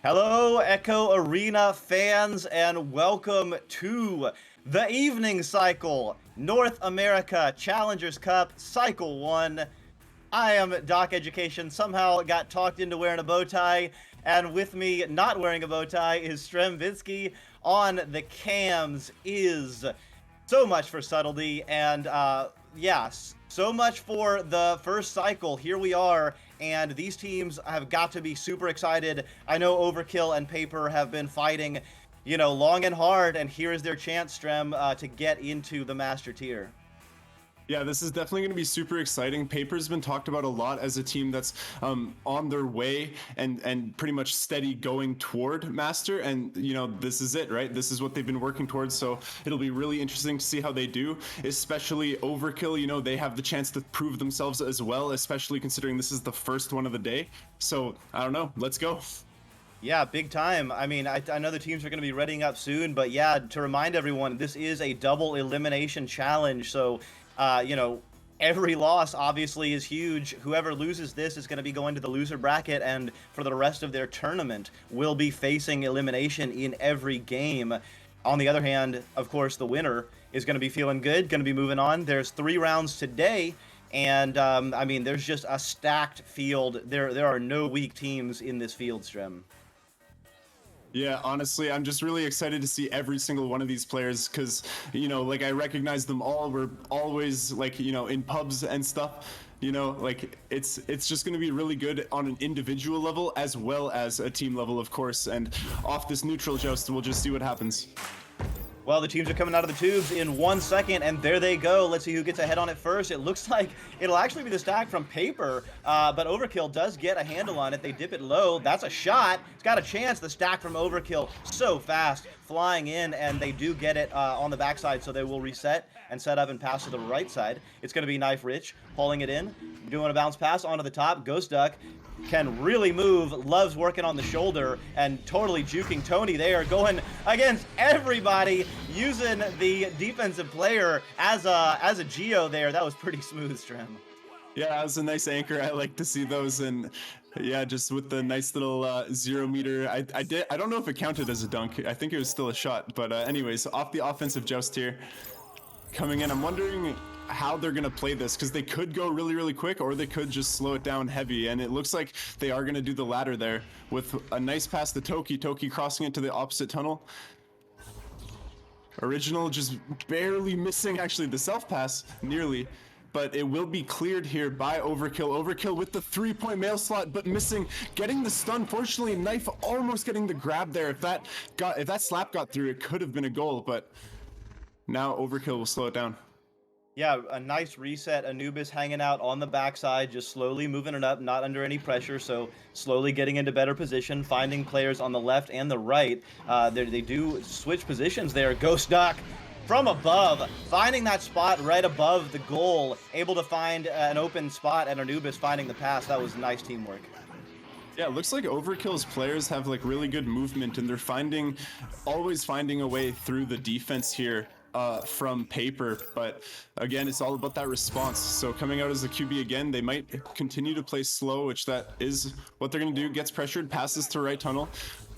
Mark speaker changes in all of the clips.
Speaker 1: Hello, Echo Arena fans, and welcome to the evening cycle, North America Challengers Cup, Cycle 1. I am Doc Education, somehow got talked into wearing a bow tie, and with me not wearing a bow tie is Stremvinsky. On the cams is so much for subtlety, and yes, so much for the first cycle. Here we are, and these teams have got to be super excited. I know Overkill and Paper have been fighting, long and hard, and here is their chance, Strem, to get into the Master Tier.
Speaker 2: Yeah, this is definitely going to be super exciting. Paper's been talked about a lot as a team that's on their way and pretty much steady going toward Master. And, this is it, right? This is what they've been working towards. So it'll be really interesting to see how they do, especially Overkill. They have the chance to prove themselves as well, especially considering this is the first one of the day. So I don't know. Let's go.
Speaker 1: Yeah, big time. I mean, I know the teams are going to be readying up soon, but yeah, to remind everyone, this is a double elimination challenge. So every loss obviously is huge. Whoever loses this is going to be going to the loser bracket, and for the rest of their tournament will be facing elimination in every game. On the other hand, of course, the winner is going to be feeling good, going to be moving on. There's 3 rounds today, and I mean, there's just a stacked field. There are no weak teams in this field, Strem.
Speaker 2: Yeah, honestly, I'm just really excited to see every single one of these players because, I recognize them all. We're always in pubs and stuff, it's just going to be really good on an individual level as well as a team level, of course. And off this neutral joust, we'll just see what happens.
Speaker 1: Well, the teams are coming out of the tubes in 1 second, and there they go. Let's see who gets ahead on it first. It looks like it'll actually be the stack from Paper, but Overkill does get a handle on it. They dip it low. That's a shot. It's got a chance. The stack from Overkill so fast, flying in, and they do get it on the backside, so they will reset and set up and pass to the right side. It's going to be Knife Rich pulling it in, doing a bounce pass onto the top. Ghost Duck can really move, loves working on the shoulder, and totally juking Tony. They are going against everybody, using the defensive player as a Geo there. That was pretty smooth, Strem.
Speaker 2: Yeah, that was a nice anchor. I like to see those, and yeah, just with the nice little 0 meter. I don't know if it counted as a dunk. I think it was still a shot, but anyways, off the offensive joust here, coming in. I'm wondering how they're going to play this, because they could go really, really quick, or they could just slow it down heavy. And it looks like they are going to do the latter there with a nice pass to Toki. Toki crossing it to the opposite tunnel. Original just barely missing, actually, the self pass, nearly. But it will be cleared here by Overkill. Overkill with the 3-point mail slot, but missing, getting the stun. Fortunately, Knife almost getting the grab there. If that slap got through, it could have been a goal, but now Overkill will slow it down.
Speaker 1: Yeah, a nice reset. Anubis hanging out on the backside, just slowly moving it up, not under any pressure, so slowly getting into better position, finding players on the left and the right. They do switch positions there. Ghost Duck from above, finding that spot right above the goal, able to find an open spot, and Anubis finding the pass. That was nice teamwork.
Speaker 2: Yeah, it looks like Overkill's players have like really good movement, and they're always finding a way through the defense here from Paper. But again, it's all about that response. So coming out as a QB again, they might continue to play slow, which that is what they're going to do. Gets pressured, passes to right tunnel.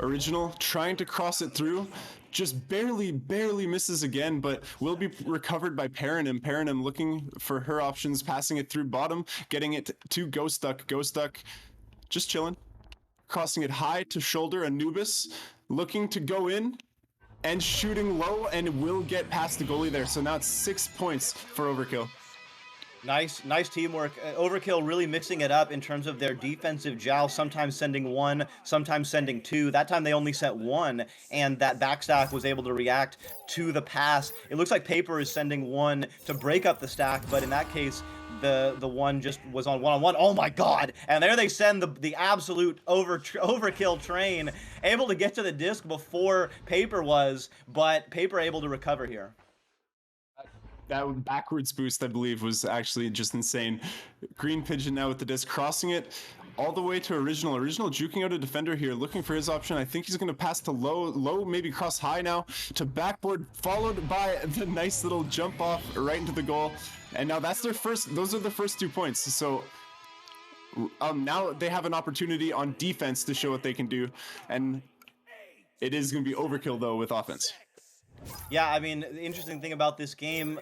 Speaker 2: Original trying to cross it through. Just barely misses again, but will be recovered by Paranim. Paranim looking for her options, passing it through bottom, getting it to Ghost Duck. Ghost Duck just chilling, crossing it high to shoulder. Anubis looking to go in and shooting low, and will get past the goalie there. So now it's 6 points for Overkill.
Speaker 1: Nice teamwork. Overkill really mixing it up in terms of their defensive joust, sometimes sending one, sometimes sending two. That time they only sent one, and that backstack was able to react to the pass. It looks like Paper is sending one to break up the stack, but in that case, the one just was on one-on-one. Oh my god! And there they send the absolute overkill train, able to get to the disc before Paper was, but Paper able to recover here.
Speaker 2: That backwards boost, I believe, was actually just insane. Green Pigeon now with the disc, crossing it all the way to Original. Original juking out a defender here, looking for his option. I think he's going to pass to low, maybe cross high now to backboard, followed by the nice little jump off right into the goal. And now those are the first 2 points. So now they have an opportunity on defense to show what they can do. And it is going to be Overkill, though, with offense.
Speaker 1: Yeah, I mean, the interesting thing about this game,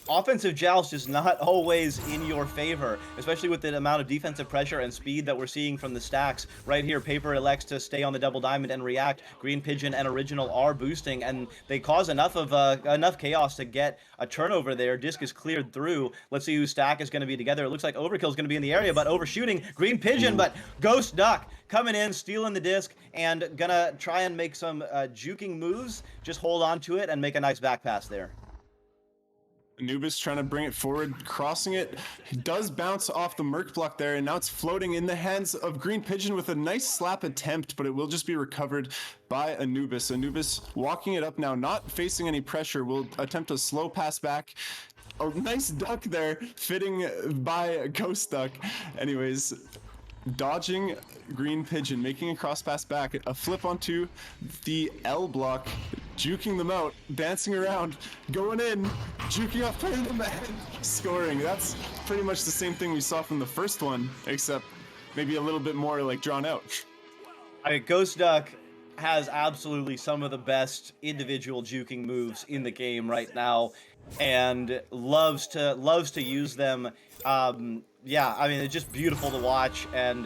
Speaker 1: offensive joust is not always in your favor, especially with the amount of defensive pressure and speed that we're seeing from the stacks. Right here, Paper elects to stay on the double diamond and react. Green Pigeon and Original are boosting, and they cause enough chaos to get a turnover there. Disc is cleared through. Let's see who stack is going to be together. It looks like Overkill is going to be in the area, but overshooting Green Pigeon, but Ghost Duck coming in, stealing the disc, and gonna try and make some juking moves. Just hold on to it and make a nice back pass there.
Speaker 2: Anubis trying to bring it forward, crossing it. It does bounce off the Merc block there, and now it's floating in the hands of Green Pigeon with a nice slap attempt, but it will just be recovered by Anubis. Anubis walking it up now, not facing any pressure, will attempt a slow pass back. A nice duck there, fitting by Ghost Duck. Anyways, dodging Green Pigeon, making a cross pass back, a flip onto the L block, juking them out, dancing around, going in, juking off playing them and scoring. That's pretty much the same thing we saw from the first one, except maybe a little bit more like drawn out.
Speaker 1: I mean, Ghost Duck has absolutely some of the best individual juking moves in the game right now, and loves to use them. Yeah, I mean, it's just beautiful to watch, and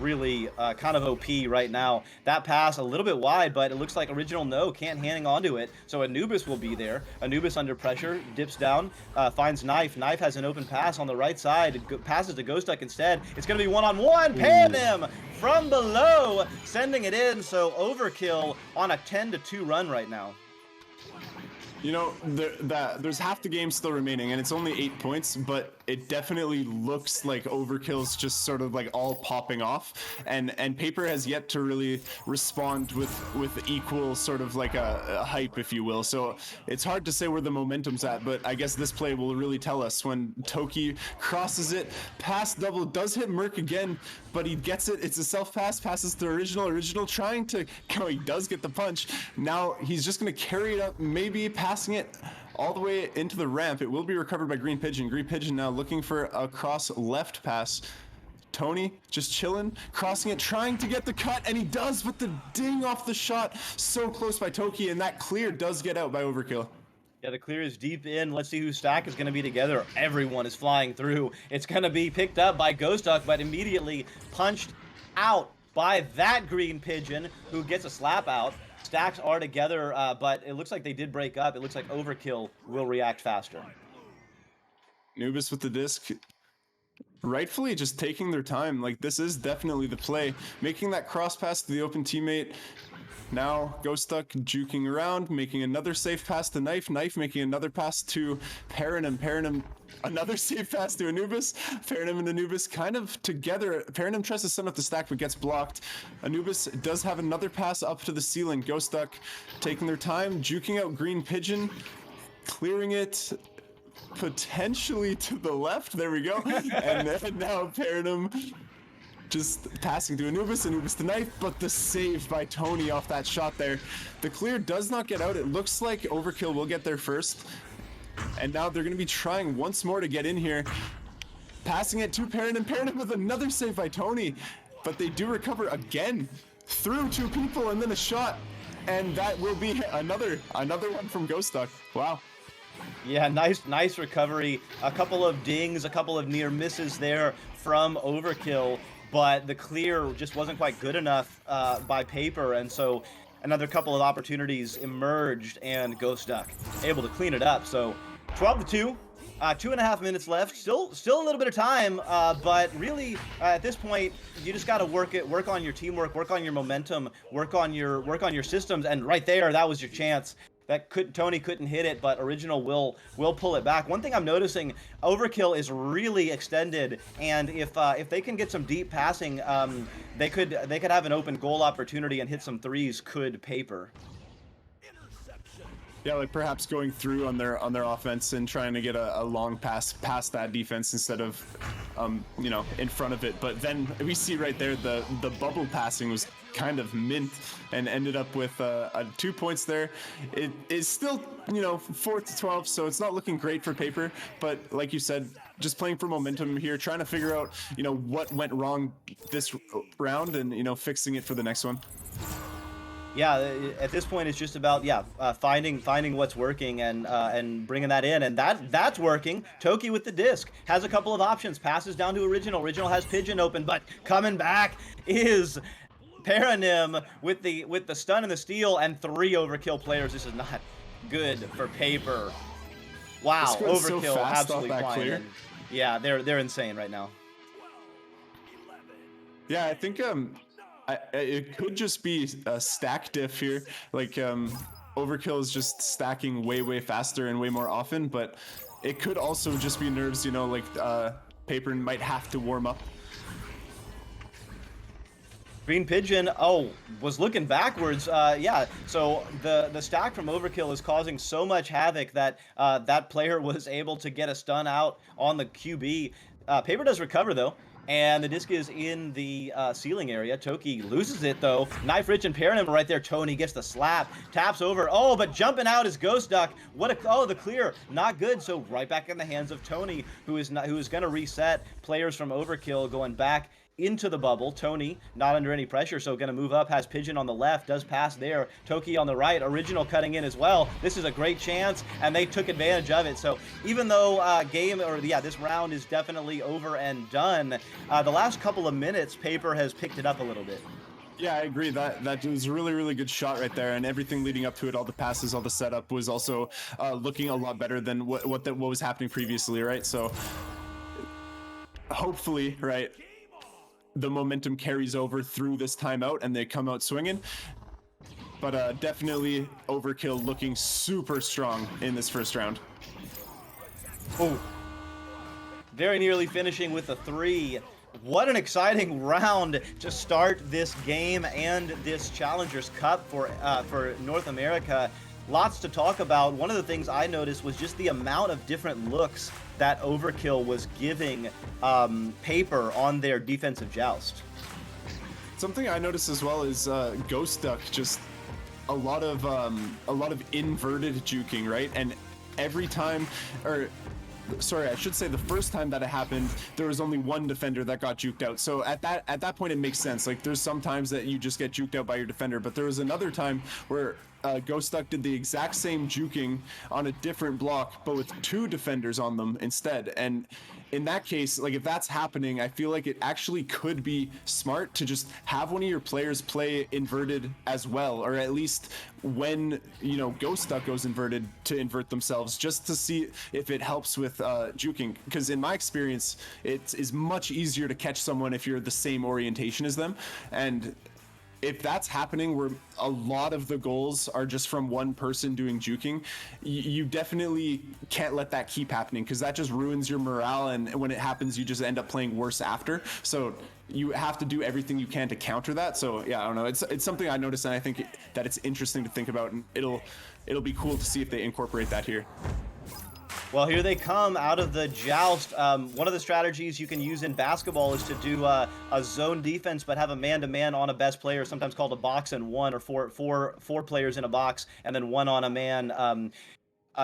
Speaker 1: really kind of OP right now. That pass a little bit wide, but it looks like Original can't hang on to it. So Anubis will be there. Anubis under pressure, dips down, finds Knife. Knife has an open pass on the right side, passes to Ghost Duck instead. It's going to be one-on-one. Paranim from below, sending it in. So Overkill on a 10-2 run right now.
Speaker 2: You know, there's half the game still remaining, and it's only 8 points, but it definitely looks like Overkill's just sort of like all popping off, and Paper has yet to really respond with equal sort of like a hype, if you will. So it's hard to say where the momentum's at, but I guess this play will really tell us when Toki crosses it, pass double, does hit Merc again, but he gets it. It's a self pass, passes to Original trying to, he does get the punch. Now he's just going to carry it up, maybe passing it all the way into the ramp. It will be recovered by Green Pigeon. Green Pigeon now looking for a cross left pass. Tony just chilling, crossing it, trying to get the cut, and he does, but the ding off the shot so close by Toki, and that clear does get out by Overkill.
Speaker 1: Yeah, the clear is deep in. Let's see whose stack is going to be together. Everyone is flying through. It's going to be picked up by Ghost Duck, but immediately punched out by that green pigeon who gets a slap out. Stacks are together, but it looks like they did break up. It looks like Overkill will react faster.
Speaker 2: Anubis with the disc, rightfully just taking their time. Like, this is definitely the play. Making that cross pass to the open teammate. Now, Ghost Duck juking around, making another safe pass to Knife. Knife making another pass to Paranim. Paranim, another safe pass to Anubis. Paranim and Anubis kind of together. Paranim tries to send up the stack, but gets blocked. Anubis does have another pass up to the ceiling. Ghost Duck taking their time, juking out Green Pigeon, clearing it potentially to the left. There we go. And then now Paranim just passing to Anubis to Knife, but the save by Tony off that shot there. The clear does not get out. It looks like Overkill will get there first. And now they're going to be trying once more to get in here. Passing it to Paranim. Paranim with another save by Tony. But they do recover again through two people and then a shot. And that will be another one from Ghost Duck. Wow.
Speaker 1: Yeah, nice recovery. A couple of dings, a couple of near misses there from Overkill. But the clear just wasn't quite good enough by Paper, and so another couple of opportunities emerged, and Ghost Duck able to clean it up. So 12-2, 2.5 minutes left. Still a little bit of time, but really at this point you just got to work on your teamwork, work on your momentum, work on your systems, and right there that was your chance. Tony couldn't hit it, but Original will pull it back. One thing I'm noticing, Overkill is really extended, and if they can get some deep passing, they could have an open goal opportunity and hit some threes. Could Paper?
Speaker 2: Yeah, like perhaps going through on their offense and trying to get a long pass past that defense instead of, in front of it. But then we see right there the bubble passing was kind of mint and ended up with 2 points there. It is still 4-12, so it's not looking great for Paper. But like you said, just playing for momentum here, trying to figure out what went wrong this round and fixing it for the next one.
Speaker 1: Yeah, at this point it's just about finding what's working and bringing that in, and that's working. Toki with the disc has a couple of options. Passes down to Original. Original has Pigeon open, but coming back is Paranim with the stun and the steal, and 3 Overkill players. This is not good for Paper. Wow, Overkill
Speaker 2: so
Speaker 1: absolutely flying. Yeah, they're insane right now.
Speaker 2: Yeah, I think it could just be a stack diff here. Like Overkill is just stacking way faster and way more often, but it could also just be nerves. Paper might have to warm up.
Speaker 1: Green Pigeon, was looking backwards. So the stack from Overkill is causing so much havoc that that player was able to get a stun out on the QB. Paper does recover though, and the disc is in the ceiling area. Toki loses it though. Knife Rich and Paranim right there. Tony gets the slap, taps over. Oh, but jumping out is Ghost Duck. The clear, not good. So right back in the hands of Tony, who is going to reset. Players from Overkill going back into the bubble. Tony not under any pressure, so going to move up. Has Pigeon on the left, does pass there. Toki on the right. Original cutting in as well. This is a great chance, and they took advantage of it. So even though this round is definitely over and done, the last couple of minutes, Paper has picked it up a little bit.
Speaker 2: Yeah, I agree. That was a really good shot right there, and everything leading up to it, all the passes, all the setup was also looking a lot better than what was happening previously, right? So hopefully, right, the momentum carries over through this timeout and they come out swinging. But definitely Overkill looking super strong in this first round.
Speaker 1: Oh, very nearly finishing with a 3. What an exciting round to start this game and this Challengers Cup for North America. Lots to talk about. One of the things I noticed was just the amount of different looks that Overkill was giving Paper on their defensive joust.
Speaker 2: Something I noticed as well is Ghost Duck, just a lot of inverted juking, right? And every time, or sorry, I should say the first time that it happened, there was only one defender that got juked out. So at that point, it makes sense. Like there's some times that you just get juked out by your defender, but there was another time where Ghost Duck did the exact same juking on a different block, but with two defenders on them instead. And in that case, like if that's happening, I feel like it actually could be smart to just have one of your players play inverted as well, or at least when, you know, Ghost Duck goes inverted, to invert themselves, just to see if it helps with juking. Because in my experience, it is much easier to catch someone if you're the same orientation as them. And if that's happening where a lot of the goals are just from one person doing juking, you definitely can't let that keep happening, because that just ruins your morale, and when it happens you just end up playing worse after. So you have to do everything you can to counter that. So yeah, I don't know, it's something I noticed, and I think that it's interesting to think about, and it'll be cool to see if they incorporate that here.
Speaker 1: Well, here they come out of the joust. One of the strategies you can use in basketball is to do a zone defense, but have a man-to-man on a best player, sometimes called a box and one, or four players in a box, and then one on a man.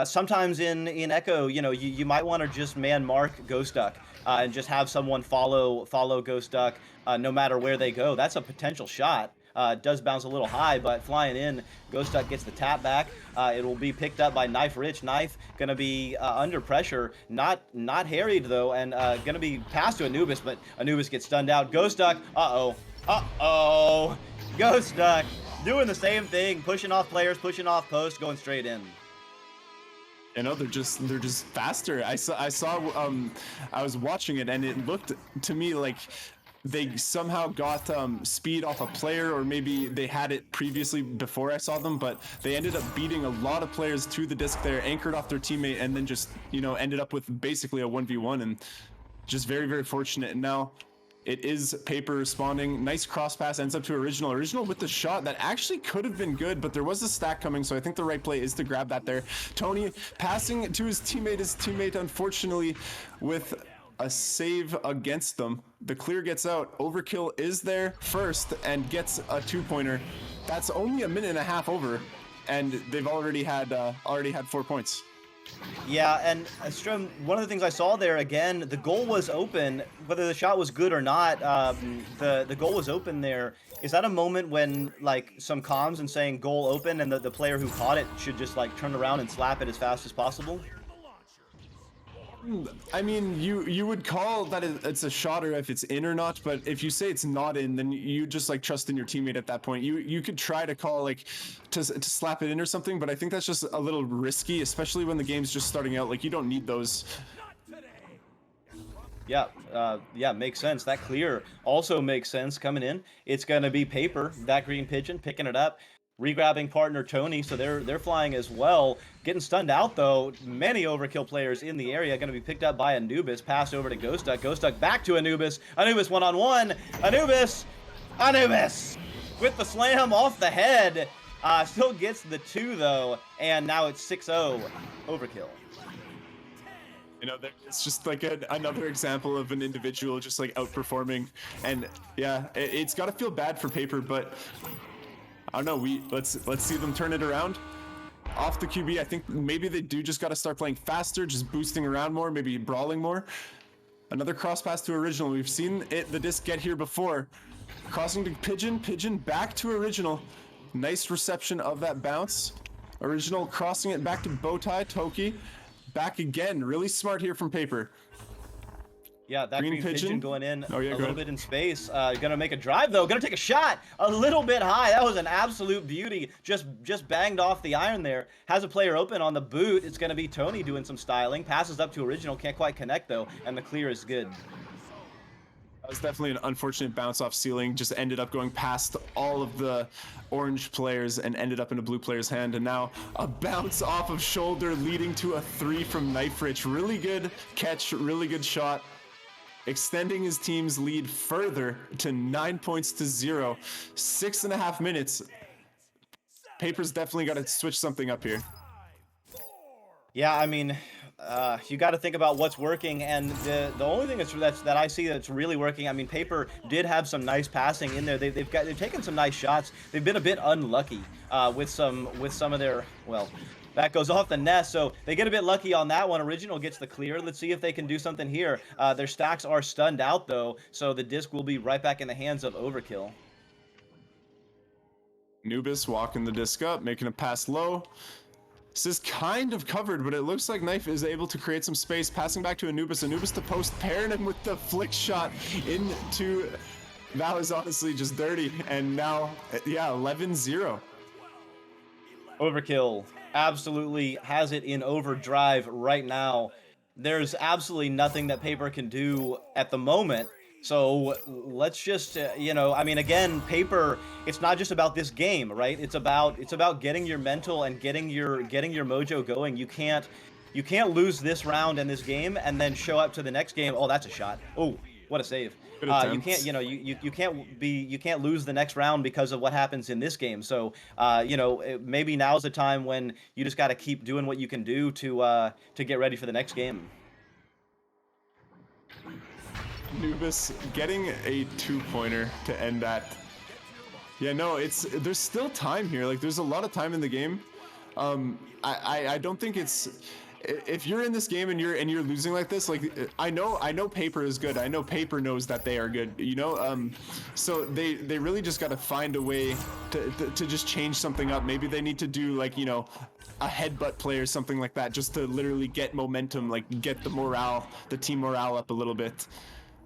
Speaker 1: Sometimes in Echo, you know, you might want to just man mark Ghost Duck and just have someone follow Ghost Duck no matter where they go. That's a potential shot. It does bounce a little high, but flying in, Ghost Duck gets the tap back. It will be picked up by Knife Rich. Knife gonna be under pressure, not harried though, and gonna be passed to Anubis, but Anubis gets stunned out. Ghost Duck, uh-oh, Ghost Duck doing the same thing, pushing off players, pushing off posts, going straight in.
Speaker 2: You know, they're just faster. I was watching it, and it looked to me like they somehow got speed off a player, or maybe they had it previously before I saw them, but they ended up beating a lot of players to the disc there, anchored off their teammate, and then just, you know, ended up with basically a 1v1, and just very, very fortunate. And now it is Paper responding. Nice cross pass, ends up to Original. Original with the shot that actually could have been good, but there was a stack coming, so I think the right play is to grab that there. Tony passing to his teammate unfortunately with a save against them. The clear gets out. Overkill is there first and gets a 2-pointer. That's only a minute and a half over, and they've already had 4 points.
Speaker 1: Yeah, and Strom, one of the things I saw there, again, the goal was open, whether the shot was good or not. The goal was open there. Is that a moment when, like, some comms and saying goal open, and the player who caught it should just, like, turn around and slap it as fast as possible?
Speaker 2: I mean, you would call that it's a shot or if it's in or not, but if you say it's not in, then you just like trust in your teammate at that point. You could try to call like to slap it in or something, but I think that's just a little risky, especially when the game's just starting out. Like, you don't need those.
Speaker 1: Yeah, makes sense. That clear also makes sense coming in. It's gonna be Paper, that green pigeon, picking it up, regrabbing partner Tony, so they're flying as well. Getting stunned out though. Many overkill players in the area, going to be picked up by Anubis. Pass over to Ghost Duck. Ghost Duck back to Anubis. Anubis one-on-one. Anubis with the slam off the head. Still gets the 2 though, and now it's 6-0 overkill.
Speaker 2: You know, it's just like another example of an individual just like outperforming, and yeah, it's got to feel bad for Paper, but I don't know. Let's see them turn it around. Off the QB, I think maybe they do just got to start playing faster, just boosting around more, maybe brawling more. Another cross pass to Original. We've seen the disc get here before. Crossing to Pigeon back to Original. Nice reception of that bounce. Original crossing it back to Bowtie, Toki. Back again. Really smart here from Paper.
Speaker 1: Yeah, that green pigeon going in a little bit in space. Gonna make a drive though. Gonna take a shot a little bit high. That was an absolute beauty. Just banged off the iron there. Has a player open on the boot. It's gonna be Tony doing some styling. Passes up to Original. Can't quite connect though, and the clear is good.
Speaker 2: That was definitely an unfortunate bounce off ceiling. Just ended up going past all of the orange players and ended up in a blue player's hand. And now a bounce off of shoulder leading to a 3 from Knife Rich. Really good catch, really good shot. Extending his team's lead further to 9 points to 0. 6.5 minutes. Paper's definitely got to switch something up here.
Speaker 1: Yeah, I mean, you got to think about what's working, and the only thing that I see that's really working. I mean, Paper did have some nice passing in there. They've taken some nice shots. They've been a bit unlucky with some of their, well, That goes off the nest, so they get a bit lucky on that one. Original gets the clear. Let's see if they can do something here. Their stacks are stunned out, though, so the disc will be right back in the hands of Overkill.
Speaker 2: Anubis walking the disc up, making a pass low. This is kind of covered, but it looks like Knife is able to create some space. Passing back to Anubis. Anubis to post, pairing him with the flick shot into... That was honestly just dirty. And now, yeah, 11-0.
Speaker 1: Overkill absolutely has it in overdrive right now. There's absolutely nothing that Paper can do at the moment. So let's just, I mean, again, Paper, it's not just about this game, right? It's about getting your mental and getting your mojo going. You can't lose this round in this game and then show up to the next game. Oh, that's a shot. Oh, what a save. You can't, you can't lose the next round because of what happens in this game. So, maybe now's the time when you just got to keep doing what you can do to get ready for the next game.
Speaker 2: Anubis getting a 2-pointer to end that. Yeah, no, there's still time here. Like, there's a lot of time in the game. I don't think it's... If you're in this game and you're losing like this, like I know Paper is good. I know Paper knows that they are good. So they really just got to find a way to just change something up. Maybe they need to do like a headbutt play or something like that, just to literally get momentum, like get the team morale up a little bit.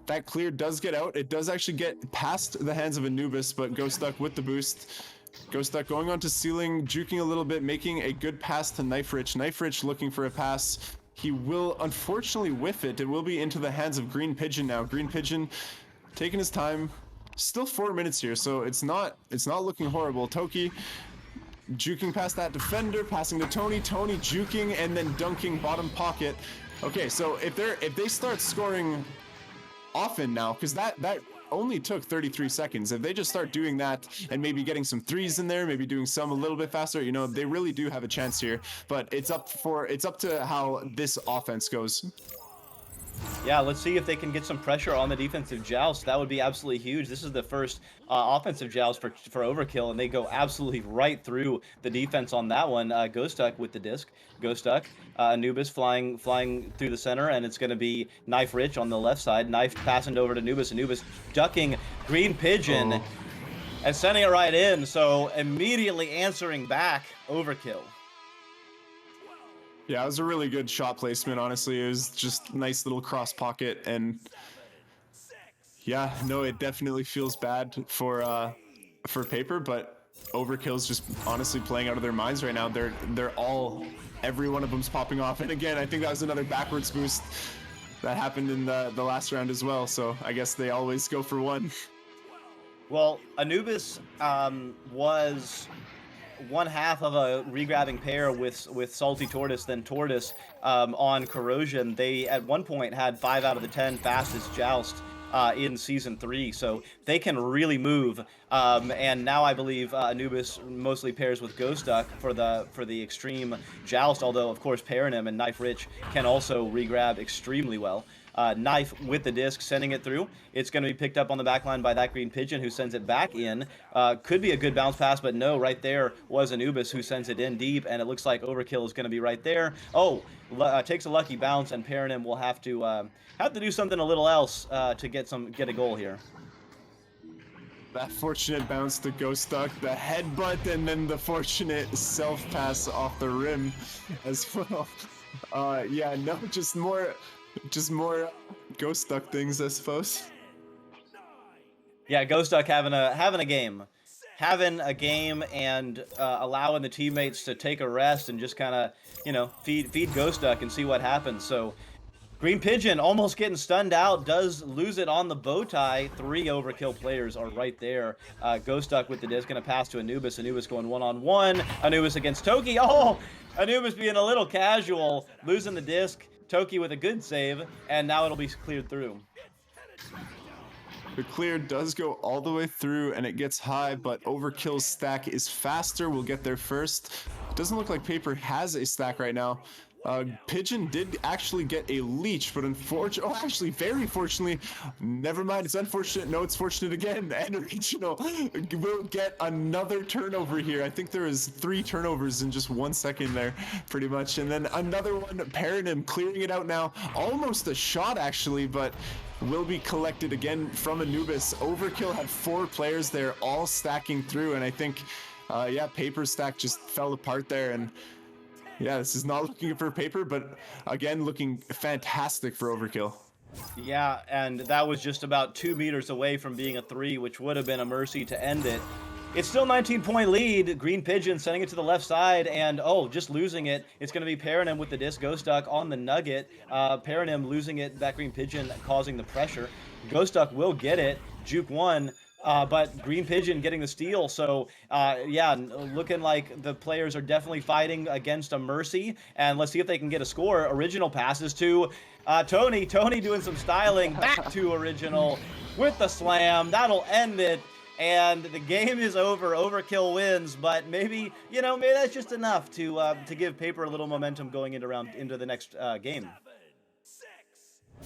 Speaker 2: That clear does get out. It does actually get past the hands of Anubis, but Ghost Duck with the boost. Ghost Duck going on to ceiling, juking a little bit, making a good pass to Knife Rich. Knife Rich looking for a pass. He will unfortunately whiff it. It will be into the hands of Green Pigeon now. Green Pigeon taking his time. Still 4 minutes here, so it's not looking horrible. Toki juking past that defender, passing to Tony. Tony juking and then dunking bottom pocket. Okay, so if they start scoring often now, because that only took 33 seconds. If they just start doing that and maybe getting some threes in there, maybe doing some a little bit faster, they really do have a chance here. But it's up to how this offense goes.
Speaker 1: Yeah, let's see if they can get some pressure on the defensive joust. That would be absolutely huge. This is the first offensive joust for Overkill, and they go absolutely right through the defense on that one. Ghost Duck with the disc. Ghost Duck, Anubis flying through the center, and it's going to be Knife Rich on the left side. Knife passing over to Anubis. Anubis ducking Green Pigeon and sending it right in. So immediately answering back, Overkill.
Speaker 2: Yeah, it was a really good shot placement, honestly. It was just nice little cross pocket, and yeah, no, it definitely feels bad for Paper, but Overkill's just honestly playing out of their minds right now. Every one of them's popping off, and again, I think that was another backwards boost that happened in the last round as well, so I guess they always go for one.
Speaker 1: Well, Anubis was one half of a regrabbing pair with Salty Tortoise, then Tortoise on Corrosion. They at one point had 5 out of the 10 fastest joust in season 3, so they can really move. And now I believe Anubis mostly pairs with Ghost Duck for the extreme joust. Although of course Paranim and Knife Rich can also regrab extremely well. Knife with the disc, sending it through. It's going to be picked up on the back line by that Green Pigeon, who sends it back in. Could be a good bounce pass, but no, right there was Anubis who sends it in deep, and it looks like Overkill is going to be right there. Oh, takes a lucky bounce, and Paranim will have to do something a little else to get a goal here.
Speaker 2: That fortunate bounce to Ghost Duck, the headbutt, and then the fortunate self-pass off the rim as well. Yeah, no, just more Ghost Duck things, I suppose.
Speaker 1: Yeah, Ghost Duck having a game. Having a game and allowing the teammates to take a rest and just kind of, feed Ghost Duck and see what happens. So Green Pigeon almost getting stunned out, does lose it on the bow tie. 3 Overkill players are right there. Ghost Duck with the disc, going to pass to Anubis. Anubis going one-on-one. Anubis against Toki. Oh, Anubis being a little casual, losing the disc. Toki with a good save, and now it'll be cleared through.
Speaker 2: The clear does go all the way through, and it gets high, but Overkill's stack is faster. We'll get there first. It doesn't look like Paper has a stack right now. Pigeon did actually get a leech, but unfortunately, actually, very fortunately, never mind. It's unfortunate. No, it's fortunate again. And Regional will get another turnover here. I think there is 3 turnovers in just 1 second there, pretty much. And then another one, Paranym clearing it out now. Almost a shot, actually, but will be collected again from Anubis. Overkill had 4 players there, all stacking through, and I think, yeah, Paper Stack just fell apart there, and yeah, this is not looking for Paper, but again, looking fantastic for Overkill.
Speaker 1: Yeah, and that was just about 2 meters away from being a 3, which would have been a mercy to end it. It's still 19-point lead. Green Pigeon sending it to the left side, and just losing it. It's going to be Paranym with the disc. Ghost Duck on the nugget. Paranym losing it. That Green Pigeon causing the pressure. Ghost Duck will get it. Juke 1. But Green Pigeon getting the steal. So, yeah, looking like the players are definitely fighting against a mercy. And let's see if they can get a score. Original passes to Tony. Tony doing some styling. Back to Original with the slam. That'll end it. And the game is over. Overkill wins, but maybe that's just enough to give Paper a little momentum going into the next game.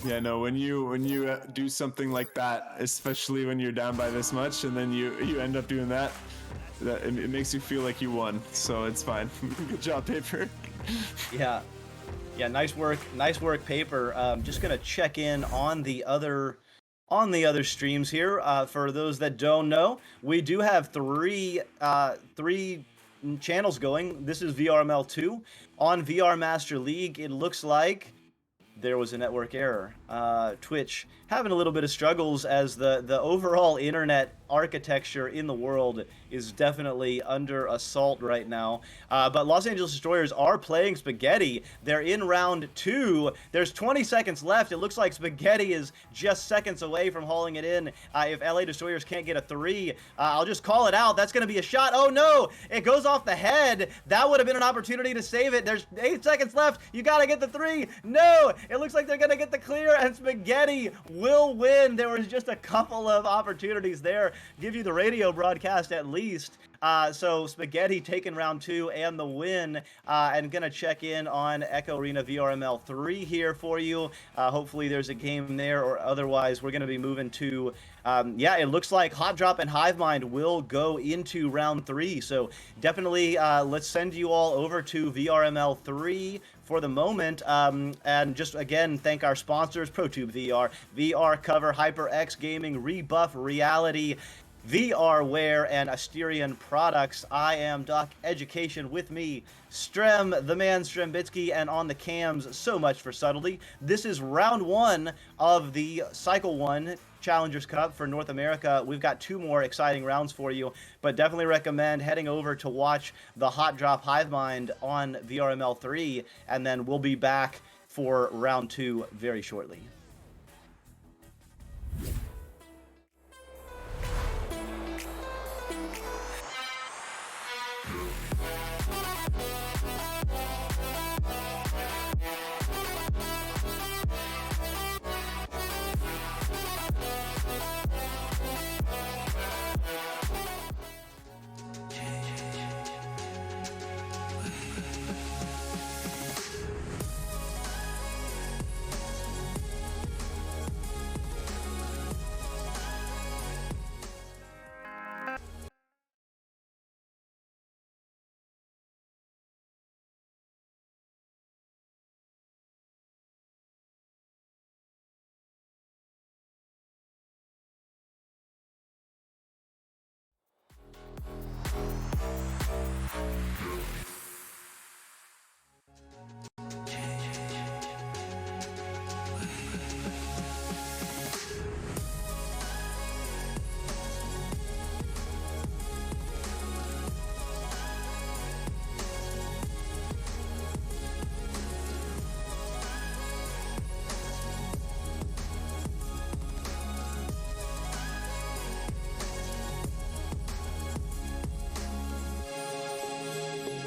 Speaker 2: Yeah, no, when you do something like that, especially when you're down by this much, and then you end up doing that it makes you feel like you won. So it's fine. Good job, Paper.
Speaker 1: Yeah, nice work, Paper. Just gonna check in on the other streams here. For those that don't know, we do have three channels going. This is VRML 2 on VR Master League. It looks like there was a network error. Twitch having a little bit of struggles as the overall internet architecture in the world is definitely under assault right now. But Los Angeles Destroyers are playing Spaghetti. They're in round 2. There's 20 seconds left. It looks like Spaghetti is just seconds away from hauling it in. If LA Destroyers can't get a 3, I'll just call it out. That's going to be a shot. Oh no, it goes off the head. That would have been an opportunity to save it. There's 8 seconds left. You got to get the 3. No, it looks like they're going to get the clear, and Spaghetti will win. There was just a couple of opportunities there. Give you the radio broadcast at least. So Spaghetti taking round 2 and the win, and gonna check in on Echo Arena VRML 3 here for you. Hopefully there's a game there, or otherwise we're gonna be moving to, yeah, it looks like Hot Drop and Hivemind will go into round 3. So definitely let's send you all over to VRML 3 for the moment, and just again thank our sponsors: ProTube VR, VR Cover, HyperX Gaming, Rebuff Reality, VRware, and Asterion Products. I am Doc Education. With me, Strem, the man Strembitsky, and on the cams, so much for subtlety. This is round 1 of the Cycle 1 Challengers Cup for North America. We've got 2 more exciting rounds for you, but definitely recommend heading over to watch the Hot Drop Hivemind on VRML 3, and then we'll be back for round 2 very shortly.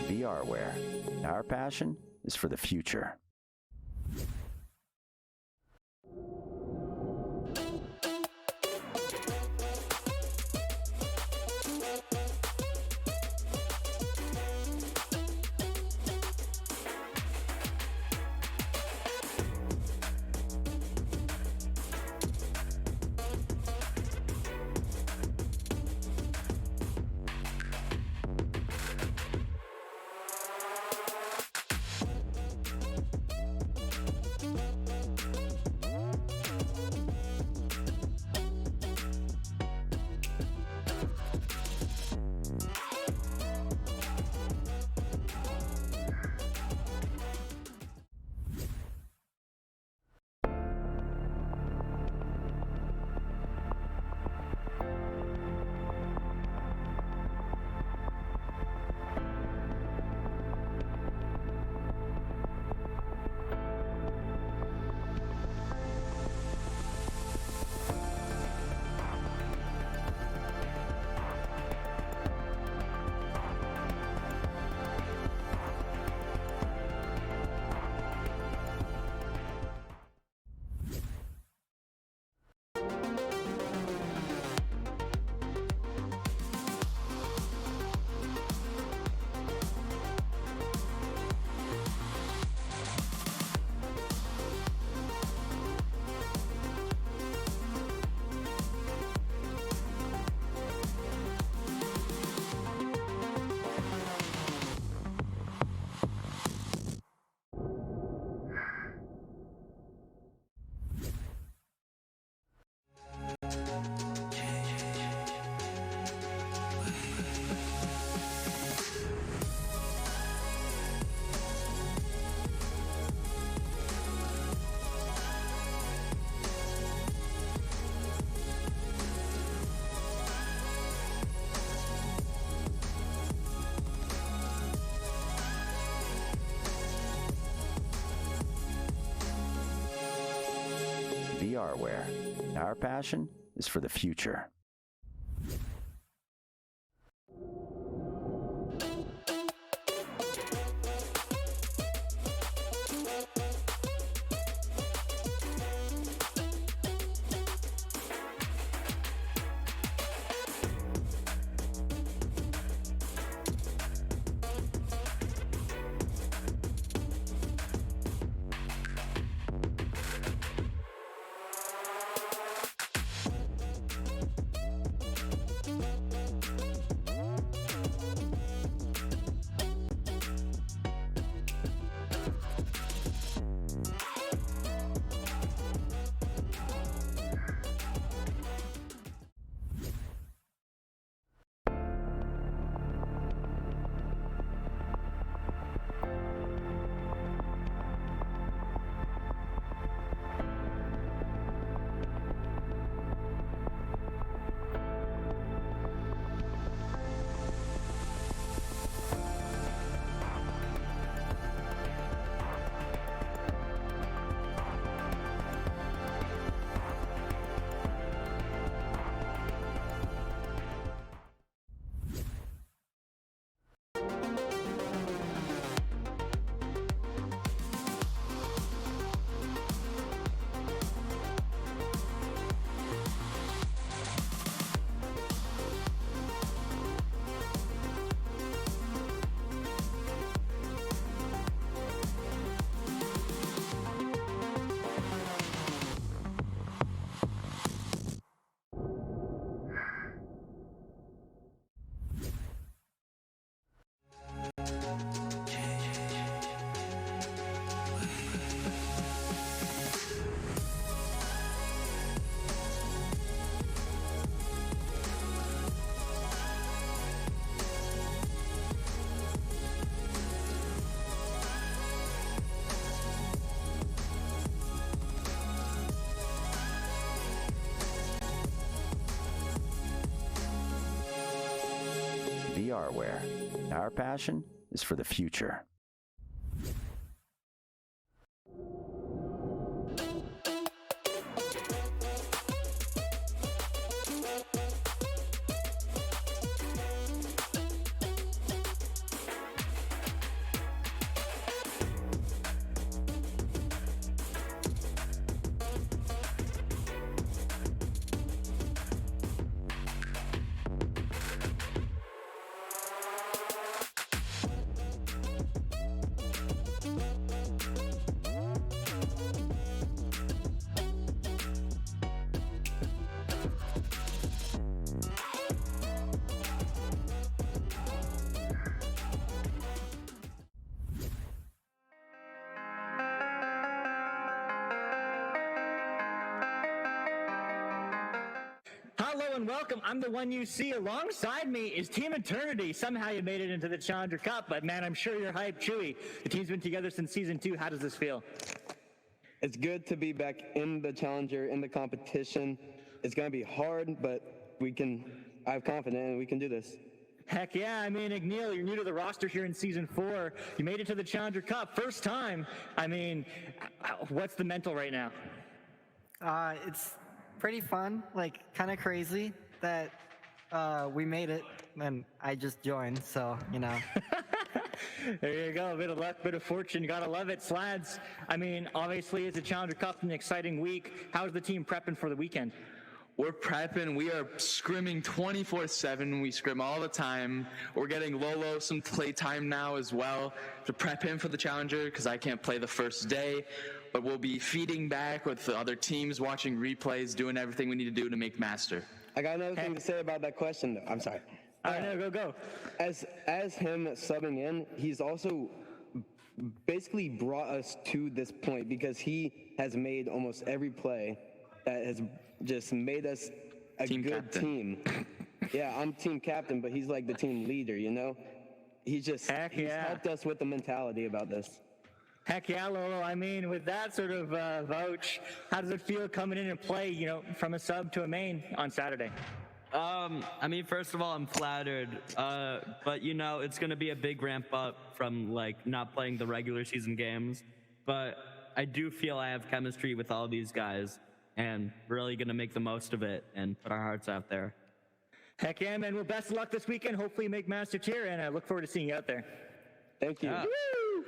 Speaker 3: VRware. Our passion is for the future. VRware. Our passion is for the future. VRware. Our passion is for the future.
Speaker 4: Hello and welcome. I'm the one you see. Alongside me is Team Eternity. Somehow you made it into the Challenger Cup, but man, I'm sure you're hyped, Chewy. The team's been together since season 2. How does this feel?
Speaker 5: It's good to be back in the Challenger, in the competition. It's going to be hard, but I have confidence and we can do this.
Speaker 4: Heck yeah. I mean, Igneel, you're new to the roster here in season 4. You made it to the Challenger Cup. First time. I mean, what's the mental right now?
Speaker 6: It's pretty fun, like kind of crazy that we made it and I just joined, so, you know.
Speaker 4: There you go, a bit of luck, bit of fortune, gotta love it. Slads, I mean, obviously it's a Challenger Cup, an exciting week. How's the team prepping for the weekend?
Speaker 7: We're prepping. We are scrimming 24/7. We scrim all the time. We're getting Lolo some play time now as well to prep him for the Challenger because I can't play the first day. But we'll be feeding back with the other teams, watching replays, doing everything we need to do to make Master.
Speaker 5: I got another thing to say about that question, though. I'm sorry.
Speaker 4: All right, no, go.
Speaker 5: As him subbing in, he's also basically brought us to this point because he has made almost every play that has just made us a
Speaker 7: Team
Speaker 5: good
Speaker 7: captain.
Speaker 5: team. Yeah, I'm team captain, but he's like the team leader, you know? He's helped us with the mentality about this.
Speaker 4: Heck yeah, Lolo. I mean, with that sort of vouch, how does it feel coming in and play, you know, from a sub to a main on Saturday?
Speaker 8: I mean, first of all, I'm flattered, but you know, it's going to be a big ramp up from like not playing the regular season games, but I do feel I have chemistry with all these guys, and really going to make the most of it and put our hearts out there.
Speaker 4: Heck yeah, man. Well, best of luck this weekend. Hopefully you make Master Tier, and I look forward to seeing you out there.
Speaker 5: Thank you.
Speaker 8: Yeah.
Speaker 4: Woo!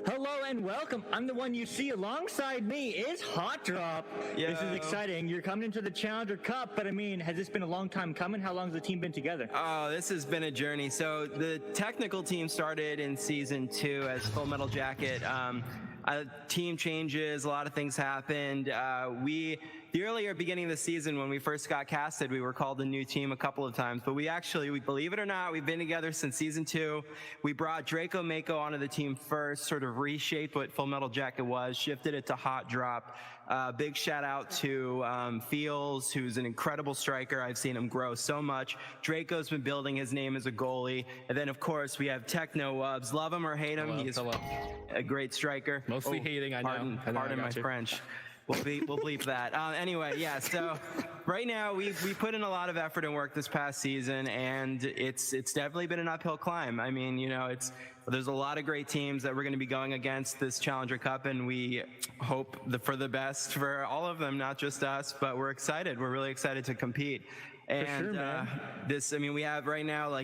Speaker 4: Hello and welcome. I'm the one you see alongside me is Hot Drop. This is exciting. You're coming into the Challenger Cup, but I mean, has this been a long time coming? How long has the team been together?
Speaker 9: Oh, this has been a journey. So the technical team started in season 2 as Full Metal Jacket. Team changes, a lot of things happened. The earlier beginning of the season when we first got casted, we were called a new team a couple of times, but we believe it or not, we've been together since season 2. We brought Draco Mako onto the team first, sort of reshaped what Full Metal Jacket was, shifted it to Hot Drop. Big shout out to Fields, who's an incredible striker. I've seen him grow so much. Draco's been building his name as a goalie. And then, of course, we have Techno Wubs. Love him or hate him, he's a great striker.
Speaker 10: Mostly hating, I know.
Speaker 9: Pardon my French. We'll bleep that. Anyway, yeah, so right now we put in a lot of effort and work this past season, and it's definitely been an uphill climb. I mean, you know, there's a lot of great teams that we're going to be going against this Challenger Cup, and we hope for the best for all of them, not just us, but we're excited. We're really excited to compete. And we have right now, I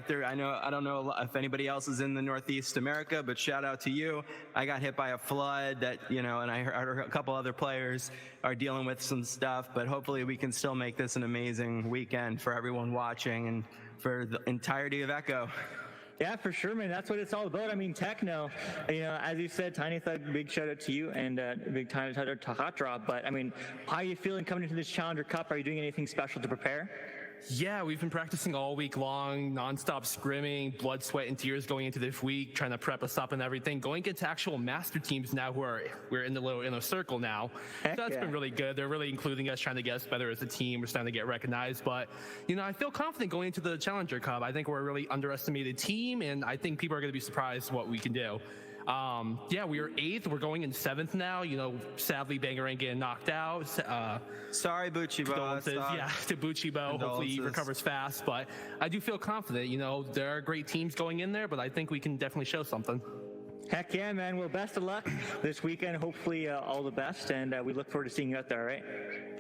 Speaker 9: don't know if anybody else is in the Northeast America, but shout out to you. I got hit by a flood and I heard a couple other players are dealing with some stuff, but hopefully we can still make this an amazing weekend for everyone watching and for the entirety of Echo.
Speaker 4: Yeah, for sure, man. That's what it's all about. I mean, Techno, as you said, Tiny Thug, big shout out to you, and big tiny shout out to Hot Drop. But I mean, how are you feeling coming into this Challenger Cup? Are you doing anything special to prepare?
Speaker 10: Yeah, we've been practicing all week long, nonstop scrimming, blood, sweat, and tears going into this week, trying to prep us up and everything. Going into actual master teams now, we're in the little inner circle now. So that's been really good. They're really including us, trying to get us better as a team. We're starting to get recognized. But, I feel confident going into the Challenger Cup. I think we're a really underestimated team, and I think people are going to be surprised what we can do. We were 8th. We're going in 7th now. Sadly, Bangarang getting knocked out.
Speaker 9: Sorry, Buchibo.
Speaker 10: To Buchibo. Hopefully he recovers fast. But I do feel confident. There are great teams going in there, but I think we can definitely show something.
Speaker 4: Heck yeah, man. Well, best of luck this weekend. Hopefully all the best, and we look forward to seeing you out there, all right?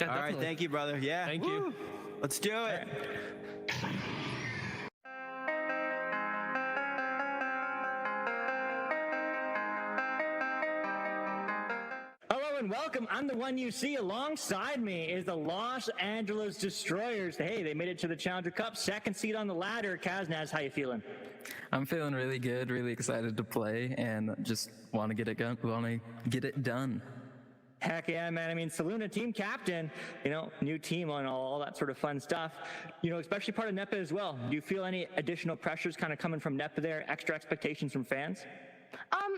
Speaker 10: Yeah,
Speaker 9: all right, thank you, brother. Yeah.
Speaker 10: Thank you.
Speaker 9: Let's do it.
Speaker 4: And welcome. I'm the one you see alongside me is the Los Angeles Destroyers. Hey, they made it to the Challenger Cup, 2nd seed on the ladder. Kaznaz, how you feeling?
Speaker 11: I'm feeling really good, really excited to play, and just want to get it done.
Speaker 4: Heck yeah, man. I mean, Saluna, team captain, new team on all that sort of fun stuff, especially part of NEPA as well. Do you feel any additional pressures kind of coming from NEPA there, extra expectations from fans?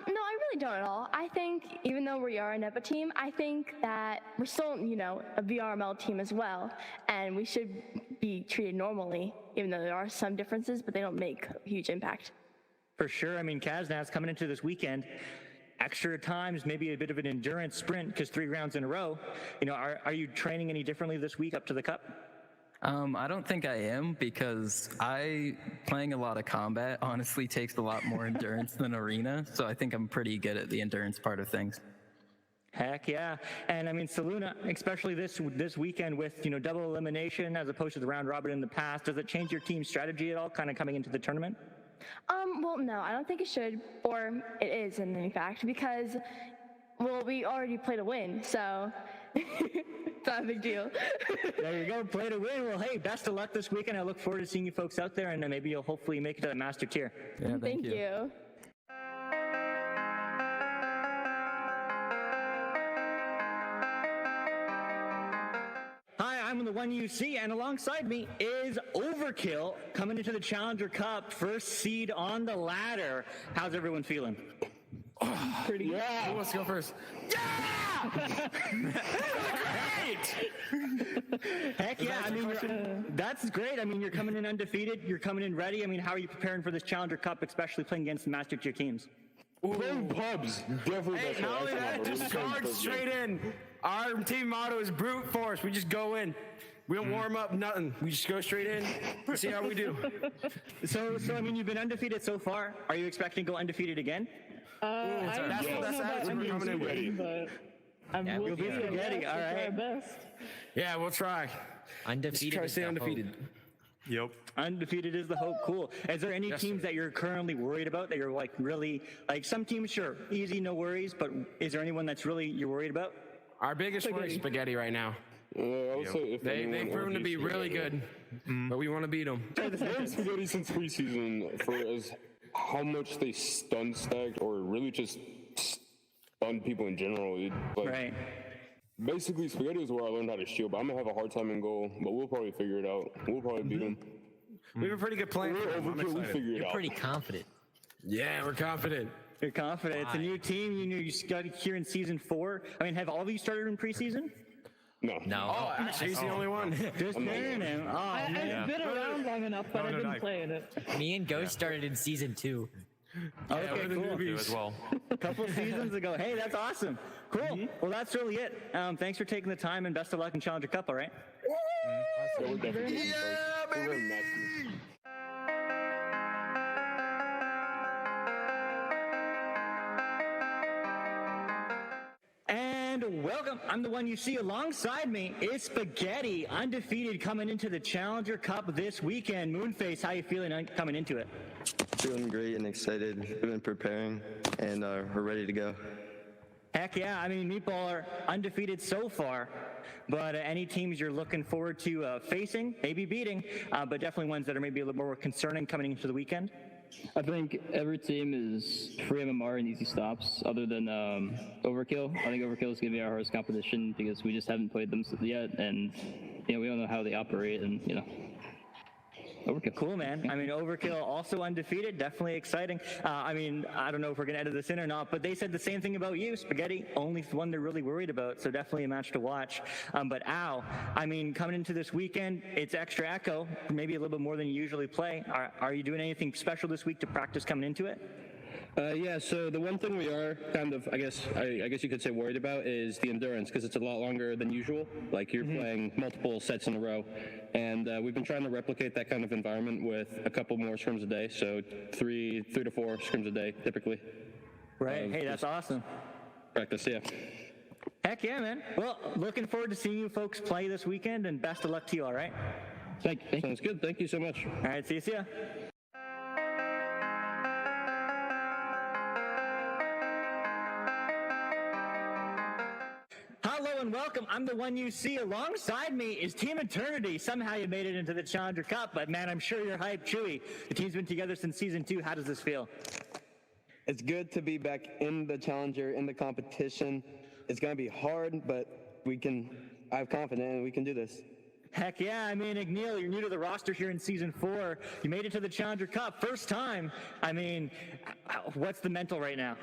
Speaker 12: No, I really don't at all. I think even though we are a NEPA team, I think that we're still, a VRML team as well, and we should be treated normally, even though there are some differences, but they don't make a huge impact.
Speaker 4: For sure. I mean, Kaznaz coming into this weekend, extra times, maybe a bit of an endurance sprint because 3 rounds in a row. Are you training any differently this week up to the Cup?
Speaker 11: I don't think I am, because playing a lot of combat honestly takes a lot more endurance than arena, so I think I'm pretty good at the endurance part of things.
Speaker 4: Heck yeah. And I mean, Saluna, especially this weekend with, double elimination as opposed to the round robin in the past, does it change your team's strategy at all, kind of coming into the tournament?
Speaker 12: Well, no, I don't think it should, or it is in fact, because, we already play to win, so it's not a big deal.
Speaker 4: There you go, play to win. Well, hey, best of luck this weekend. I look forward to seeing you folks out there, and maybe you'll hopefully make it to the Master Tier.
Speaker 11: Yeah,
Speaker 12: thank you.
Speaker 4: Hi, I'm the one you see, and alongside me is Overkill coming into the Challenger Cup, 1st seed on the ladder. How's everyone feeling?
Speaker 10: Pretty good. Who wants to go first?
Speaker 4: Yeah! Heck yeah, I mean, that's great. I mean, you're coming in undefeated, you're coming in ready. I mean, how are you preparing for this Challenger Cup, especially playing against the Master Tier teams?
Speaker 13: Playing pubs. Definitely.
Speaker 9: Hey, not only that, just charge straight in. Our team motto is brute force. We just go in.
Speaker 13: We don't warm up, nothing. We just go straight in, see how we do.
Speaker 4: So I mean, you've been undefeated so far. Are you expecting to go undefeated again?
Speaker 13: That's attitude we're coming in with.
Speaker 14: But
Speaker 4: We'll be spaghetti. All right.
Speaker 14: Best.
Speaker 13: Yeah, we'll try.
Speaker 14: Undefeated.
Speaker 13: Try to stay undefeated.
Speaker 2: Yep.
Speaker 4: Undefeated is the hope. Cool. Is there any teams that you're currently worried about that you're like really like? Some teams, sure, easy, no worries. But is there anyone that's really you're worried about?
Speaker 13: Our biggest worry is spaghetti right now.
Speaker 15: I would say if
Speaker 13: They've proven to be really good, but we want to beat them.
Speaker 15: I've known spaghetti since preseason for as how much they stun stacked or really just stun people in general.
Speaker 4: Right.
Speaker 15: Basically, spaghetti is where I learned how to shield, but I'm gonna have a hard time in goal. But we'll probably figure it out. We'll probably beat them.
Speaker 13: We have a pretty good plan.
Speaker 15: We figure it out.
Speaker 14: Pretty confident.
Speaker 13: Yeah, we're confident.
Speaker 4: You're confident. It's a new team. You got here in season 4. I mean, have all of you started in preseason?
Speaker 15: No.
Speaker 13: Oh, actually, he's the only one.
Speaker 4: Just hearing him. Oh,
Speaker 14: I've been around long enough, but I've been playing it. Me and Ghost started in season 2.
Speaker 4: Okay, cool.
Speaker 2: As well.
Speaker 4: A couple of seasons ago. Hey, that's awesome. Cool. Well, that's really it. Thanks for taking the time and best of luck in Challenger Cup, all right?
Speaker 15: Yeah, baby!
Speaker 4: And welcome. I'm the one you see alongside me is Spaghetti, undefeated coming into the Challenger Cup this weekend. Moonface, how you feeling coming into it?
Speaker 5: Feeling great and excited. We've been preparing and we're ready to go.
Speaker 4: Heck yeah. I mean, Meatball are undefeated so far, but any teams you're looking forward to facing, maybe beating, but definitely ones that are maybe a little more concerning coming into the weekend?
Speaker 16: I think every team is free MMR and easy stops, other than Overkill. I think Overkill is going to be our hardest competition because we just haven't played them yet, and we don't know how they operate, and
Speaker 4: Overkill. Cool, man. I mean, Overkill also undefeated, definitely exciting. I mean, I don't know if we're going to edit this in or not, but they said the same thing about you, Spaghetti. Only one they're really worried about, so definitely a match to watch. But Al, I mean, coming into this weekend, it's extra echo, maybe a little bit more than you usually play. Are you doing anything special this week to practice coming into it?
Speaker 16: Yeah, so the one thing we are kind of, I guess you could say worried about is the endurance, because it's a lot longer than usual. Like you're playing multiple sets in a row, and we've been trying to replicate that kind of environment with a couple more scrims a day, so three to four scrims a day typically.
Speaker 4: Right. Hey, that's awesome.
Speaker 16: Practice, yeah.
Speaker 4: Heck yeah, man. Well, looking forward to seeing you folks play this weekend, and best of luck to you. All right.
Speaker 16: Sounds good. Thank you so much.
Speaker 4: All right. See ya. Hello and welcome. I'm the one you see alongside me is Team Eternity. Somehow you made it into the Challenger Cup, but man, I'm sure you're hyped, Chewy. The team's been together since season 2. How does this feel?
Speaker 5: It's good to be back in the Challenger, in the competition. It's going to be hard, but I have confidence and we can do this.
Speaker 4: Heck yeah. I mean, Igneel, you're new to the roster here in season 4. You made it to the Challenger Cup. First time. I mean, what's the mental right now?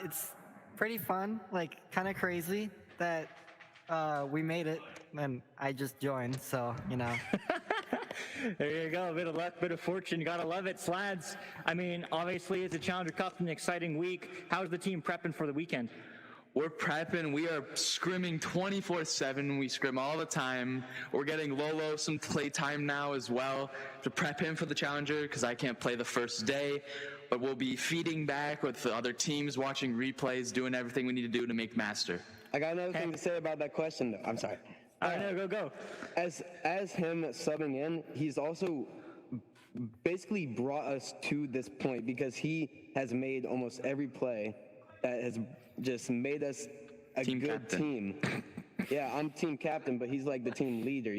Speaker 6: It's pretty fun, like kind of crazy that we made it and I just joined, so
Speaker 4: There you go, a bit of luck, bit of fortune, you gotta love it. Slads, I mean, obviously it's a Challenger Cup, an exciting week. How's the team prepping for the weekend?
Speaker 7: We're prepping. We are scrimming 24/7. We scrim all the time. We're getting Lolo some play time now as well to prep him for the Challenger because I can't play the first day. But we'll be feeding back with the other teams, watching replays, doing everything we need to do to make Master.
Speaker 5: I got another thing to say about that question, though. I'm sorry.
Speaker 4: All right, no, go.
Speaker 5: As him subbing in, he's also basically brought us to this point because he has made almost every play that has just made us a
Speaker 7: Team
Speaker 5: good
Speaker 7: captain.
Speaker 5: team. Yeah, I'm team captain, but he's like the team leader,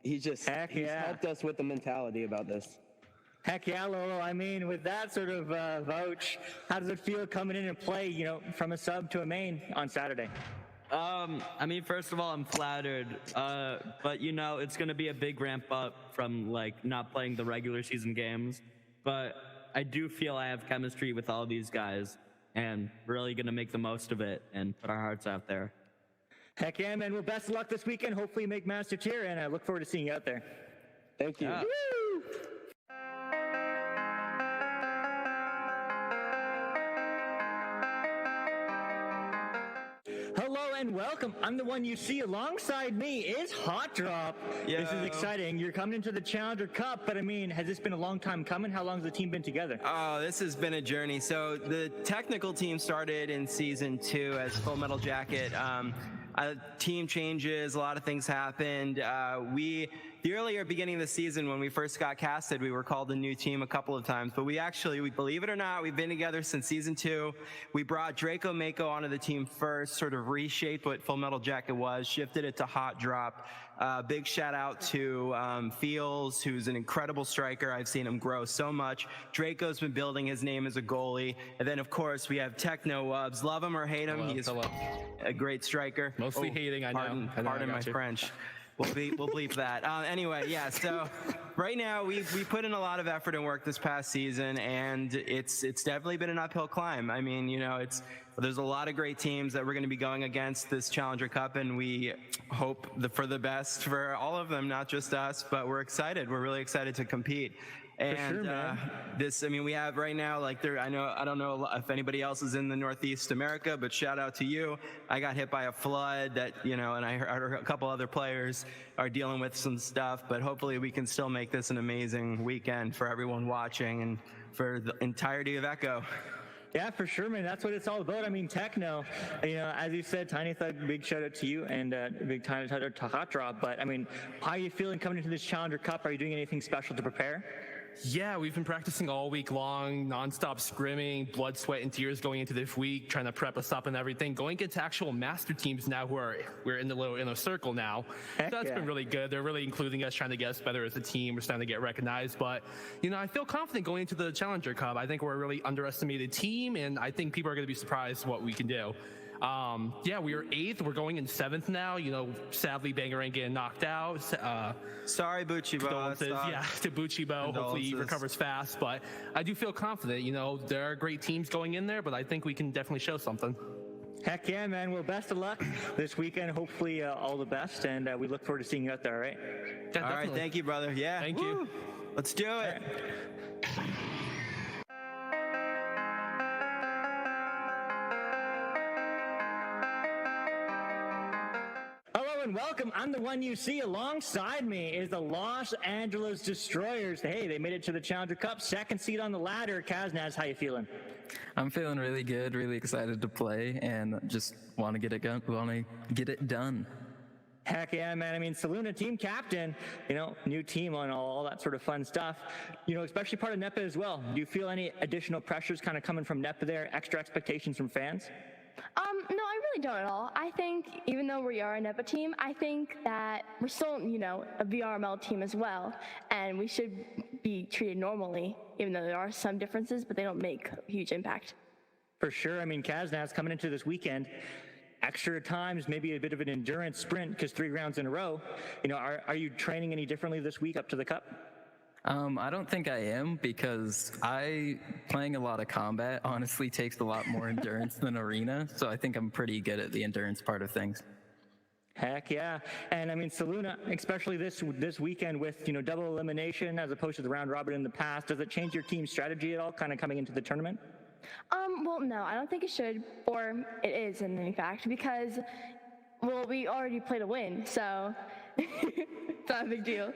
Speaker 5: He's helped us with the mentality about this.
Speaker 4: Heck yeah, Lolo. I mean, with that sort of vouch, how does it feel coming in and play, from a sub to a main on Saturday?
Speaker 8: I mean, first of all, I'm flattered, but it's going to be a big ramp up from not playing the regular season games. But I do feel I have chemistry with all these guys, and really going to make the most of it and put our hearts out there.
Speaker 4: Heck yeah, man. Well, best of luck this weekend. Hopefully you make Master Tier, and I look forward to seeing you out there.
Speaker 5: Thank you.
Speaker 8: Yeah.
Speaker 4: Woo! Hello and welcome. I'm the one you see alongside me is Hot Drop.
Speaker 9: Yo.
Speaker 4: This is exciting. You're coming into the Challenger Cup, but I mean, has this been a long time coming? How long has the team been together?
Speaker 9: Oh, this has been a journey. So the technical team started in season 2 as Full Metal Jacket. Team changes, a lot of things happened. The earlier beginning of the season when we first got casted, we were called a new team a couple of times, but we believe it or not, we've been together since season 2. We brought Draco Mako onto the team first, sort of reshaped what Full Metal Jacket was, shifted it to Hot Drop. Big shout out to Fields, who's an incredible striker. I've seen him grow so much. Draco's been building his name as a goalie. And then, of course, we have Techno Wubs. Love him or hate him, he's a great striker.
Speaker 10: Mostly hating, I know.
Speaker 9: Pardon my French. We'll bleep that. Anyway, yeah, so right now we put in a lot of effort and work this past season, and it's definitely been an uphill climb. I mean, there's a lot of great teams that we're going to be going against this Challenger Cup, and we hope for the best for all of them, not just us, but we're excited. We're really excited to compete. And we have right now, I don't know if anybody else is in the Northeast America, but shout out to you. I got hit by a flood and I heard a couple other players are dealing with some stuff, but hopefully we can still make this an amazing weekend for everyone watching and for the entirety of Echo.
Speaker 4: Yeah, for sure, man. That's what it's all about. I mean, Techno, as you said, Tiny Thug, big shout out to you, and big tiny shout out to Hot Drop. But I mean, how are you feeling coming into this Challenger Cup? Are you doing anything special to prepare?
Speaker 10: Yeah, we've been practicing all week long, nonstop scrimming, blood, sweat, and tears going into this week, trying to prep us up and everything. Going into actual master teams now, we're in the little inner circle now. So that's been really good. They're really including us, trying to get us better as a team. We're starting to get recognized. But I feel confident going into the Challenger Cup. I think we're a really underestimated team, and I think people are going to be surprised what we can do. We were 8th. We're going in 7th now. Sadly, Bangarang getting knocked out.
Speaker 9: Sorry, Buchibo.
Speaker 10: To Buchibo. Hopefully he recovers fast. But I do feel confident. There are great teams going in there, but I think we can definitely show something.
Speaker 4: Heck yeah, man. Well, best of luck this weekend. Hopefully all the best, and we look forward to seeing you out there, all right?
Speaker 9: Yeah, all right, thank you, brother. Yeah.
Speaker 10: Thank you.
Speaker 9: Let's do it.
Speaker 4: And welcome. I'm the one you see alongside me is the Los Angeles Destroyers. Hey, they made it to the Challenger Cup, 2nd seed on the ladder. Kaznaz, how you feeling?
Speaker 11: I'm feeling really good, really excited to play, and just want to get it done.
Speaker 4: Heck yeah, man. I mean, Saluna, team captain, new team on all that sort of fun stuff, especially part of NEPA as well. Do you feel any additional pressures kind of coming from NEPA there, extra expectations from fans?
Speaker 12: No, I really don't at all. I think even though we are a NEPA team, I think that we're still, a VRML team as well, and we should be treated normally, even though there are some differences, but they don't make a huge impact.
Speaker 4: For sure. I mean, Kaznaz coming into this weekend, extra times, maybe a bit of an endurance sprint because 3 rounds in a row. Are you training any differently this week up to the Cup?
Speaker 11: I don't think I am, because playing a lot of combat honestly takes a lot more endurance than arena, so I think I'm pretty good at the endurance part of things.
Speaker 4: Heck yeah. And I mean, Saluna, especially this weekend with, double elimination as opposed to the round robin in the past, does it change your team's strategy at all, kind of coming into the tournament?
Speaker 12: Well, no, I don't think it should, or it is in fact, because, we already play to win, so it's not a big deal.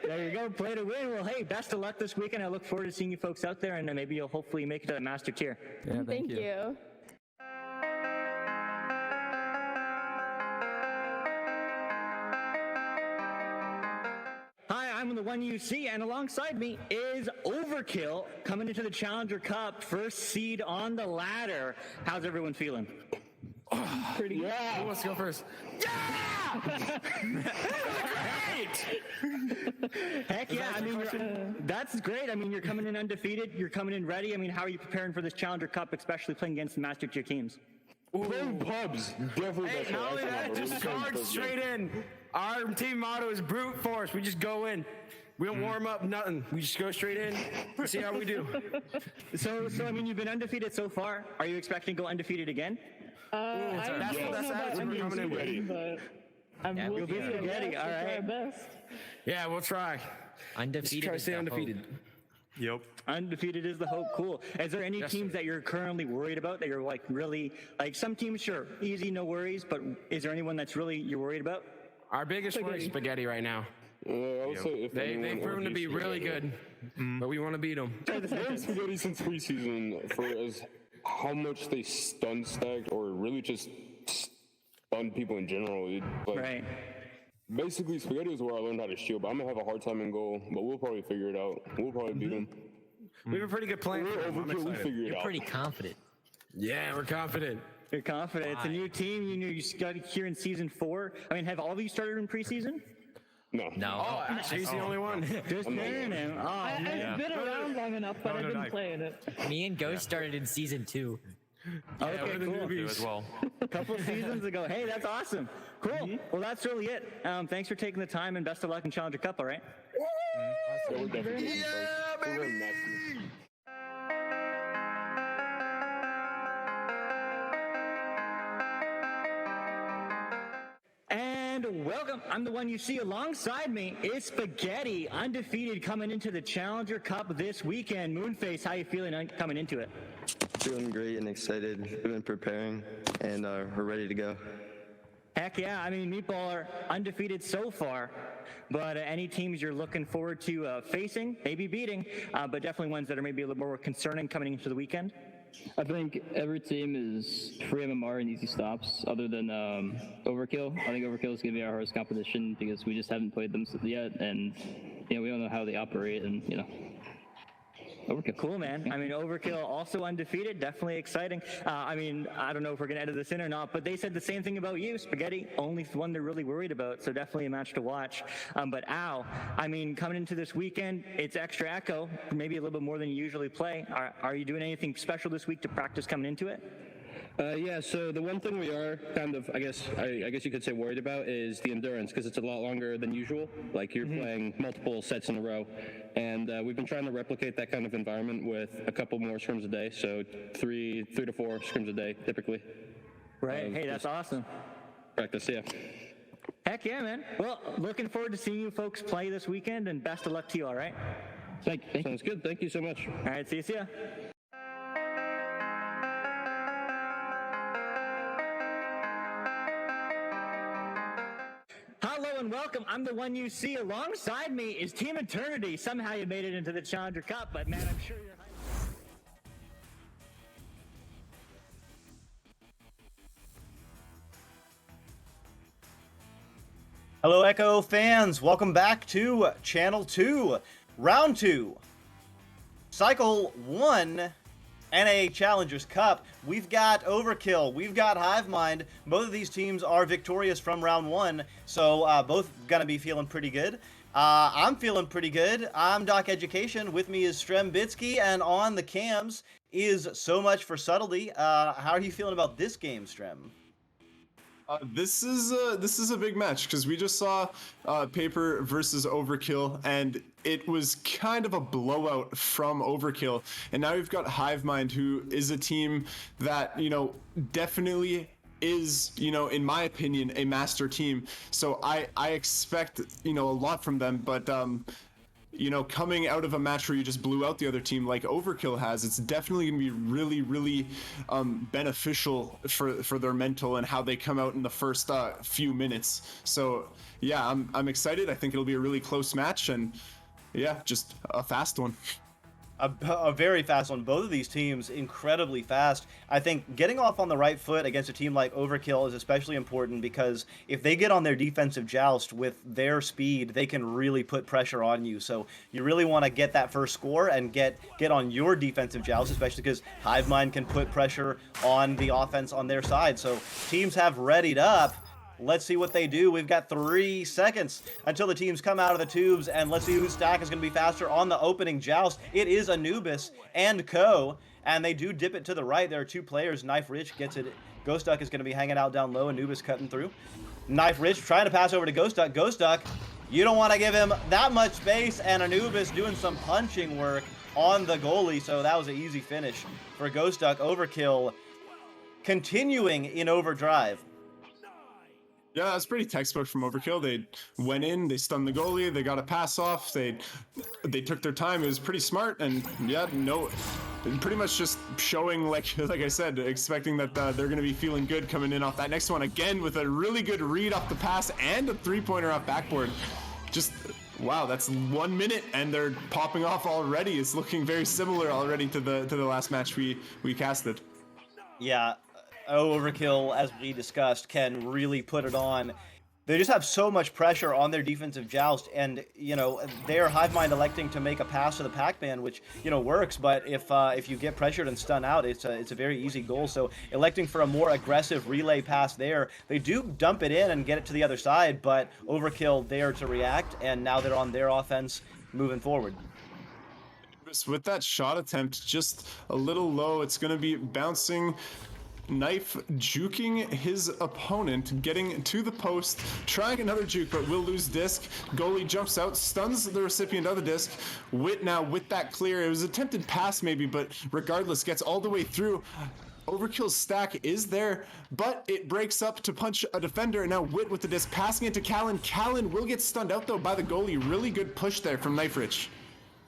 Speaker 4: There you go, play to win. Well, hey, best of luck this weekend. I look forward to seeing you folks out there, and maybe you'll hopefully make it to the master tier.
Speaker 11: Yeah,
Speaker 12: thank you.
Speaker 4: Hi, I'm the one you see, and alongside me is Overkill coming into the Challenger Cup, 1st seed on the ladder. How's everyone feeling?
Speaker 13: Pretty good. Who wants to go first?
Speaker 4: Yeah! Heck yeah, I mean, that's great. I mean, you're coming in undefeated, you're coming in ready. I mean, how are you preparing for this Challenger Cup, especially playing against the master tier teams?
Speaker 15: Playing pubs. Definitely.
Speaker 13: Hey, not only that, just charge straight in. Our team motto is brute force. We just go in. We don't warm up, nothing. We just go straight in, see how we do.
Speaker 4: So I mean, you've been undefeated so far. Are you expecting to go undefeated again?
Speaker 13: That's attitude we're coming in with.
Speaker 14: But
Speaker 4: you'll be spaghetti, all right.
Speaker 14: Our best.
Speaker 13: Yeah, we'll try.
Speaker 14: Undefeated.
Speaker 13: Let's try to stay undefeated.
Speaker 10: Yep.
Speaker 4: Undefeated is the hope. Cool. Is there any teams that you're currently worried about that you're like really like some teams, sure, easy, no worries, but is there anyone that's really you're worried about?
Speaker 13: Our biggest one is Spaghetti right now. They've proven to be really good, but we want to beat them.
Speaker 15: I've known Spaghetti since preseason for as how much they stun stacked or really just stun people in general.
Speaker 4: Right.
Speaker 15: Basically, Spaghetti is where I learned how to shield, but I'm going to have a hard time in goal, but we'll probably figure it out. We'll probably beat them.
Speaker 13: We have a pretty good plan.
Speaker 14: You're pretty confident.
Speaker 13: Yeah, we're confident.
Speaker 4: You're confident. It's a new team. You got here in season 4. I mean, have all of you started in preseason?
Speaker 15: No.
Speaker 13: Oh, actually, he's the only one.
Speaker 4: Just man.
Speaker 14: I've been around long enough, but I've been playing it. Me and Ghost started in season 2.
Speaker 4: Okay, cool.
Speaker 10: As well.
Speaker 4: A couple of seasons ago. Hey, that's awesome. Cool. Well, that's really it. Thanks for taking the time and best of luck in Challenger Cup, all right?
Speaker 15: We're definitely baby!
Speaker 4: And welcome. I'm the one you see alongside me is Spaghetti, undefeated coming into the Challenger Cup this weekend. Moonface, how you feeling coming into it?
Speaker 5: Feeling great and excited. We've been preparing, and we're ready to go.
Speaker 4: Heck yeah. I mean, Meatball are undefeated so far, but any teams you're looking forward to facing, maybe beating, but definitely ones that are maybe a little more concerning coming into the weekend?
Speaker 17: I think every team is free MMR and easy stops, other than Overkill. I think Overkill is going to be our hardest competition because we just haven't played them yet, and we don't know how they operate, and
Speaker 4: Overkill. Cool, man. I mean, Overkill also undefeated. Definitely exciting. I mean, I don't know if we're going to edit this in or not, but they said the same thing about you, Spaghetti. Only one they're really worried about, so definitely a match to watch. But Al, I mean, coming into this weekend, it's extra echo, maybe a little bit more than you usually play. Are you doing anything special this week to practice coming into it?
Speaker 16: Yeah, so the one thing we are kind of, I guess you could say worried about is the endurance, because it's a lot longer than usual. Like you're playing multiple sets in a row, and we've been trying to replicate that kind of environment with a couple more scrims a day, so three to four scrims a day typically.
Speaker 4: Right. Hey, that's awesome.
Speaker 16: Practice, yeah.
Speaker 4: Heck yeah, man. Well, looking forward to seeing you folks play this weekend, and best of luck to you. All right.
Speaker 16: Sounds good. Thank you so much.
Speaker 4: All right. See ya. Hello and welcome. I'm the one you see alongside me is Team Eternity. Somehow you made it into the Challenger Cup, but man, I'm sure you're hyped.
Speaker 1: Hello, Echo fans. Welcome back to Channel 2, Round 2, Cycle 1, NA Challengers Cup. We've got Overkill, we've got Hivemind. Both of these teams are victorious from Round 1, so both gonna be feeling pretty good. I'm feeling pretty good. I'm Doc Education. With me is Strembitsky, and on the cams is So Much for Subtlety. How are you feeling about this game, Strem?
Speaker 2: This is a big match because we just saw Paper versus Overkill, and it was kind of a blowout from Overkill. And now we've got Hivemind, who is a team that definitely is, in my opinion, a master team. So I expect a lot from them, but coming out of a match where you just blew out the other team like Overkill has, it's definitely going to be really, really beneficial for their mental and how they come out in the first few minutes. So yeah, I'm excited. I think it'll be a really close match, and yeah, just a fast one.
Speaker 1: A very fast one. Both of these teams incredibly fast. I think getting off on the right foot against a team like Overkill is especially important because if they get on their defensive joust with their speed, they can really put pressure on you. So you really want to get that first score and get on your defensive joust, especially because Hivemind can put pressure on the offense on their side. So teams have readied up. Let's see what they do. We've got 3 seconds until the teams come out of the tubes, and let's see whose stack is going to be faster on the opening joust. It is Anubis and Co, and they do dip it to the right. There are 2 players. Knife Rich gets it. Ghost Duck is going to be hanging out down low. Anubis cutting through. Knife Rich trying to pass over to Ghost Duck. Ghost Duck, you don't want to give him that much space, and Anubis doing some punching work on the goalie, so that was an easy finish for Ghost Duck. Overkill continuing in overdrive.
Speaker 2: Yeah, that's pretty textbook from Overkill. They went in, they stunned the goalie, they got a pass off, they took their time. It was pretty smart, and yeah, no, pretty much just showing, like I said, expecting that they're going to be feeling good coming in off that next one again with a really good read off the pass and a 3-pointer off backboard. Just wow, that's 1 minute and they're popping off already. It's looking very similar already to the last match we casted.
Speaker 1: Yeah, Overkill, as we discussed, can really put it on. They just have so much pressure on their defensive joust, and they're Hivemind electing to make a pass to the Pac-Man, which works. But if you get pressured and stun out, it's a very easy goal. So electing for a more aggressive relay pass there, they do dump it in and get it to the other side. But Overkill there to react, and now they're on their offense moving forward.
Speaker 2: With that shot attempt just a little low, it's going to be bouncing. Knife juking his opponent, getting to the post, trying another juke, but will lose disc. Goalie jumps out, stuns the recipient of the disc. Wit now with that clear. It was an attempted pass maybe, but regardless, gets all the way through. Overkill's stack is there, but it breaks up to punch a defender, and now Wit with the disc, passing it to Callan. Callan will get stunned out though by the goalie. Really good push there from Knife Rich.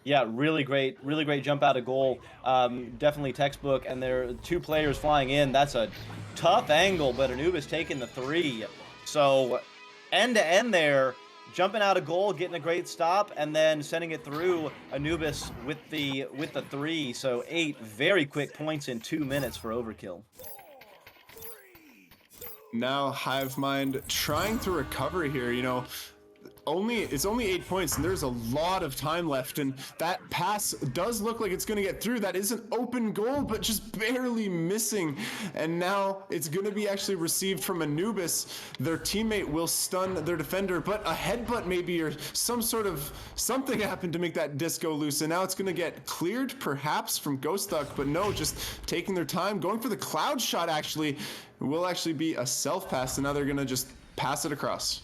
Speaker 1: Yeah, really great jump out of goal. Definitely textbook, and there are 2 players flying in. That's a tough angle, but Anubis taking the 3. So end to end there, jumping out of goal, getting a great stop, and then sending it through. Anubis with the 3. So 8 very quick points in 2 minutes for Overkill.
Speaker 2: Now Hivemind trying to recover here, it's only 8 points and there's a lot of time left, and that pass does look like it's going to get through. That is an open goal, but just barely missing, and now it's going to be actually received from Anubis. Their teammate will stun their defender, but a headbutt maybe, or something happened to make that disc go loose, and now it's going to get cleared perhaps from Ghost Duck, but no, just taking their time, going for the cloud shot. Actually, it will actually be a self pass, and now they're going to just pass it across.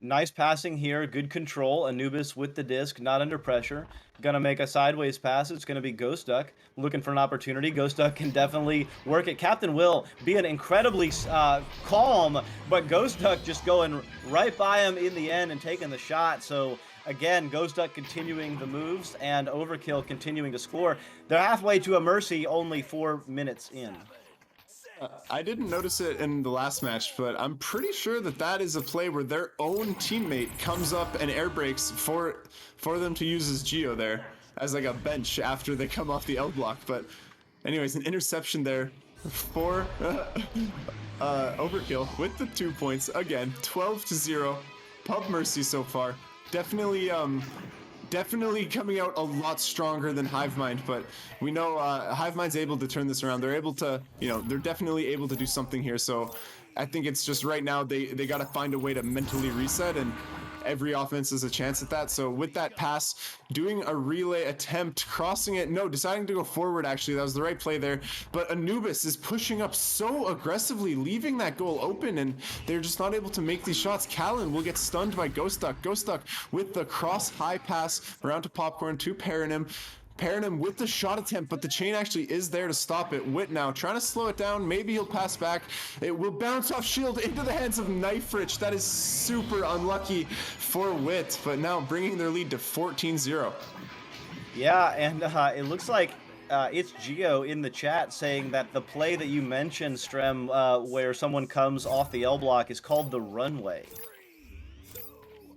Speaker 1: Nice passing here, good control. Anubis with the disc, not under pressure. Gonna make a sideways pass. It's gonna be Ghost Duck looking for an opportunity. Ghost Duck can definitely work it. Captain Will being incredibly calm, but Ghost Duck just going right by him in the end and taking the shot. So again, Ghost Duck continuing the moves and Overkill continuing to score. They're halfway to a mercy, only 4 minutes in.
Speaker 2: I didn't notice it in the last match, but I'm pretty sure that is a play where their own teammate comes up and air brakes for them to use as Geo there as like a bench after they come off the L block. But anyways, an interception there for Overkill with the 2 points. Again, 12-0. Pub Mercy so far. Definitely coming out a lot stronger than Hivemind, but we know Hivemind's able to turn this around. They're able to, they're definitely able to do something here. So I think it's just right now they got to find a way to mentally reset, and every offense has a chance at that. So with that pass, doing a relay attempt, crossing it, deciding to go forward, actually, that was the right play there. But Anubis is pushing up so aggressively, leaving that goal open, and they're just not able to make these shots. Callan will get stunned by Ghost Duck. Ghost Duck with the cross high pass around to Popcorn to Paranim. Paranim with the shot attempt, but the chain actually is there to stop it. Wit now trying to slow it down. Maybe he'll pass back. It will bounce off shield into the hands of Knife Rich. That is super unlucky for Wit, but now bringing their lead to 14-0.
Speaker 1: Yeah, and it looks like it's Geo in the chat saying that the play that you mentioned, Strem, where someone comes off the L block, is called the runway.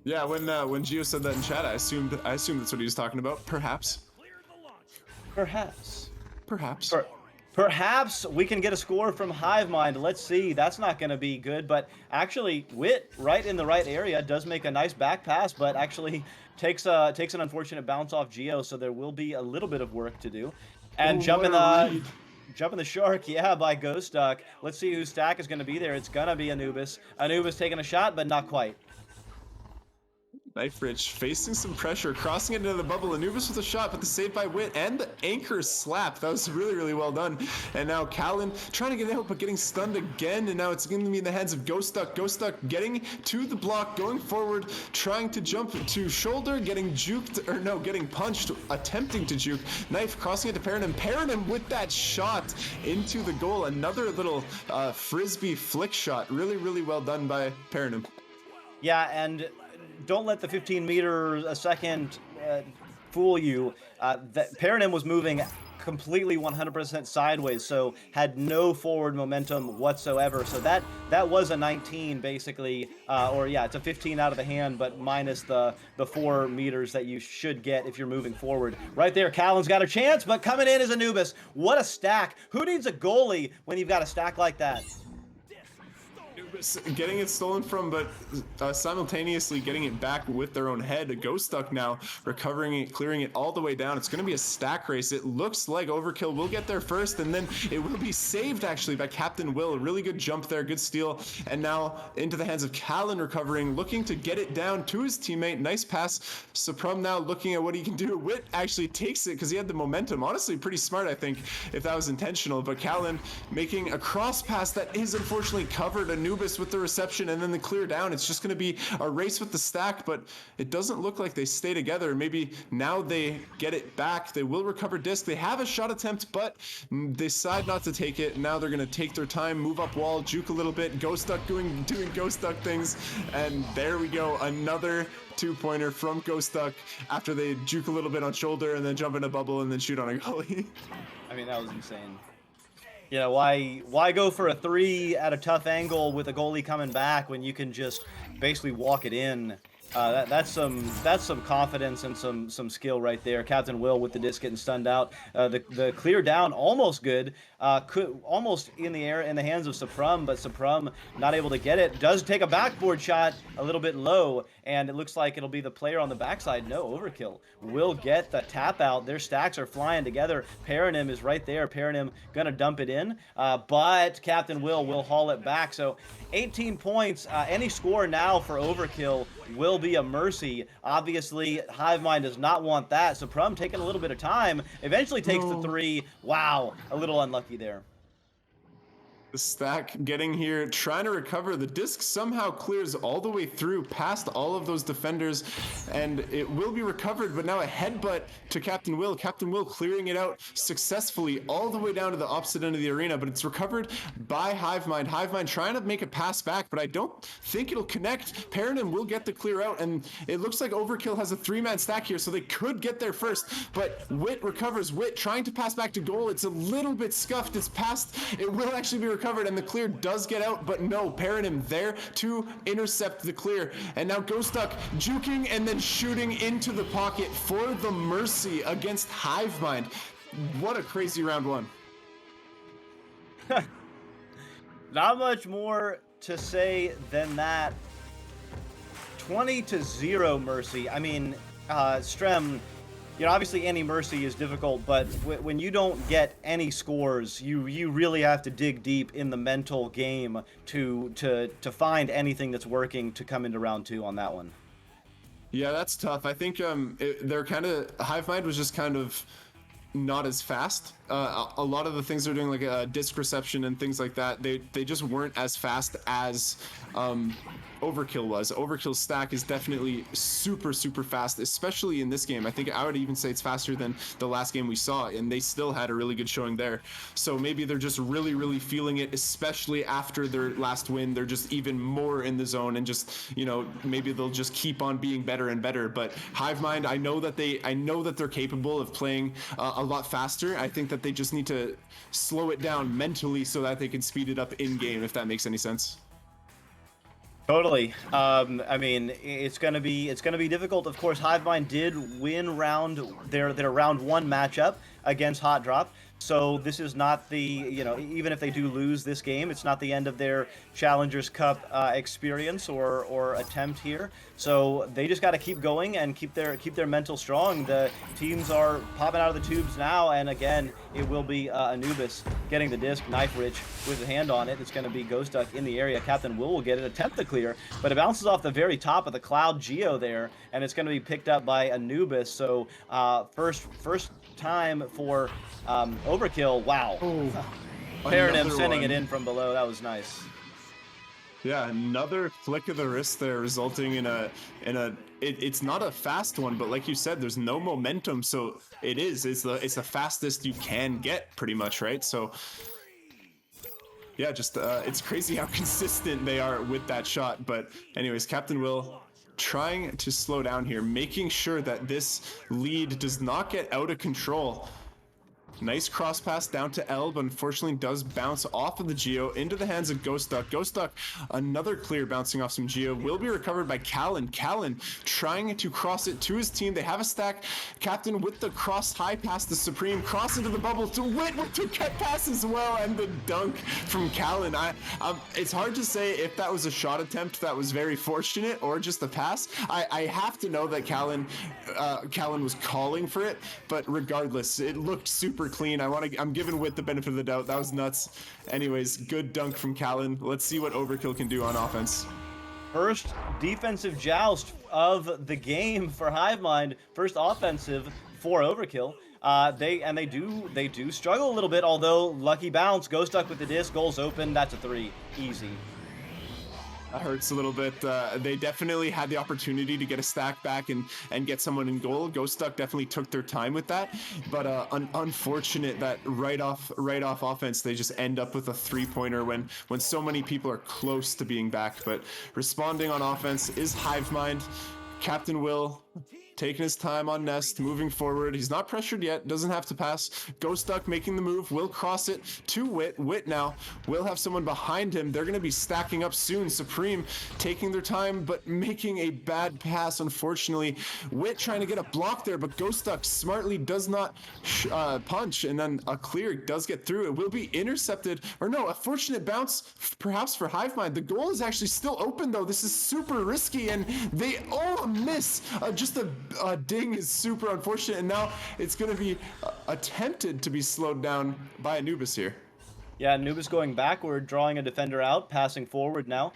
Speaker 2: Yeah, when Geo said that in chat, I assumed that's what he was talking about. Perhaps.
Speaker 1: Perhaps we can get a score from Hivemind. Let's see. That's not going to be good, but actually Wit right in the right area does make a nice back pass, but actually takes an unfortunate bounce off Geo, so there will be a little bit of work to do. And jumping the shark, yeah, by Ghost Duck. Let's see whose stack is going to be there. It's going to be Anubis. Anubis taking a shot, but not quite.
Speaker 2: Knife Rich facing some pressure, crossing it into the bubble. Anubis with a shot, but the save by Wit and the anchor slap. That was really, really well done. And now Callan trying to get out, but getting stunned again. And now it's going to be in the hands of Ghost Duck. Ghost Duck getting to the block, going forward, trying to jump to shoulder, getting juked, or no, getting punched, attempting to juke. Knife crossing it to Paranim. Paranim with that shot into the goal. Another little frisbee flick shot. Really, really well done by Paranim.
Speaker 1: Yeah, and don't let the 15 meters a second fool you. That Paranim was moving completely 100% sideways, so had no forward momentum whatsoever. So that was a 19 basically, or yeah, it's a 15 out of the hand, but minus the 4 meters that you should get if you're moving forward. Right there, Callan's got a chance, but coming in is Anubis. What a stack! Who needs a goalie when you've got a stack like that?
Speaker 2: Getting it stolen from, but simultaneously getting it back with their own head. Ghost Duck now recovering it, clearing it all the way down. It's going to be a stack race. It looks like Overkill will get there first, and then it will be saved actually by Captain Will. A really good jump there, good steal, and now into the hands of Callan recovering, looking to get it down to his teammate. Nice pass. Suprum now looking at what he can do. Wit actually takes it because he had the momentum. Honestly, pretty smart, I think, if that was intentional. But Callan making a cross pass that is unfortunately covered. Anubis with the reception and then the clear down. It's just going to be a race with the stack, but it doesn't look like they stay together. Maybe now they get it back. They will recover disc. They have a shot attempt, but they decide not to take it. Now they're going to take their time, move up wall, juke a little bit. Ghost Duck doing Ghost Duck things, and there we go. Another 2-pointer from Ghost Duck after they juke a little bit on shoulder and then jump in a bubble and then shoot on a goalie.
Speaker 1: I mean, that was insane. You know, why go for a 3 at a tough angle with a goalie coming back when you can just basically walk it in? That's some confidence and some skill right there. Captain Will with the disc getting stunned out. The clear down almost good. Could almost in the air in the hands of Suprum, but Suprum not able to get it. Does take a backboard shot a little bit low, and it looks like it'll be the player on the backside. No, Overkill will get the tap out. Their stacks are flying together. Paranim is right there. Paranim gonna dump it in, but Captain Will haul it back. So 18 points. Any score now for Overkill will be a mercy. Obviously, Hivemind does not want that. Suprum taking a little bit of time. Eventually takes the 3. Wow, a little unlucky there.
Speaker 2: The stack getting here, trying to recover. The disc somehow clears all the way through past all of those defenders, and it will be recovered, but now a headbutt to Captain Will. Captain Will clearing it out successfully all the way down to the opposite end of the arena, but it's recovered by Hivemind. Hivemind trying to make a pass back, but I don't think it'll connect. Paranim will get the clear out, and it looks like Overkill has a 3-man stack here, so they could get there first, but Wit recovers. Wit trying to pass back to goal. It's a little bit scuffed. It's past. It will actually be recovered, and the clear does get out, but no, Paranim there to intercept the clear. And now Ghost Duck juking and then shooting into the pocket for the mercy against Hivemind. What a crazy round 1.
Speaker 1: Not much more to say than that. 20-0 mercy. I mean, Strem, you know, obviously any mercy is difficult, but when you don't get any scores, you really have to dig deep in the mental game to find anything that's working to come into round 2 on that one.
Speaker 2: Yeah, that's tough. I think they're kind of, Hivemind was just kind of not as fast. A lot of the things they're doing, like disc reception and things like that, they just weren't as fast as Overkill was. Overkill's stack is definitely super fast, especially in this game. I think I would even say it's faster than the last game we saw, and they still had a really good showing there. So maybe they're just really feeling it, especially after their last win. They're just even more in the zone, and just, you know, maybe they'll just keep on being better and better. But Hivemind, I know that they're capable of playing a lot faster. I think that they just need to slow it down mentally so that they can speed it up in game, if that makes any sense.
Speaker 1: Totally. I mean, it's gonna be difficult. Of course, Hivemind did win their round 1 matchup. against Hot Drop. So this is not the, even if they do lose this game, it's not the end of their Challengers Cup experience or attempt here. So they just got to keep going and keep their mental strong. The teams are popping out of the tubes now, and again, it will be Anubis getting the disc. Knife Rich with a hand on it. It's going to be Ghost Duck in the area. Captain Will get it, attempt to clear, but it bounces off the very top of the Cloud Geo there, and it's going to be picked up by Anubis. So first time for Overkill. Wow. Paranym sending it in from below. That was nice.
Speaker 2: Yeah, another flick of the wrist there, resulting in it's not a fast one, but like you said, there's no momentum, so it's the fastest you can get, pretty much, right? So yeah, just it's crazy how consistent they are with that shot. But anyways, Captain Will trying to slow down here, making sure that this lead does not get out of control. Nice cross pass down to L, but unfortunately does bounce off of the Geo into the hands of Ghost Duck. Ghost Duck, another clear bouncing off some Geo, will be recovered by Callan. Callan trying to cross it to his team. They have a stack. Captain with the cross high pass to Supreme, cross into the bubble to Wit with the cut pass as well, and the dunk from Callan. It's hard to say if that was a shot attempt that was very fortunate or just a pass. I have to know that Callan was calling for it, but regardless, it looked super clean. I'm giving Wit the benefit of the doubt. That was nuts. Anyways, good dunk from Callan. Let's see what Overkill can do on offense.
Speaker 1: First defensive joust of the game for Hivemind. First offensive for Overkill. They do struggle a little bit, although lucky bounce. Ghost Duck with the disc, goals open. That's a 3. Easy.
Speaker 2: That hurts a little bit. They definitely had the opportunity to get a stack back and get someone in goal. Ghost Duck definitely took their time with that, but unfortunate that right off offense they just end up with a 3-pointer when so many people are close to being back. But responding on offense is Hivemind. Captain Will taking his time on Nest, moving forward. He's not pressured yet, doesn't have to pass. Ghost Duck making the move, will cross it to Wit. Wit now will have someone behind him. They're going to be stacking up soon. Supreme taking their time, but making a bad pass, unfortunately. Wit trying to get a block there, but Ghost Duck smartly does not punch, and then a clear does get through. It will be intercepted, or no, a fortunate bounce, perhaps for Hivemind. The goal is actually still open, though. This is super risky, and they miss. Just a ding is super unfortunate, and now it's going to be attempted to be slowed down by Anubis here.
Speaker 1: Yeah, Anubis going backward, drawing a defender out, passing forward now.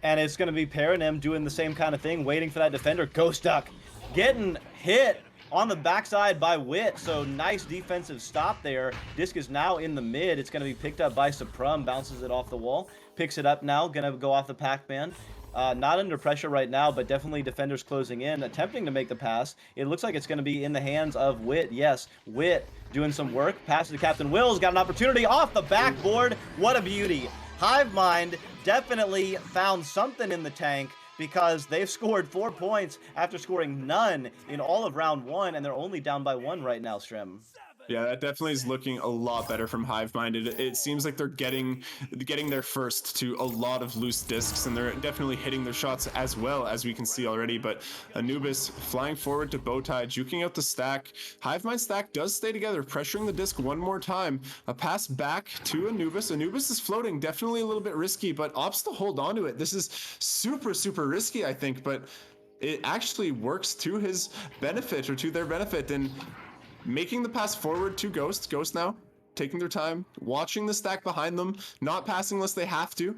Speaker 1: And it's going to be Paranym doing the same kind of thing, waiting for that defender. Ghost Duck getting hit on the backside by Wit, so nice defensive stop there. Disc is now in the mid. It's going to be picked up by Supreme, bounces it off the wall, picks it up now, going to go off the Pac-Man. Not under pressure right now, but definitely defenders closing in, attempting to make the pass. It looks like it's going to be in the hands of Wit. Yes, Wit doing some work. Pass to Captain Will's got an opportunity off the backboard. What a beauty. Hivemind definitely found something in the tank, because they've scored 4 points after scoring none in all of round 1, and they're only down by 1 right now, Strim.
Speaker 2: Yeah, that definitely is looking a lot better from Hivemind. It seems like they're getting their first to a lot of loose discs, and they're definitely hitting their shots as well, as we can see already. But Anubis flying forward to Bowtie, juking out the stack. Hivemind stack does stay together, pressuring the disc one more time. A pass back to Anubis. Anubis is floating, definitely a little bit risky, but opts to hold on to it. This is super, super risky, I think, but it actually works to his benefit, or to their benefit, and making the pass forward to Ghost. Ghost now taking their time, watching the stack behind them, not passing unless they have to.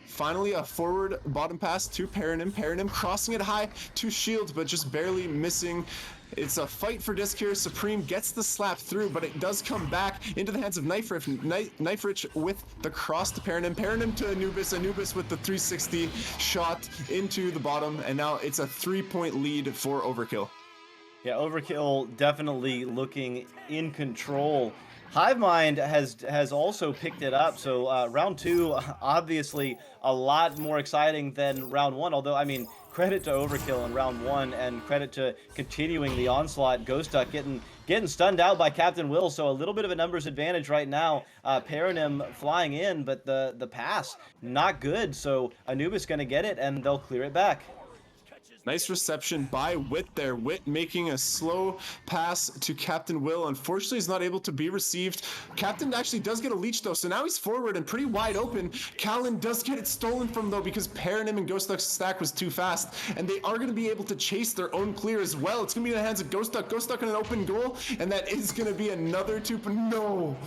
Speaker 2: Finally, a forward bottom pass to Paranym. Paranym crossing it high to Shield, but just barely missing. It's a fight for disc here. Supreme gets the slap through, but it does come back into the hands of Knife Rich with the cross to Paranym. Paranym to Anubis. Anubis with the 360 shot into the bottom, and now it's a 3-point lead for Overkill.
Speaker 1: Yeah, Overkill definitely looking in control. Hivemind has also picked it up, so round 2 obviously a lot more exciting than round 1, although, I mean, credit to Overkill in round 1, and credit to continuing the onslaught. Ghost Duck getting stunned out by Captain Will, so a little bit of a numbers advantage right now. Paranym flying in, but the pass not good, so Anubis going to get it, and they'll clear it back.
Speaker 2: Nice reception by Witt there. Witt making a slow pass to Captain Will. Unfortunately, he's not able to be received. Captain actually does get a leech though, so now he's forward and pretty wide open. Callan does get it stolen from though because Paranim and Ghost Duck's stack was too fast, and they are going to be able to chase their own clear as well. It's going to be in the hands of Ghost Duck. Ghost Duck in an open goal, and that is going to be another 2. But no,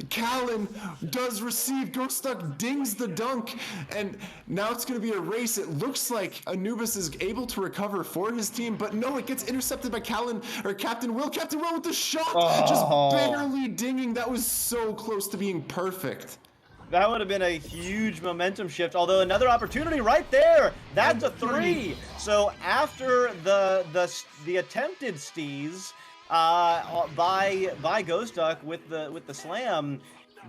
Speaker 2: Callan does receive. Ghost Duck dings the dunk, and now it's going to be a race. It looks like Anubis is able to recover for his team, but no, it gets intercepted by Callan or Captain Will. Captain Will with the shot, just barely dinging. That was so close to being perfect.
Speaker 1: That would have been a huge momentum shift, although another opportunity right there. That's a 3. So after the attempted stees by Ghost Duck with the slam,